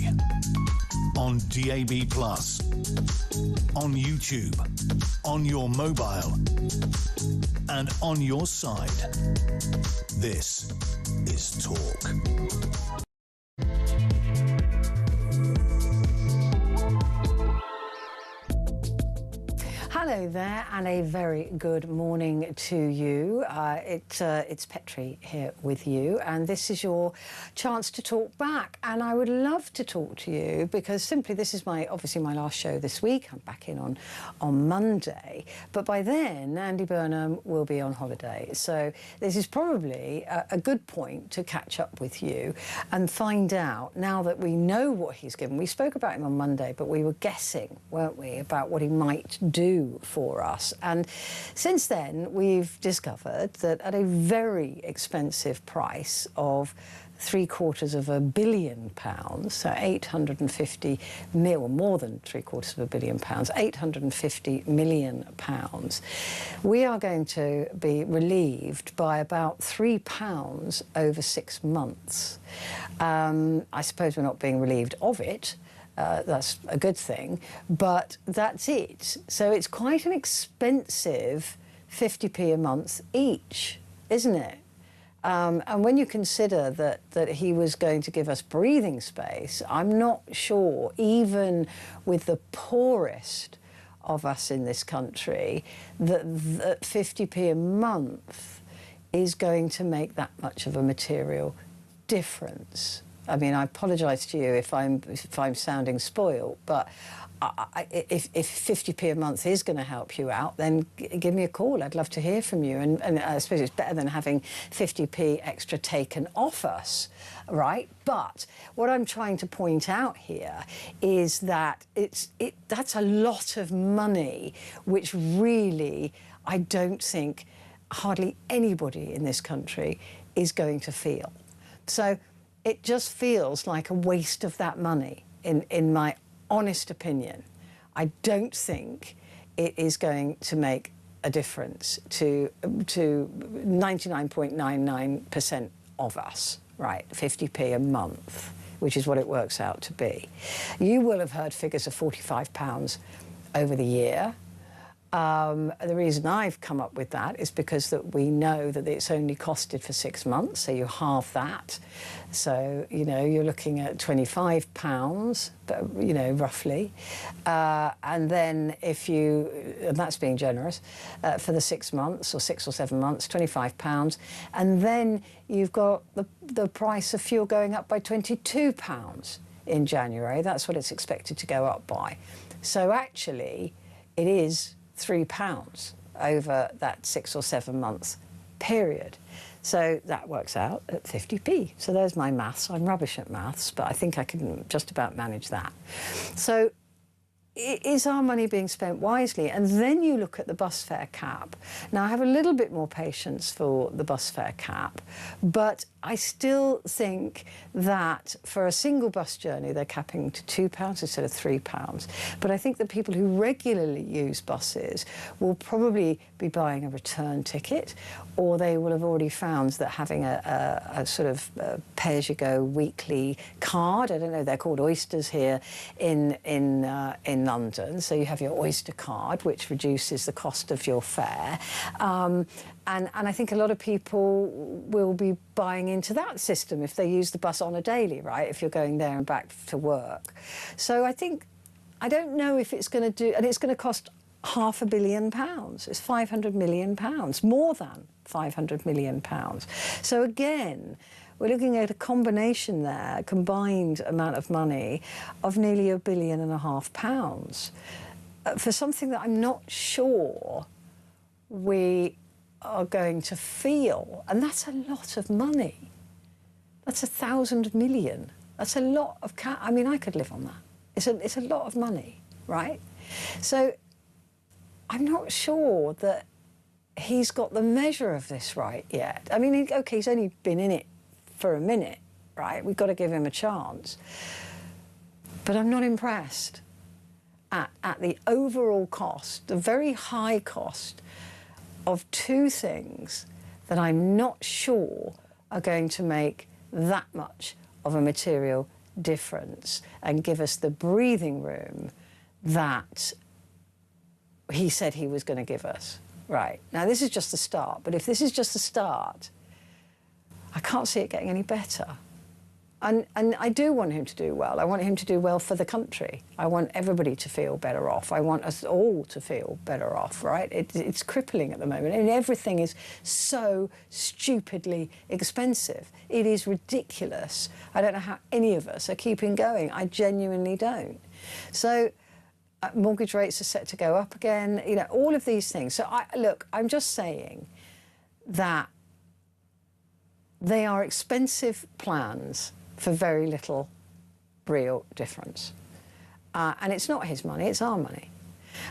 On DAB+, on YouTube, on your mobile, and on your side. This is Talk. Hello there, and a very good morning to you. It's Petrie here with you, and this is your chance to talk back. And I would love to talk to you because simply this is obviously my last show this week. I'm back in on Monday, but by then Andy Burnham will be on holiday. So this is probably a good point to catch up with you and find out, now that we know what he's given. We spoke about him on Monday, but we were guessing, weren't we, about what he might do for us. And since then, we've discovered that at a very expensive price of £750 million, so 850 mil, more than £750 million, 850 million pounds, we are going to be relieved by about £3 over 6 months. I suppose we're not being relieved of it. That's a good thing, but that's it. So it's quite an expensive 50p a month each, isn't it? And when you consider that he was going to give us breathing space, I'm not sure, even with the poorest of us in this country, that 50p a month is going to make that much of a material difference. I mean, I apologise to you if I'm sounding spoiled, but if 50p a month is going to help you out, then give me a call. I'd love to hear from you. And I suppose it's better than having 50p extra taken off us, right? But what I'm trying to point out here is that that's a lot of money, which really I don't think hardly anybody in this country is going to feel. So it just feels like a waste of that money, in my honest opinion. I don't think it is going to make a difference to 99.99% of us, right? 50p a month, which is what it works out to be. You will have heard figures of £45 over the year. The reason I've come up with that is because that we know that it's only costed for 6 months, so you halve that. So, you know, you're looking at £25, you know, roughly. And then and that's being generous, for the 6 months or 6 or 7 months, £25. And then you've got the price of fuel going up by £22 in January. That's what it's expected to go up by. So actually, it is £3 over that 6 or 7 month period. So that works out at 50p. So there's my maths. I'm rubbish at maths, but I think I can just about manage that. So is our money being spent wisely? And then you look at the bus fare cap. Now, I have a little bit more patience for the bus fare cap, but I still think that for a single bus journey, they're capping to £2 instead of £3. But I think that people who regularly use buses will probably be buying a return ticket, or they will have already found that having a sort of pay-as-you-go weekly card, I don't know, they're called Oysters here in London. So you have your Oyster card, which reduces the cost of your fare. And I think a lot of people will be buying into that system if they use the bus on a daily, right, if you're going there and back to work. So I don't know if it's going to do, and it's going to cost £500 million. It's £500 million, more than £500 million. So again, we're looking at a combination there, a combined amount of money of nearly £1.5 billion for something that I'm not sure we are going to feel. And that's a lot of money. That's 1,000 million. That's a lot of I mean, I could live on that. It's a lot of money, right? So I'm not sure that he's got the measure of this right yet. I mean, okay, he's only been in it for a minute, right? We've got to give him a chance. But I'm not impressed at the overall cost, the very high cost of two things that I'm not sure are going to make that much of a material difference and give us the breathing room that he said he was going to give us. Right. Now, this is just the start, but if this is just the start, I can't see it getting any better. And I do want him to do well. I want him to do well for the country. I want everybody to feel better off. I want us all to feel better off, right? It's crippling at the moment. And everything is so stupidly expensive. It is ridiculous. I don't know how any of us are keeping going. I genuinely don't. So mortgage rates are set to go up again. You know, all of these things. So look, I'm just saying that they are expensive plans for very little real difference. And it's not his money, it's our money.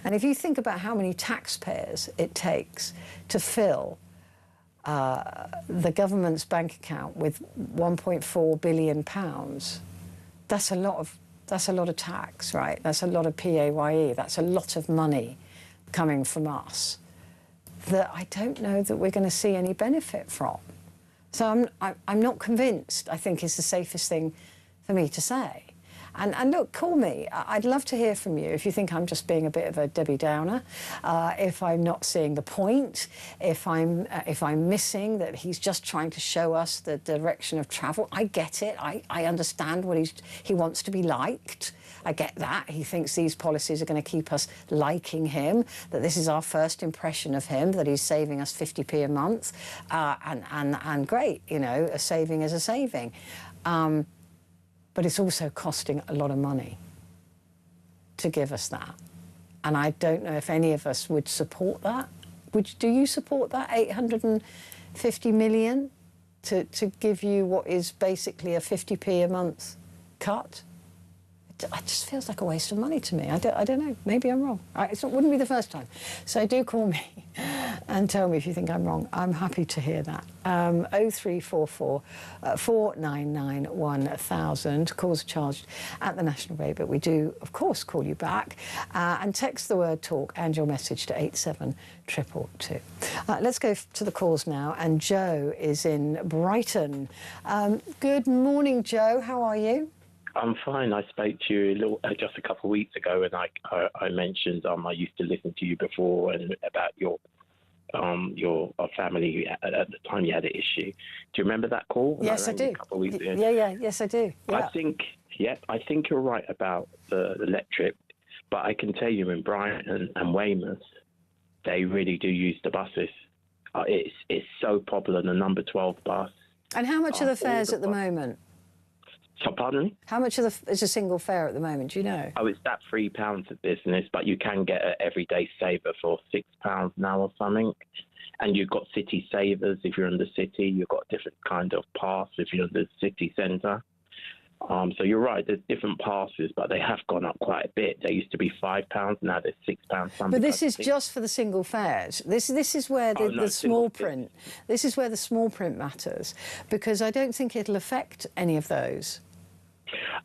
And if you think about how many taxpayers it takes to fill the government's bank account with £1.4 billion, that's a lot of tax, right? That's a lot of PAYE, that's a lot of money coming from us that I don't know that we're going to see any benefit from. So I'm not convinced, I think, is the safest thing for me to say. And look, call me. I'd love to hear from you if you think I'm just being a bit of a Debbie Downer, if I'm not seeing the point, if I'm missing that he's just trying to show us the direction of travel. I get it. I understand what he wants to be liked. I get that. He thinks these policies are going to keep us liking him, that this is our first impression of him, that he's saving us 50p a month, and great, you know, a saving is a saving. But it's also costing a lot of money to give us that. And I don't know if any of us would support that. Do you support that, 850 million to give you what is basically a 50p a month cut? It just feels like a waste of money to me. I don't know. Maybe I'm wrong. It wouldn't be the first time. So do call me and tell me if you think I'm wrong. I'm happy to hear that. 0344 499 1000. Calls are charged at the national rate, but we do, of course, call you back. And text the word talk and your message to 87222. Let's go to the calls now. And Joe is in Brighton. Good morning, Joe. How are you? I'm fine. I spoke to you just a couple of weeks ago, and I mentioned I used to listen to you before and about your family at the time you had an issue. Do you remember that call? Yes, I do. A couple of weeks ago? Yes, I do. Yeah. I think you're right about the electric, but I can tell you in Brighton and Weymouth, they really do use the buses. It's so popular, the number 12 bus. And how much are the fares at the moment? So, pardon me? How much is a single fare at the moment? Do you know? Oh, it's that £3 of business, but you can get an everyday saver for £6 now or something. And you've got city savers if you're in the city. You've got different kind of pass if you're in the city centre. So you're right, there's different passes, but they have gone up quite a bit. They used to be £5, now they're £6 something. But this is just for the single fares. This is where the small print. This is where the small print matters, because I don't think it'll affect any of those.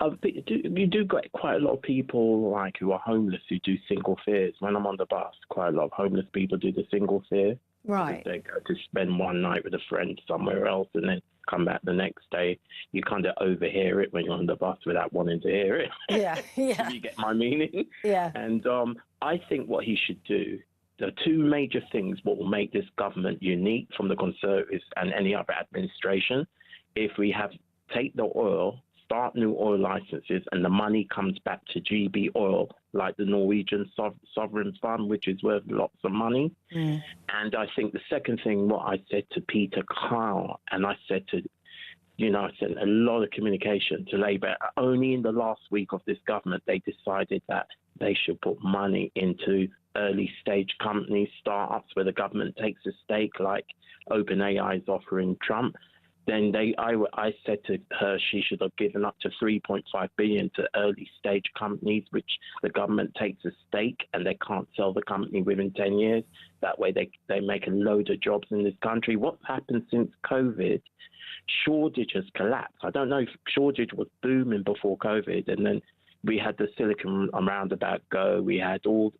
You do get quite a lot of people like who are homeless who do single fares. When I'm on the bus, quite a lot of homeless people do the single fare. Right. They go to spend one night with a friend somewhere else and then come back the next day. You kind of overhear it when you're on the bus without wanting to hear it. Yeah. You get my meaning? Yeah. And I think what he should do, the two major things what will make this government unique from the Conservatives and any other administration, if we take the oil, start new oil licenses, and the money comes back to GB Oil, like the Norwegian sovereign fund, which is worth lots of money. And I think the second thing, what I said to Peter Kyle, and I said to, I sent a lot of communication to Labour. Only in the last week of this government, they decided that they should put money into early stage companies, startups, where the government takes a stake, like OpenAI is offering Trump. Then I said to her she should have given up to 3.5 billion to early stage companies, which the government takes a stake and they can't sell the company within 10 years. That way they make a load of jobs in this country. What's happened since COVID? Shoreditch has collapsed. I don't know if Shoreditch was booming before COVID, and then we had the Silicon Roundabout go. We had all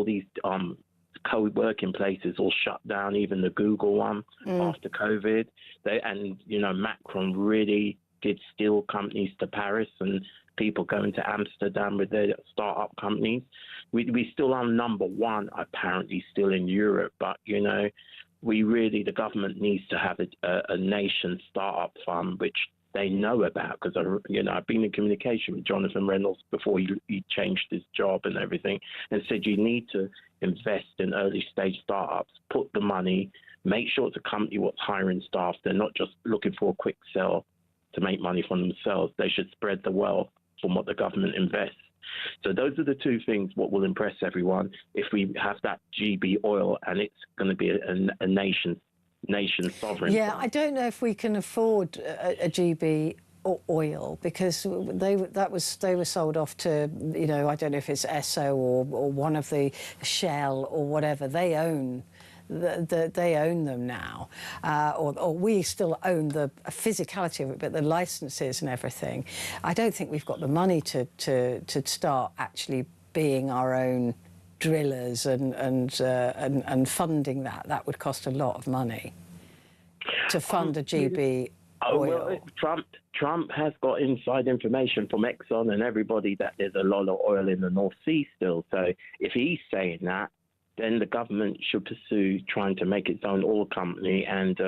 these co-working places all shut down, even the Google one after COVID. Macron really attracted steel companies to Paris and people going to Amsterdam with their startup companies. We still are number one, apparently, still in Europe. But, you know, the government needs to have a nation startup fund, which they know about, because, you know, I've been in communication with Jonathan Reynolds before he changed his job and everything, and said you need to invest in early stage startups, put the money, make sure it's a company what's hiring staff. They're not just looking for a quick sell to make money for themselves. They should spread the wealth from what the government invests. So those are the two things what will impress everyone if we have that GB oil, and it's going to be a nation sovereign. Yeah, fund. I don't know if we can afford a GB oil, because they were sold off to, you know, I don't know if it's Esso or one of the Shell or whatever. They own they own them now, or we still own the physicality of it, but the licenses and everything. I don't think we've got the money to start actually being our own drillers and funding that. That would cost a lot of money to fund a GB oil. Well, Trump has got inside information from Exxon and everybody that there's a lot of oil in the North Sea still. So if he's saying that, then the government should pursue trying to make its own oil company and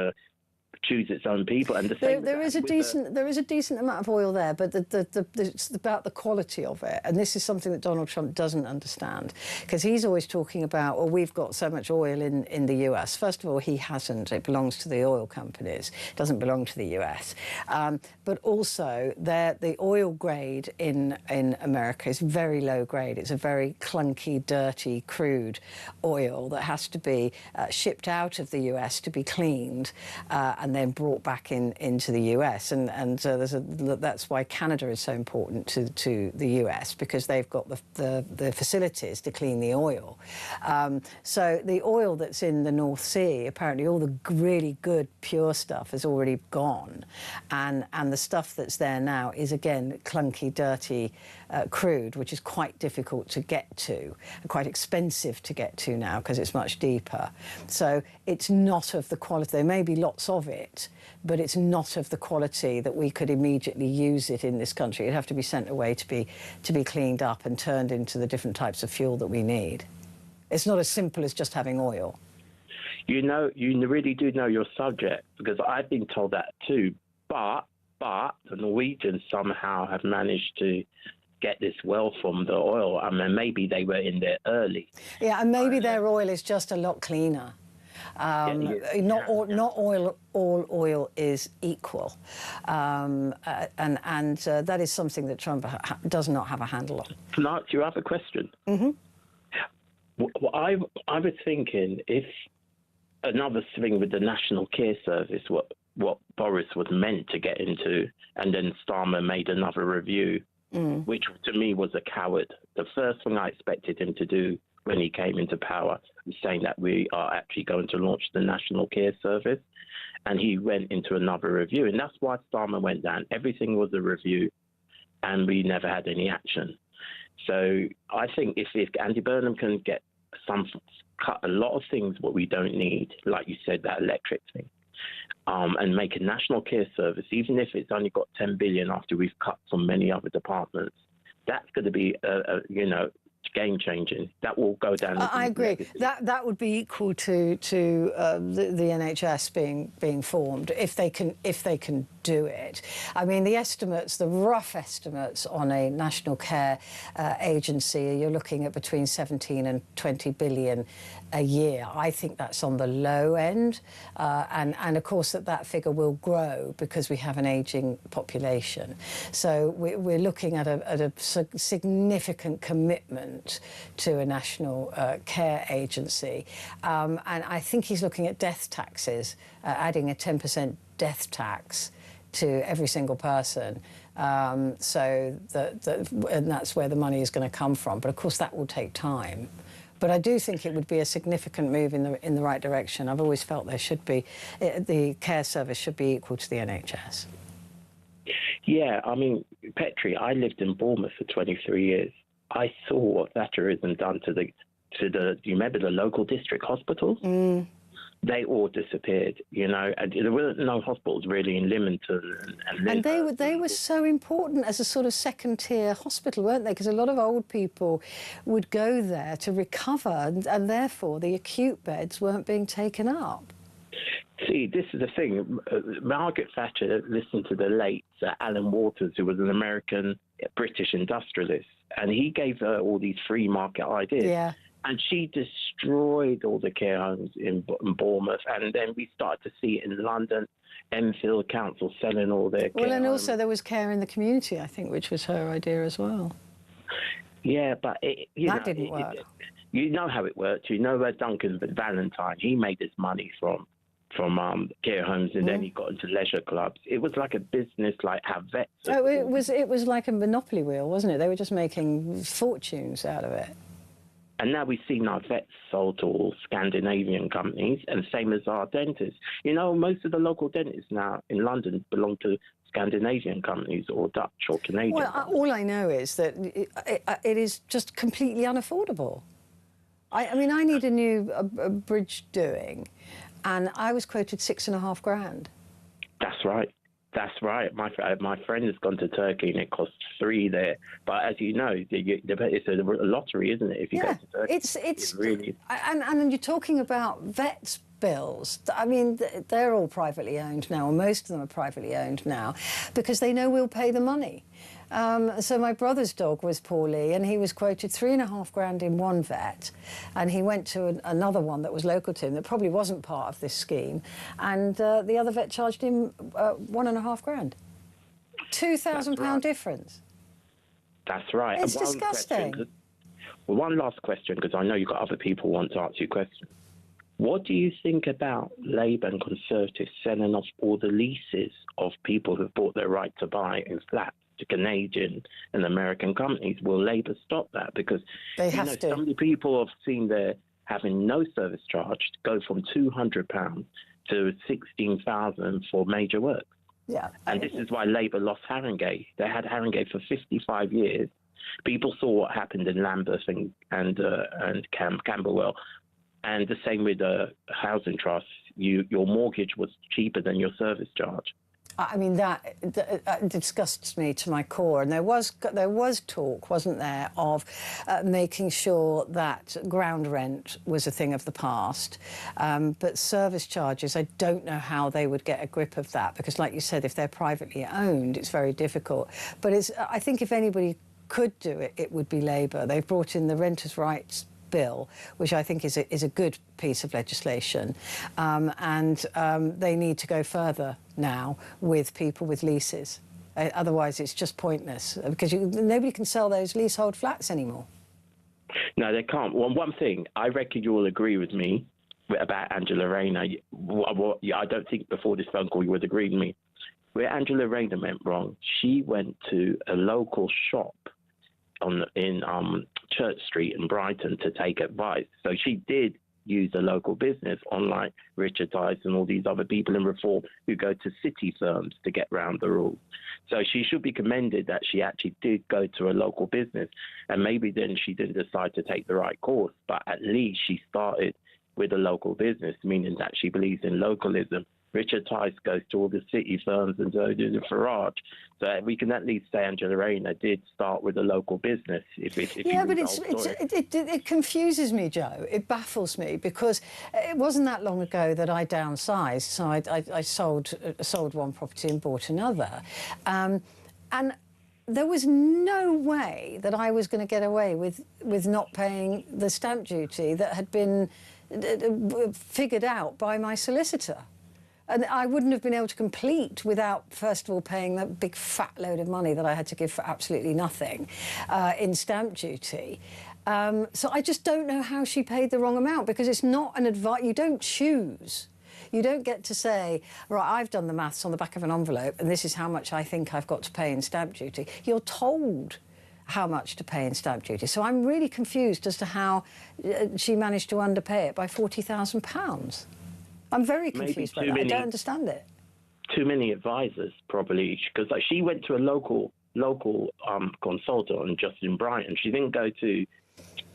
choose its own people. And there is a decent amount of oil there, but it's about the quality of it. And this is something that Donald Trump doesn't understand, because he's always talking about, well, we've got so much oil in the US. First of all, he hasn't. It belongs to the oil companies. It doesn't belong to the US. But also, the oil grade in America is very low grade. It's a very clunky, dirty, crude oil that has to be shipped out of the US to be cleaned and then brought back into the US, and that's why Canada is so important to the US, because they've got the facilities to clean the oil. So the oil that's in the North Sea, apparently all the really good pure stuff has already gone, and the stuff that's there now is again clunky, dirty crude, which is quite difficult to get to and quite expensive to get to now because it's much deeper. So it's not of the quality. There may be lots of it, but it's not of the quality that we could immediately use it in this country. It'd have to be sent away to be cleaned up and turned into the different types of fuel that we need. It's not as simple as just having oil. You know, you really do know your subject, because I've been told that too. But the Norwegians somehow have managed to get this well from the oil. I mean, maybe they were in there early. Yeah, and maybe their oil is just a lot cleaner. Not all oil is equal, and that is something that Trump does not have a handle on. Can I ask you a question? Mm-hmm. Well, I was thinking, if another thing with the National Care Service, what Boris was meant to get into, and then Starmer made another review, which to me was a coward. The first thing I expected him to do when he came into power was saying that we are actually going to launch the National Care Service, and he went into another review, and that's why Starmer went down. Everything was a review, and we never had any action. So I think if Andy Burnham can get cut a lot of things what we don't need, like you said, that electric thing, and make a national care service, even if it's only got 10 billion after we've cut from many other departments, that's going to be game changing. That will go down. I agree. That would be equal to the NHS being formed if they can do it. I mean, the rough estimates on a national care agency, you're looking at between 17 and 20 billion a year. I think that's on the low end, and of course that figure will grow because we have an ageing population. So we're looking at a significant commitment to a national care agency, and I think he's looking at death taxes, adding a 10% death tax to every single person, and that's where the money is going to come from. But of course that will take time. But I do think it would be a significant move in the right direction. I've always felt there should be, the care service should be equal to the NHS. Yeah, I mean, Petrie, I lived in Bournemouth for 23 years. I saw what Thatcherism done to the. Do you remember the local district hospitals? they all disappeared, you know, and there were no hospitals really in Lymington and they were so important as a sort of second-tier hospital, weren't they? Because a lot of old people would go there to recover, and therefore the acute beds weren't being taken up. See, this is the thing. Margaret Thatcher listened to the late Alan Waters, who was an American British industrialist, and he gave her all these free market ideas. Yeah. And she destroyed all the care homes in Bournemouth. And then we started to see it in London, Enfield Council selling all their care and homes. also there was care in the community, I think, which was her idea as well. Yeah, but that didn't work. You know how it worked. You know where Duncan Valentine, he made his money from care homes, and then he got into leisure clubs. It was like a business, like how vets. Oh, it was like a monopoly wheel, wasn't it? They were just making fortunes out of it. And now we've seen our vets sold to all Scandinavian companies, and same as our dentists. You know, most of the local dentists now in London belong to Scandinavian companies or Dutch or Canadian. Well, all I know is that it is just completely unaffordable. I mean, I need a new bridge doing, and I was quoted $6.5 grand. That's right. That's right. My friend has gone to Turkey and it costs $3 there. But as you know, it's a lottery, isn't it? If you go to Turkey, it's really. And you're talking about vets bills. I mean, they're all privately owned now, or most of them are privately owned now, because they know we'll pay the money. So my brother's dog was poorly, and he was quoted $3.5 grand in one vet, and he went to another one that was local to him that probably wasn't part of this scheme, and the other vet charged him $1.5 grand. £2,000 difference. That's right. It's disgusting. One last question, because I know you've got other people who want to ask you questions. What do you think about Labour and Conservatives selling off all the leases of people who've bought their right to buy in flats to Canadian and American companies? Will Labour stop that? Because they have to. So many people have seen their having no service charge go from £200 to $16,000 for major work. Yeah. And this is why Labour lost Haringey. They had Haringey for 55 years. People saw what happened in Lambeth and Camberwell. And the same with the housing trust. Your mortgage was cheaper than your service charge. I mean, that disgusts me to my core. And there was talk, wasn't there, of making sure that ground rent was a thing of the past. But service charges, I don't know how they would get a grip of that, because, like you said, if they're privately owned, it's very difficult. But I think if anybody could do it, it would be Labour. They've brought in the Renters' Rights Bill, which I think is a good piece of legislation, and they need to go further now with people with leases. Otherwise, it's just pointless, because nobody can sell those leasehold flats anymore. No, they can't. Well, one thing, I reckon you will agree with me about Angela Rayner. I don't think before this phone call you would agree with me. Where Angela Rayner went wrong, she went to a local shop in Church Street in Brighton to take advice. So she did use a local business, unlike Richard Tice and all these other people in Reform who go to city firms to get round the rules. So she should be commended that she actually did go to a local business, and maybe then she didn't decide to take the right course, but at least she started with a local business, meaning that she believes in localism. Richard Tice goes to all the city firms and so does Farage. So we can at least say Angela Rayner did start with a local business. Yeah, but it confuses me, Joe. It baffles me, because it wasn't that long ago that I downsized. So I sold one property and bought another. And there was no way that I was going to get away with not paying the stamp duty that had been figured out by my solicitor. And I wouldn't have been able to complete without, first of all, paying that big fat load of money that I had to give for absolutely nothing in stamp duty. So I just don't know how she paid the wrong amount, because it's not an advice. You don't choose. You don't get to say, right, I've done the maths on the back of an envelope and this is how much I think I've got to pay in stamp duty. You're told how much to pay in stamp duty. So I'm really confused as to how she managed to underpay it by £40,000. I'm very confused by that. I don't understand it. Too many advisors, probably, because she went to a local consultant just in Brighton. She didn't go to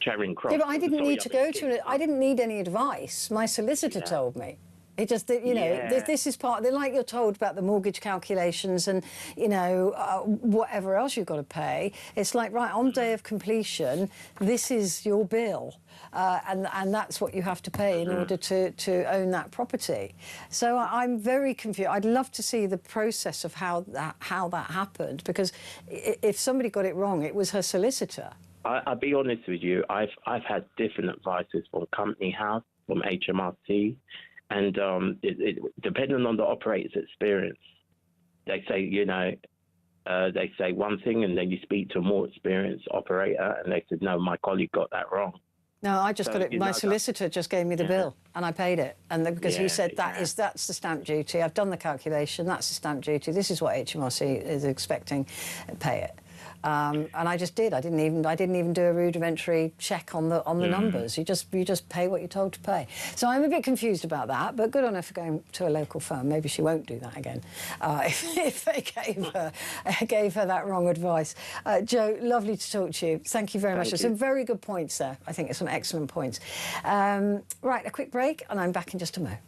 Charing Cross. Yeah, but I didn't Sorry, need to go to. I didn't need any advice. My solicitor told me. It just, you know, this is part. They're like you're told about the mortgage calculations and, you know, whatever else you've got to pay. It's like, right, on day of completion, this is your bill, and that's what you have to pay in order to own that property. So I'm very confused. I'd love to see the process of how that happened, because if somebody got it wrong, it was her solicitor. I'll be honest with you. I've had different advices from Company House, from HMRC. And depending on the operator's experience, they say, you know, they say one thing and then you speak to a more experienced operator and they said, no, my colleague got that wrong. No, I just got it. My solicitor just gave me the bill and I paid it. And because he said that's the stamp duty. I've done the calculation. That's the stamp duty. This is what HMRC is expecting. Pay it. And I just did. I didn't even do a rudimentary check on the numbers. You just pay what you're told to pay. So I'm a bit confused about that. But good on her for going to a local firm. Maybe she won't do that again if they gave her that wrong advice. Joe, lovely to talk to you. Thank you very much. There's some very good points there. I think it's some excellent points. Right, a quick break, and I'm back in just a moment.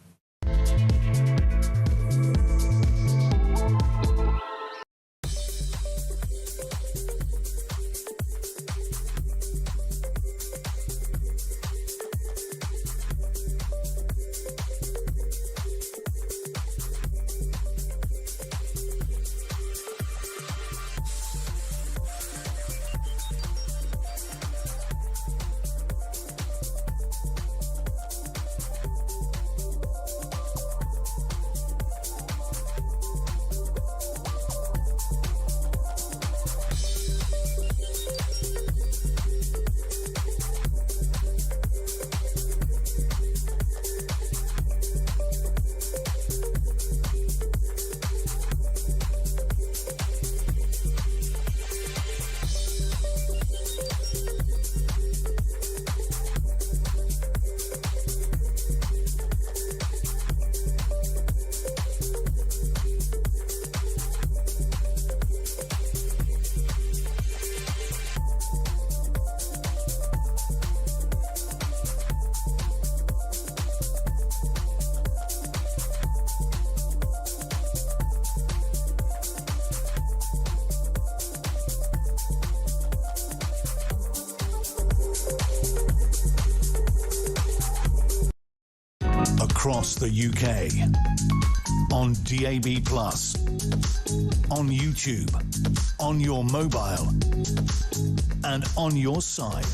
Across the UK, on DAB+, on YouTube, on your mobile, and on your side.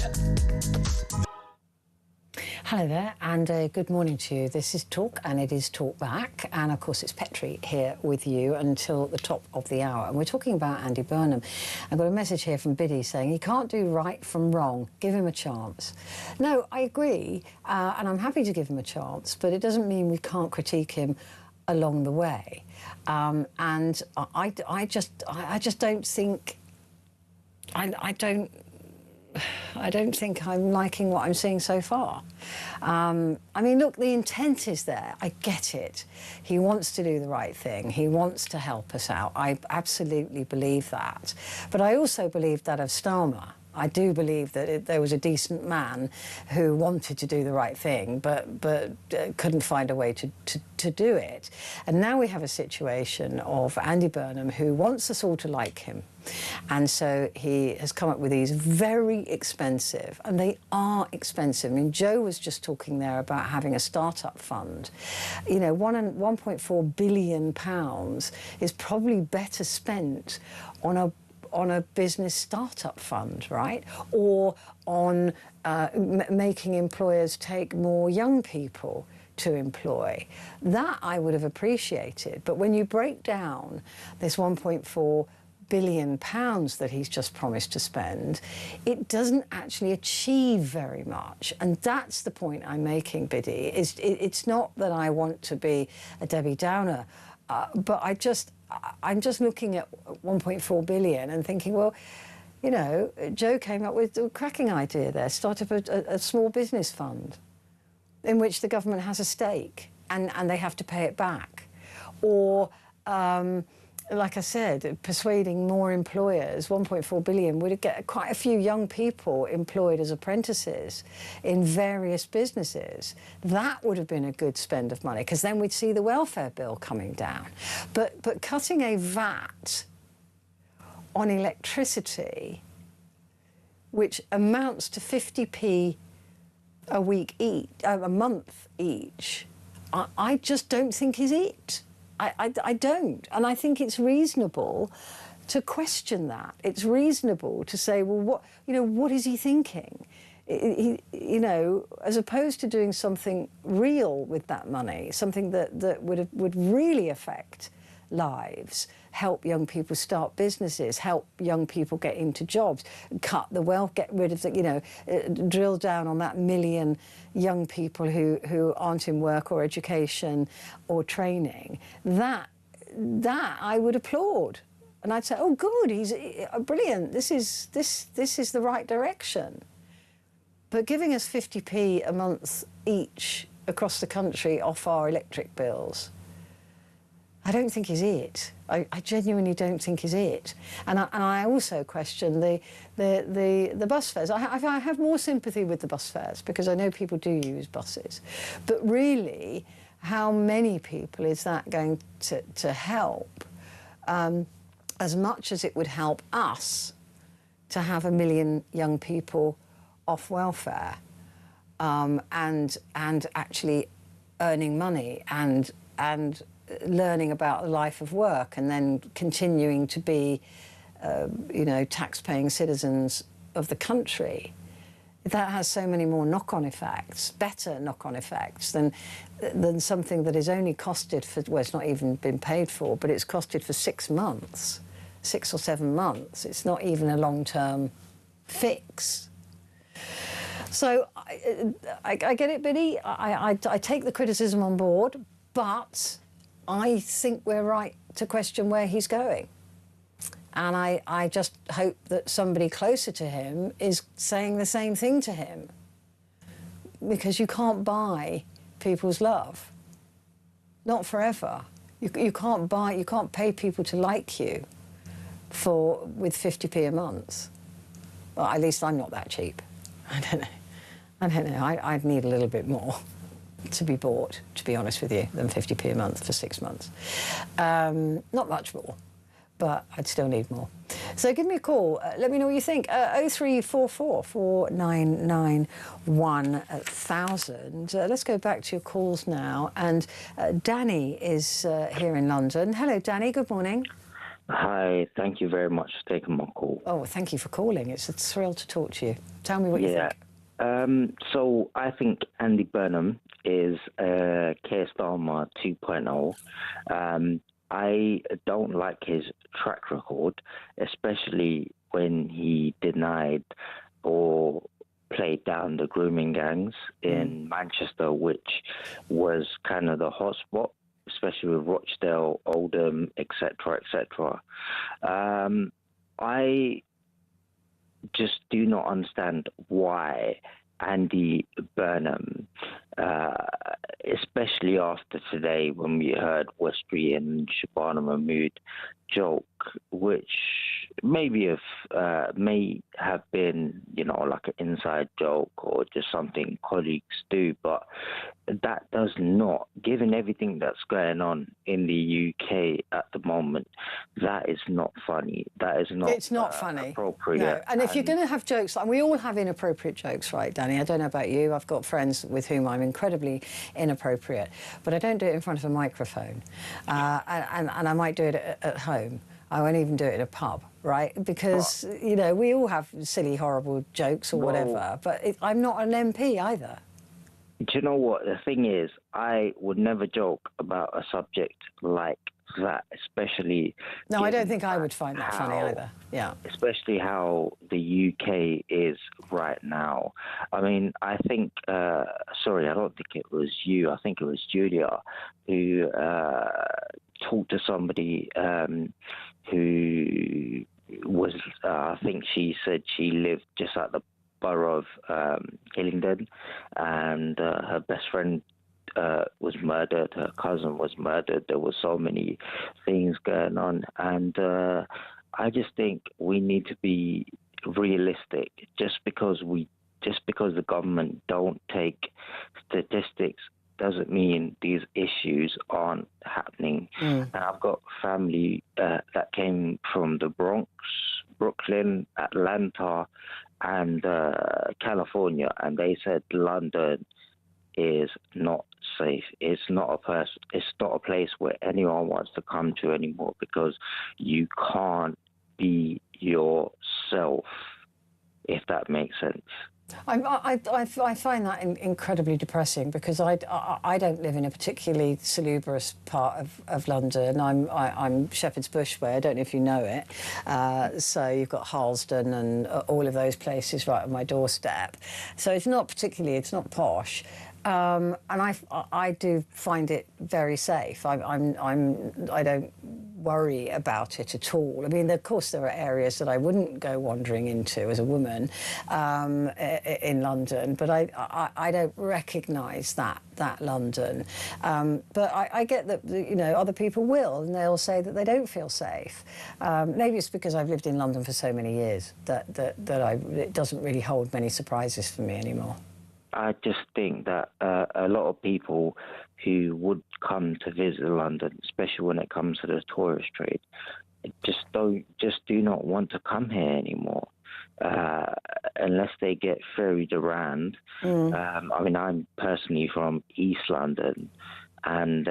Hello there, and good morning to you. This is Talk, and it is Talk Back. And of course, it's Petrie here with you until the top of the hour. And we're talking about Andy Burnham. I've got a message here from Biddy saying he can't do right from wrong. Give him a chance. No, I agree, and I'm happy to give him a chance, but it doesn't mean we can't critique him along the way. And I just don't think. I don't think I'm liking what I'm seeing so far. I mean, look, the intent is there. I get it. He wants to do the right thing. He wants to help us out. I absolutely believe that. But I also believe that of Starmer. I do believe that there was a decent man who wanted to do the right thing, but couldn't find a way to do it. And now we have a situation of Andy Burnham who wants us all to like him. And so he has come up with these very expensive, and they are expensive. I mean, Joe was just talking there about having a startup fund. You know, £1.4 billion is probably better spent on a business startup fund, right? Or on making employers take more young people to employ. That I would have appreciated. But when you break down this £1.4 billion that he's just promised to spend, it doesn't actually achieve very much. And that's the point I'm making, Biddy. It's not that I want to be a Debbie Downer, but I'm just looking at 1.4 billion and thinking, well, you know, Joe came up with a cracking idea there, start up a small business fund in which the government has a stake and they have to pay it back. Or like I said, persuading more employers, 1.4 billion, would get quite a few young people employed as apprentices in various businesses. That would have been a good spend of money, because then we'd see the welfare bill coming down. But cutting a VAT on electricity, which amounts to 50p a week each, a month each, I just don't think is it. I don't. And I think it's reasonable to question that. It's reasonable to say, well, what is he thinking? As opposed to doing something real with that money, something that would really affect lives, help young people start businesses, help young people get into jobs, cut the wealth, get rid of the, drill down on that million young people who aren't in work or education or training. That I would applaud. And I'd say, oh, good, he's brilliant. This is the right direction. But giving us 50p a month each across the country off our electric bills, I don't think is it. I genuinely don't think is it. And I also question the bus fares. I have more sympathy with the bus fares because I know people do use buses. But really, how many people is that going to help? As much as it would help us to have 1 million young people off welfare and actually earning money and learning about the life of work and then continuing to be, tax-paying citizens of the country. That has so many more knock-on effects, better knock-on effects than something that is only costed for, well, it's not even been paid for, but it's costed for 6 months, 6 or 7 months. It's not even a long-term fix. So I get it, Biddy. I take the criticism on board, but I think we're right to question where he's going. And I just hope that somebody closer to him is saying the same thing to him. Because you can't buy people's love. Not forever. You can't pay people to like you with 50p a month. Well, at least I'm not that cheap. I don't know. I'd need a little bit more to be bought, to be honest with you, than 50p a month for 6 months. Not much more, but I'd still need more. So give me a call. Let me know what you think. 0344 499 1000. Let's go back to your calls now. And Danny is here in London. Hello, Danny. Good morning. Hi. Thank you very much for taking my call. Oh, thank you for calling. It's a thrill to talk to you. Tell me what you think. So I think Andy Burnham is Keir Starmer 2.0. I don't like his track record, especially when he denied or played down the grooming gangs in Manchester, which was kind of the hotspot, especially with Rochdale, Oldham, etc., etc. I just do not understand why Andy Burnham, especially after today when we heard Westbury and Shabana Mahmood joke, which may have been, like an inside joke or just something colleagues do, but that does not, given everything that's going on in the UK at the moment, that is not funny. That is not. It's not funny. Appropriate. No. And if you're going to have jokes, and we all have inappropriate jokes, right, Danny? I don't know about you. I've got friends with whom I'm incredibly inappropriate, but I don't do it in front of a microphone, and I might do it at home. I won't even do it in a pub, right? Because, we all have silly, horrible jokes or whatever, but I'm not an MP either. Do you know what? The thing is, I would never joke about a subject like that, especially... No, I don't think I would find that funny either, yeah. Especially how the UK is right now. I mean, I think, sorry, I don't think it was you, I think it was Julia, who talked to somebody who was, I think she said she lived just at the borough of Hillingdon, and her best friend was murdered, her cousin was murdered. There were so many things going on, and I just think we need to be realistic. Just because the government don't take statistics doesn't mean these issues aren't happening. And I've got family that came from the Bronx, Brooklyn, Atlanta, and California, and they said London is not safe. It's not a place where anyone wants to come to anymore, because you can't be yourself, if that makes sense. I find that incredibly depressing, because I don't live in a particularly salubrious part of London. I'm Shepherd's Bush way. I don't know if you know it. So you've got Harlesden and all of those places right on my doorstep. So it's not posh. And I do find it very safe. I don't worry about it at all. I mean, of course, there are areas that I wouldn't go wandering into as a woman in London, but I don't recognise that London. But I get that, you know, other people will, and they'll say that they don't feel safe. Maybe it's because I've lived in London for so many years that it doesn't really hold many surprises for me anymore. I just think that a lot of people who would come to visit London, especially when it comes to the tourist trade, just do not want to come here anymore unless they get ferried around. I mean, I'm personally from East London, and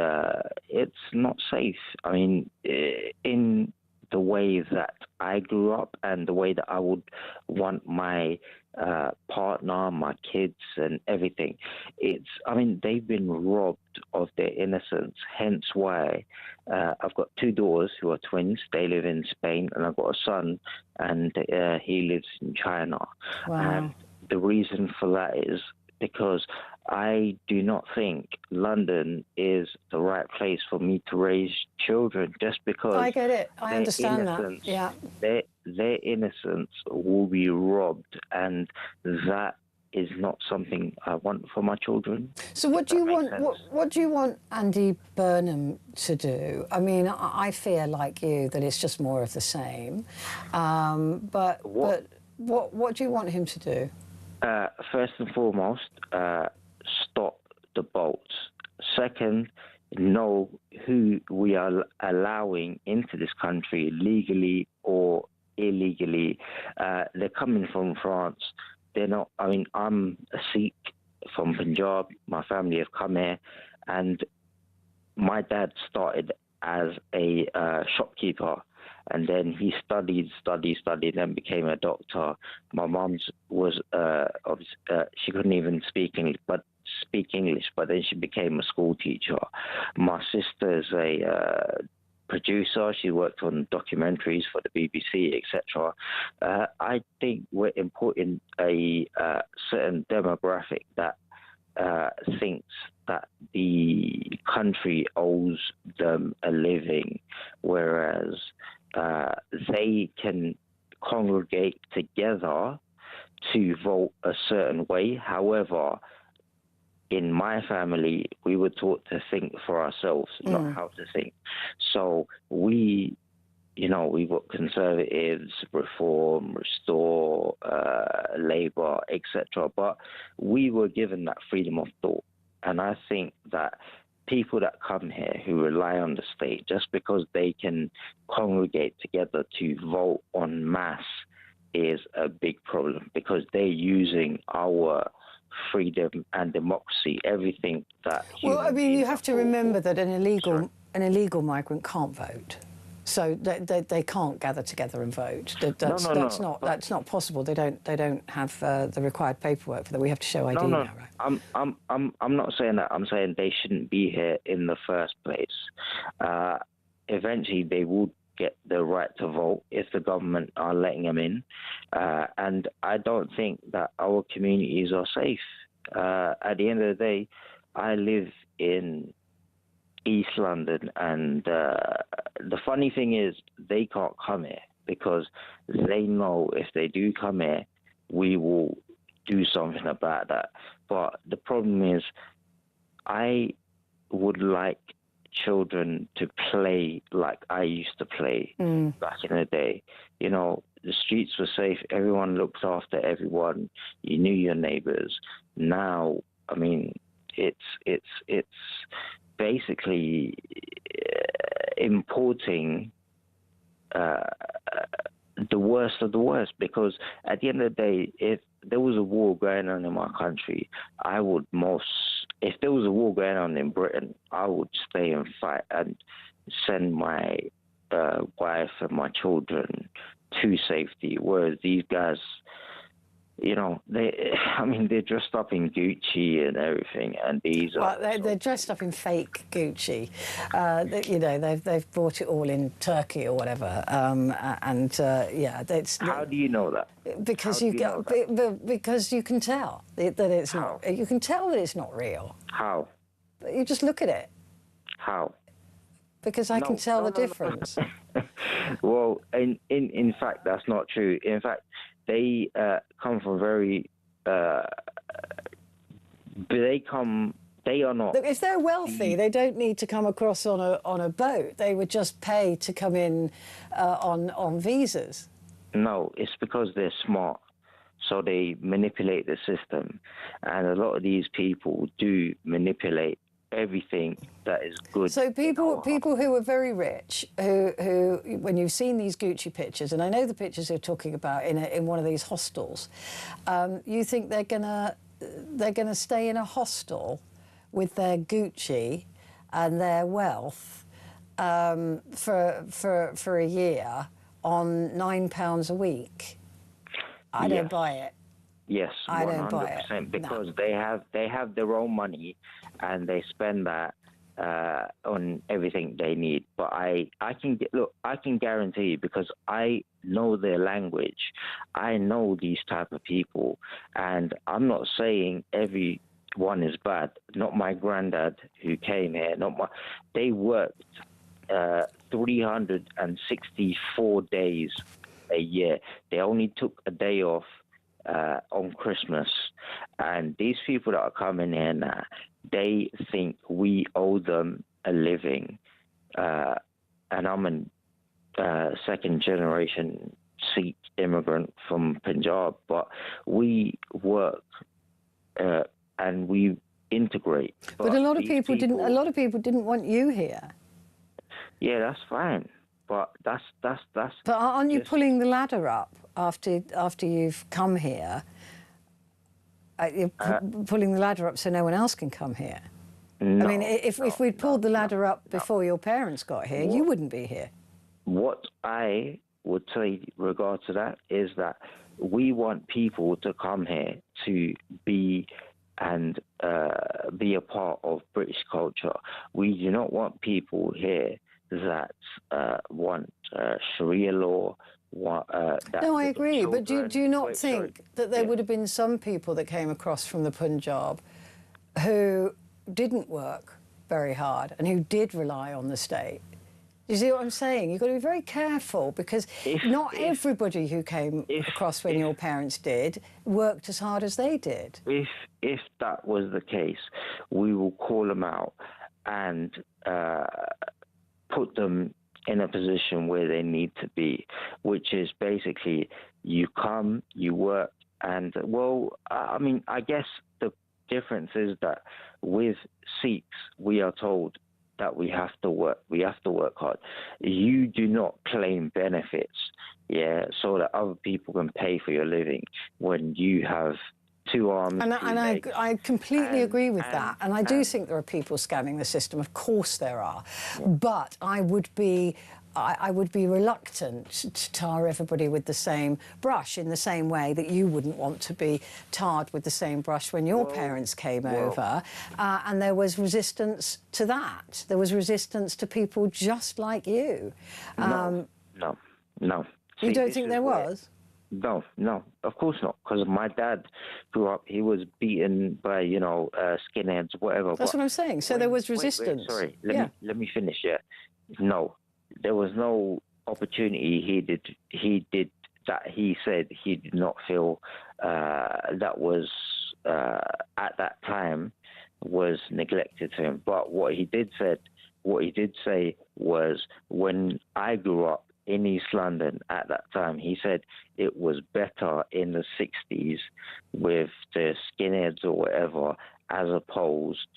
it's not safe. I mean, in the way that I grew up and the way that I would want my partner, my kids and everything. They've been robbed of their innocence, hence why I've got two daughters who are twins. They live in Spain, and I've got a son, and he lives in China. Wow. And the reason for that is because I do not think London is the right place for me to raise children, just because I get it. I understand that. Yeah. Their innocence will be robbed, and that is not something I want for my children. So what do you want? What do you want Andy Burnham to do? I mean, I fear, like you, that it's just more of the same. But what do you want him to do? First and foremost, stop the bolts. Second, know who we are allowing into this country, legally or illegally. They're coming from France. They're not. I mean, I'm a Sikh from Punjab. My family have come here, and my dad started as a shopkeeper, and then he studied, and became a doctor. My mom's was she couldn't even speak English, but then she became a school teacher. My sister's a producer. She worked on documentaries for the BBC, etc. I think we're importing a certain demographic that thinks that the country owes them a living, whereas they can congregate together to vote a certain way. However, in my family, we were taught to think for ourselves, not how to think. So we've got Conservatives, Reform, Restore, Labour, etc. But we were given that freedom of thought. And I think that people that come here who rely on the state, just because they can congregate together to vote en masse, is a big problem, because they're using our freedom and democracy, everything that. Well, I mean, you have to remember that an illegal migrant can't vote, so they can't gather together and vote. That's not possible. They don't have the required paperwork for that. We have to show ID now, right? I'm not saying that. I'm saying they shouldn't be here in the first place. Eventually, they will get the right to vote if the government are letting them in. And I don't think that our communities are safe. At the end of the day, I live in East London, and the funny thing is they can't come here because they know if they do come here, we will do something about that. But the problem is, I would like children to play like I used to play back in the day. You know, the streets were safe. Everyone looked after everyone. You knew your neighbors. Now, I mean, it's basically importing the worst of the worst, because at the end of the day, if there was a war going on in my country, if there was a war going on in Britain, I would stay and fight and send my wife and my children to safety. Whereas these guys, you know, they're dressed up in Gucci and everything, and they're dressed up in fake Gucci. You know, they've bought it all in Turkey or whatever. How do you know that? Because because you can tell that it's not. You can tell that it's not real. How? You just look at it. How? Because I can tell the difference. Well, in fact, that's not true. In fact, they come from very. They are not. Look, if they're wealthy, they don't need to come across on a boat. They would just pay to come in on visas. No, it's because they're smart. So they manipulate the system, and a lot of these people do manipulate everything that is good. So people who are very rich, who when you've seen these Gucci pictures, and I know the pictures you're talking about in one of these hostels, you think they're gonna stay in a hostel with their Gucci and their wealth for a year on £9 a week? I don't buy it. Yes, I don't buy it. 100%, because they have their own money, and they spend that on everything they need. But I can guarantee you, because I know their language. I know these type of people, and I'm not saying everyone is bad. Not my granddad who came here. They worked 364 days a year. They only took a day off on Christmas. And these people that are coming here now, they think we owe them a living. And I'm a second generation Sikh immigrant from Punjab, but we work and we integrate. But a lot of people didn't. A lot of people didn't want you here. Yeah, that's fine. But that's. But aren't you pulling the ladder up after you've come here? You're pulling the ladder up so no one else can come here. No, I mean, if we'd pulled the ladder up before your parents got here, you wouldn't be here. What I would say regard to that is that we want people to come here to be a part of British culture. We do not want people here that want Sharia law. No, I agree. But do you not think that there would have been some people that came across from the Punjab who didn't work very hard and who did rely on the state? You see what I'm saying? You've got to be very careful, because not everybody who came across when your parents did worked as hard as they did. If that was the case, we will call them out and put them in a position where they need to be, which is basically you come, you work, and, well, I mean, I guess the difference is that with Sikhs, we are told that we have to work hard. You do not claim benefits, so that other people can pay for your living when you have two arms. And I completely agree with that. And I do think there are people scamming the system. Of course there are. Yeah. But I would be reluctant to tar everybody with the same brush, in the same way that you wouldn't want to be tarred with the same brush when your parents came over. And there was resistance to that. There was resistance to people just like you. No. You don't think there was? No, of course not. Because my dad grew up, he was beaten by, skinheads, whatever. That's what I'm saying. So there was resistance. Sorry, let me finish. Yeah, no, there was no opportunity. He did that. He said he did not feel that was at that time was neglected to him. But what he did say was, when I grew up in East London at that time, he said it was better in the 60s with the skinheads or whatever, as opposed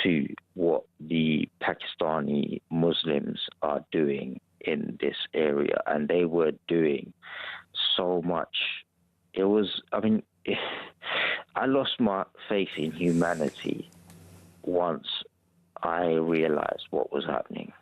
to what the Pakistani Muslims are doing in this area. And they were doing so much. It was, I mean, I lost my faith in humanity once I realized what was happening.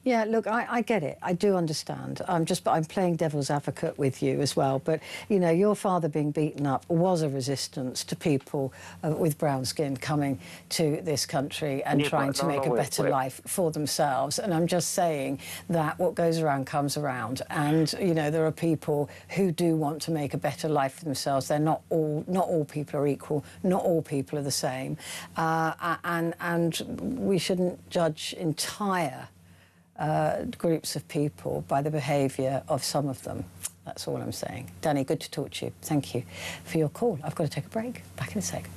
Yeah, look, I get it. I do understand. I'm playing devil's advocate with you as well. But, you know, your father being beaten up was a resistance to people with brown skin coming to this country and trying to make a better life for themselves. And I'm just saying that what goes around comes around. And, you know, there are people who do want to make a better life for themselves. They're not all people are equal. Not all people are the same. And we shouldn't judge entire groups of people by the behaviour of some of them. That's all I'm saying. Danny, good to talk to you. Thank you for your call. I've got to take a break. Back in a sec.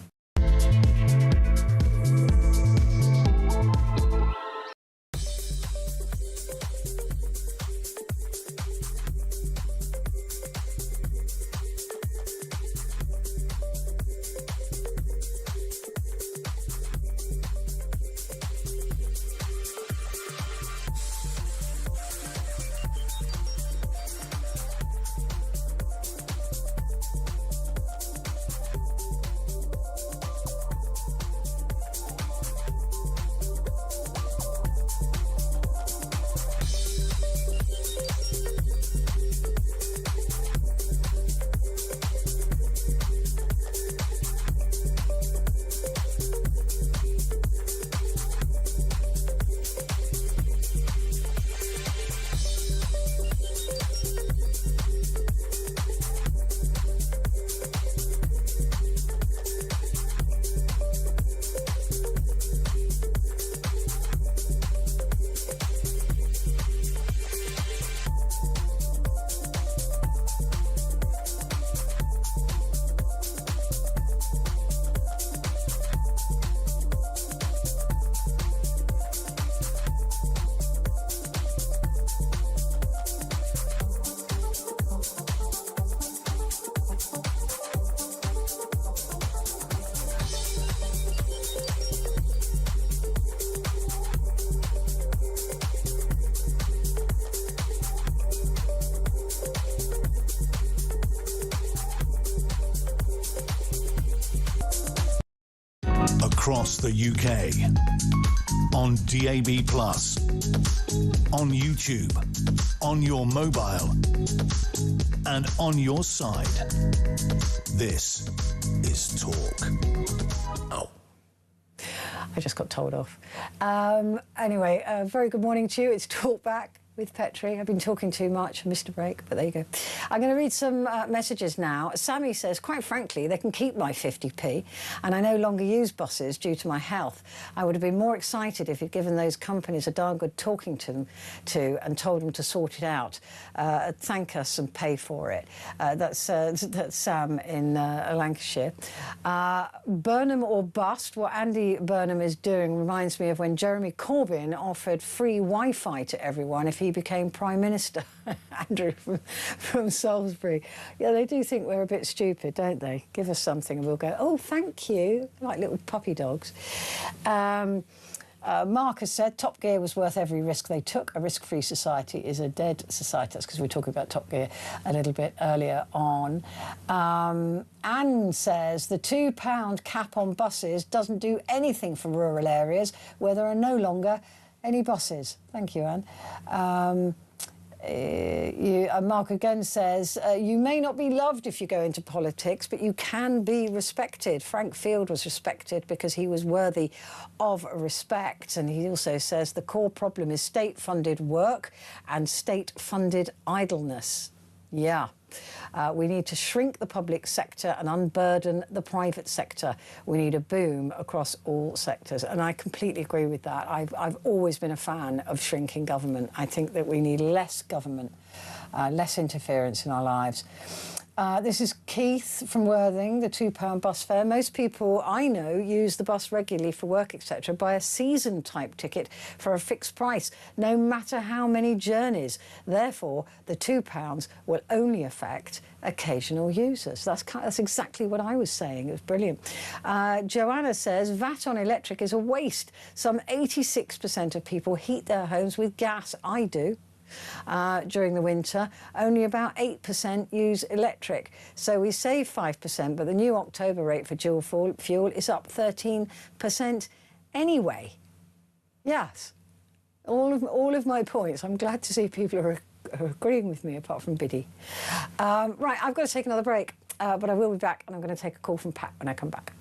Across the UK, on DAB+, on YouTube, on your mobile, and on your side. This is Talk. Oh. I just got told off. Anyway, very good morning to you. It's Talk Back with Petrie. I've been talking too much. I missed a break, but there you go. I'm going to read some messages now. Sammy says, quite frankly, they can keep my 50p, and I no longer use buses due to my health. I would have been more excited if you'd given those companies a darn good talking to and told them to sort it out, thank us and pay for it. That's Sam in Lancashire. Burnham or bust. What Andy Burnham is doing reminds me of when Jeremy Corbyn offered free Wi-Fi to everyone if he became Prime Minister. Andrew from Salisbury. Yeah, they do think we're a bit stupid, don't they? Give us something and we'll go, oh, thank you, like little puppy dogs. Mark has said Top Gear was worth every risk they took. A risk-free society is a dead society. That's because we were talking about Top Gear a little bit earlier on. Anne says the £2 cap on buses doesn't do anything for rural areas where there are no longer any buses. Thank you, Anne. Mark again says, you may not be loved if you go into politics, but you can be respected. Frank Field was respected because he was worthy of respect. And he also says the core problem is state-funded work and state-funded idleness. Yeah. We need to shrink the public sector and unburden the private sector. We need a boom across all sectors. And I completely agree with that. I've always been a fan of shrinking government. I think that we need less government, less interference in our lives. This is Keith from Worthing, the £2 bus fare. Most people I know use the bus regularly for work, etc., buy a season-type ticket for a fixed price, no matter how many journeys. Therefore, the £2 will only affect occasional users. That's exactly what I was saying. It was brilliant. Joanna says, VAT on electric is a waste. Some 86% of people heat their homes with gas. I do. During the winter, only about 8% use electric. So we save 5%, but the new October rate for dual fuel is up 13% anyway. Yes, all of my points. I'm glad to see people are agreeing with me, apart from Biddy. Right, I've got to take another break, but I will be back, and I'm going to take a call from Pat when I come back.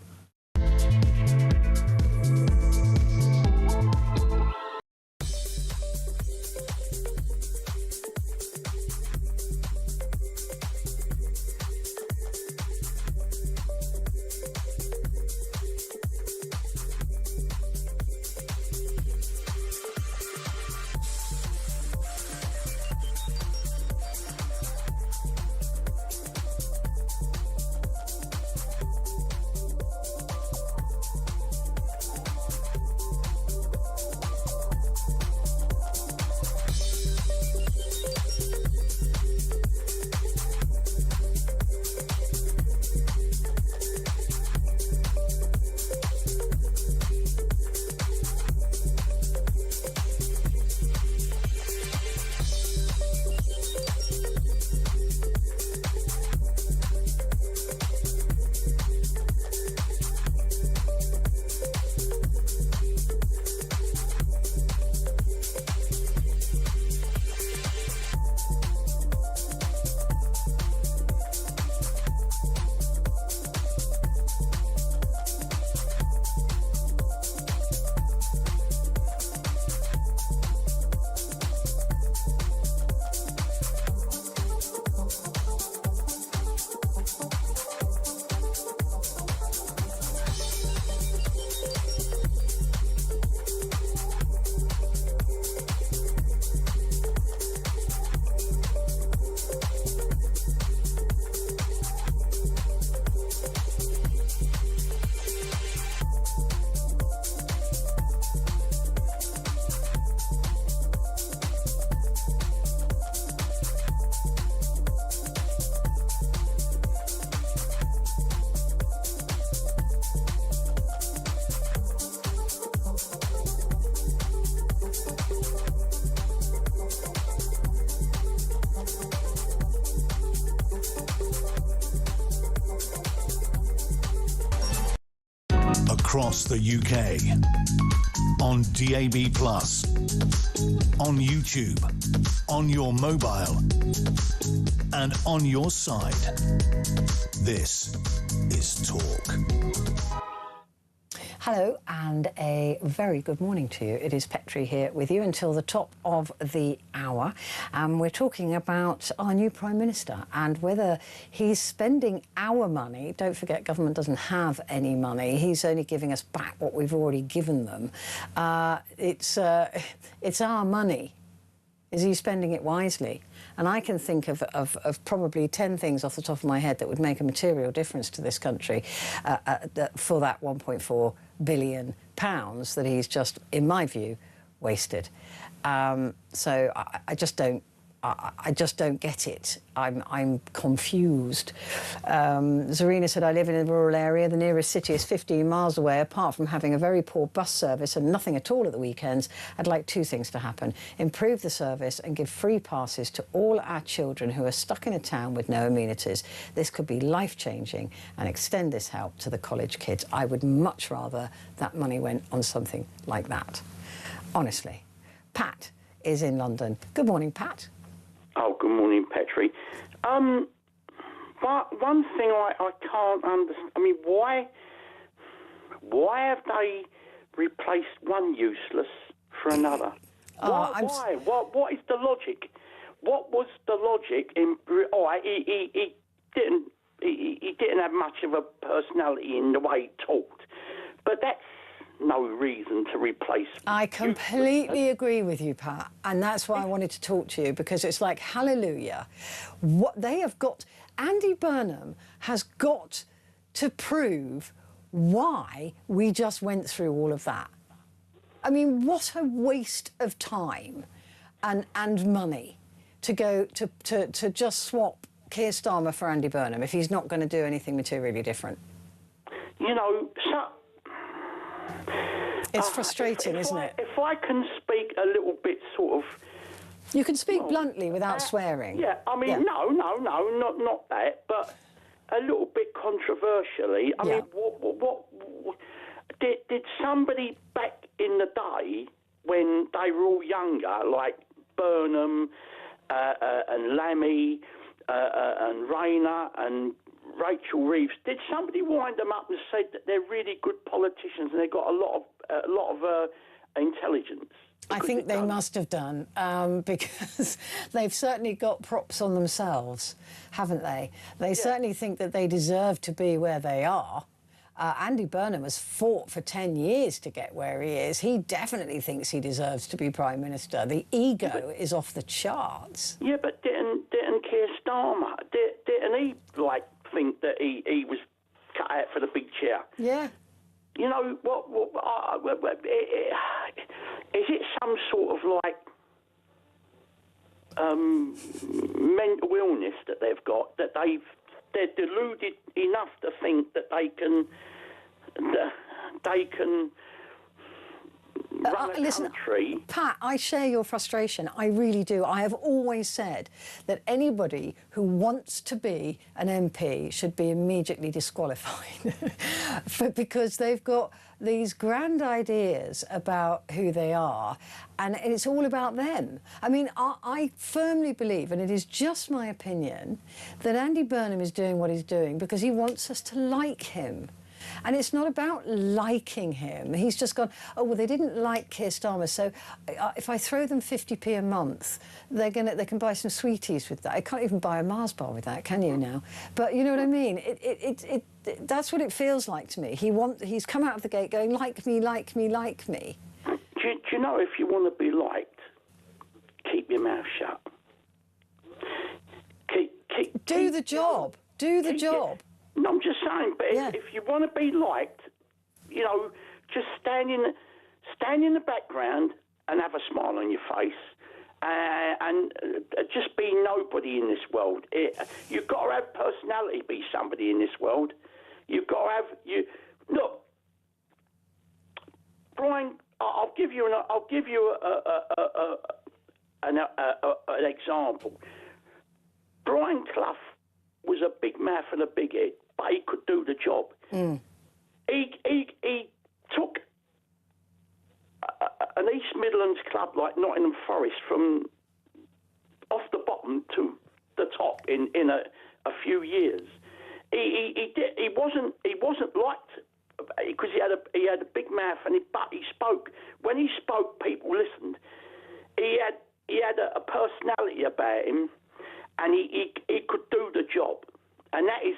Across the UK, on DAB+, on YouTube, on your mobile, and on your side. This is Talk. Hello and a very good morning to you. It is Petrie here with you until the top of the hour. We're talking about our new Prime Minister and whether he's spending our money. Don't forget, government doesn't have any money. He's only giving us back what we've already given them. It's our money. Is he spending it wisely? And I can think of probably 10 things off the top of my head that would make a material difference to this country for that £1.4 billion that he's just, in my view, wasted. So I just don't get it. I'm confused. Zarina said, I live in a rural area. The nearest city is 15 miles away. Apart from having a very poor bus service and nothing at all at the weekends, I'd like two things to happen. Improve the service and give free passes to all our children who are stuck in a town with no amenities. This could be life-changing, and extend this help to the college kids. I would much rather that money went on something like that. Honestly. Pat is in London. Good morning, Pat. Oh, good morning, Petrie. But one thing I can't understand, I mean, why have they replaced one useless for another? Why? What is the logic? What was the logic in? He didn't have much of a personality in the way he talked, but that's no reason to replace. I completely agree with you, Pat, and that's why I wanted to talk to you, because it's like, hallelujah. What they have got, Andy Burnham has got to prove why we just went through all of that. I mean, what a waste of time and money to go to just swap Keir Starmer for Andy Burnham if he's not going to do anything materially different. You know, it's frustrating, isn't it? If I can speak a little bit sort of... You can speak bluntly without swearing. Yeah, I mean, no, not that, but a little bit controversially. I mean, what did somebody back in the day when they were all younger, like Burnham and Lammy and Rayner and Rachel Reeves, did somebody wind them up and say that they're really good politicians and they've got a lot of intelligence? I think they must have done, because they've certainly got props on themselves, haven't they? They certainly think that they deserve to be where they are. Andy Burnham has fought for 10 years to get where he is. He definitely thinks he deserves to be Prime Minister. The ego is off the charts. Yeah, but didn't Keir Starmer, didn't he, like, think that he was cut out for the big chair? Yeah. You know, is it some sort of, like, mental illness that they've got, that they're deluded enough to think that they can run a country. Pat, I share your frustration. I really do. I have always said that anybody who wants to be an MP should be immediately disqualified because they've got these grand ideas about who they are, and it's all about them. I mean, I firmly believe, and it is just my opinion, that Andy Burnham is doing what he's doing because he wants us to like him. And it's not about liking him. He's just gone, oh, well, they didn't like Keir Starmer, so if I throw them 50p a month, they can buy some sweeties with that. I can't even buy a Mars bar with that, can you now? But you know what I mean? That's what it feels like to me. He's come out of the gate going, like me, like me, like me. Do you know, if you want to be liked, keep your mouth shut. Do the job. Do the job. No, I'm just saying, but if you want to be liked, you know, just stand in the background and have a smile on your face, and just be nobody in this world. You've got to have personality, be somebody in this world. You've got to have look, Brian. I'll give you an example. Brian Clough was a big mouth and a big head, but he could do the job. He took an East Midlands club like Nottingham Forest from off the bottom to the top in a few years. He wasn't liked because he had a big mouth, but he spoke. When he spoke, people listened. He had a personality about him, and he could do the job, and that is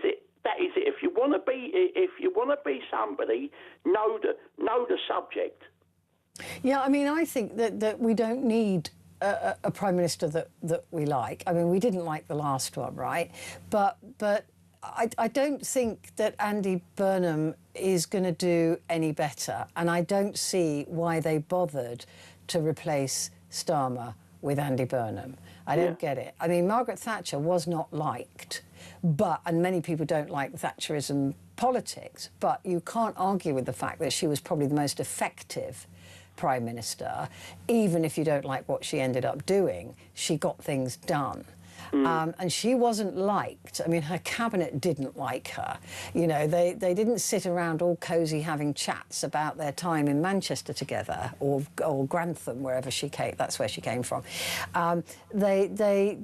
it. That is it. If you want to be somebody, know the subject. Yeah, I mean, I think that we don't need a Prime Minister that we like. I mean, we didn't like the last one, right? But I don't think that Andy Burnham is going to do any better, and I don't see why they bothered to replace Starmer with Andy Burnham. I don't get it. I mean, Margaret Thatcher was not liked, and many people don't like Thatcherism politics, but you can't argue with the fact that she was probably the most effective Prime Minister. Even if you don't like what she ended up doing, she got things done. And she wasn't liked. I mean, her cabinet didn't like her. You know, they didn't sit around all cosy having chats about their time in Manchester together, or Grantham, wherever she came. That's where she came from. They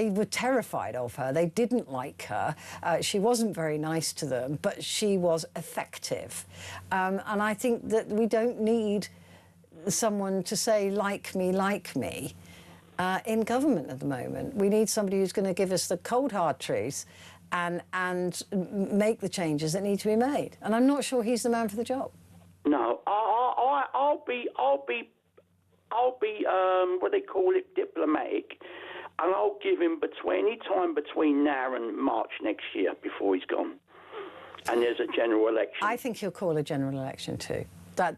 were terrified of her. They didn't like her. She wasn't very nice to them, but she was effective. And I think that we don't need someone to say, like me, like me. In government at the moment. We need somebody who's going to give us the cold hard truth and make the changes that need to be made. And I'm not sure he's the man for the job. No, I'll be what they call it, diplomatic, and I'll give him any time between now and March next year before he's gone, and there's a general election. I think he'll call a general election too. I'm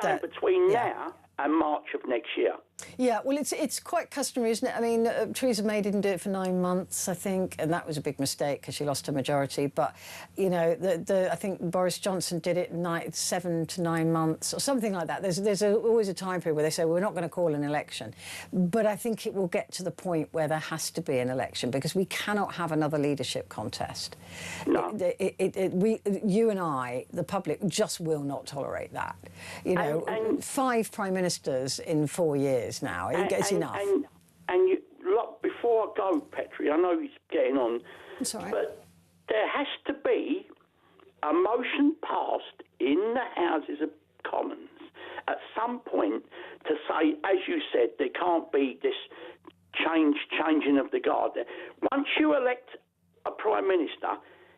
saying between now and March of next year. Yeah, well, it's quite customary, isn't it? I mean, Theresa May didn't do it for 9 months, I think, and that was a big mistake because she lost her majority. But, you know, I think Boris Johnson did it 7 to 9 months or something like that. There's always a time period where they say, we're not going to call an election. But I think it will get to the point where there has to be an election because we cannot have another leadership contest. No. You and I, the public, just will not tolerate that. You know, and 5 prime ministers in 4 years now. It's enough. And you, look, before I go, Petrie, I know he's getting on, right. But there has to be a motion passed in the Houses of Commons at some point to say, as you said, there can't be this changing of the guard there. Once you elect a Prime Minister,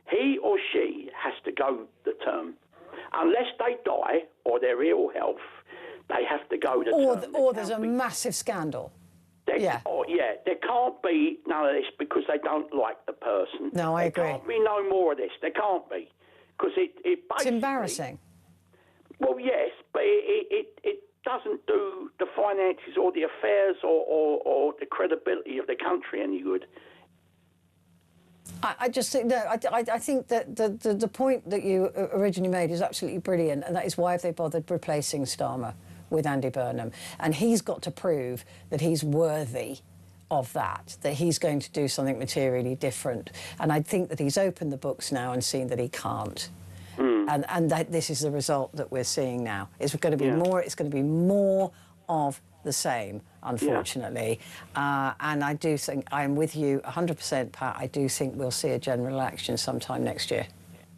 he or she has to go the term. Unless they die or they're ill health, they have to go to term. Or there's a massive scandal. There can't be none of this because they don't like the person. No, I agree. There can't be no more of this. There can't be. Because it's embarrassing. Well, yes, but it doesn't do the finances or the affairs or the credibility of the country any good. I just think I think that the point that you originally made is absolutely brilliant, and that is why have they bothered replacing Starmer with Andy Burnham? And he's got to prove that he's worthy of that he's going to do something materially different. And I think that he's opened the books now and seen that he can't. And that this is the result that we're seeing now. It's going to be more. It's going to be more of the same, unfortunately. And I do think I'm with you 100%, Pat. I do think we'll see a general election sometime next year.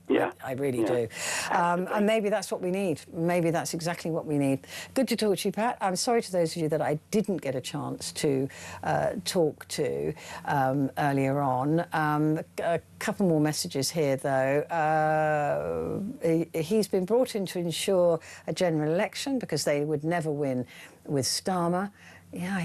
Yeah, I really do. And maybe that's what we need. Maybe that's exactly what we need. Good to talk to you, Pat. I'm sorry to those of you that I didn't get a chance to talk to earlier on. A couple more messages here, though. He's been brought in to ensure a general election because they would never win with Starmer. Yeah.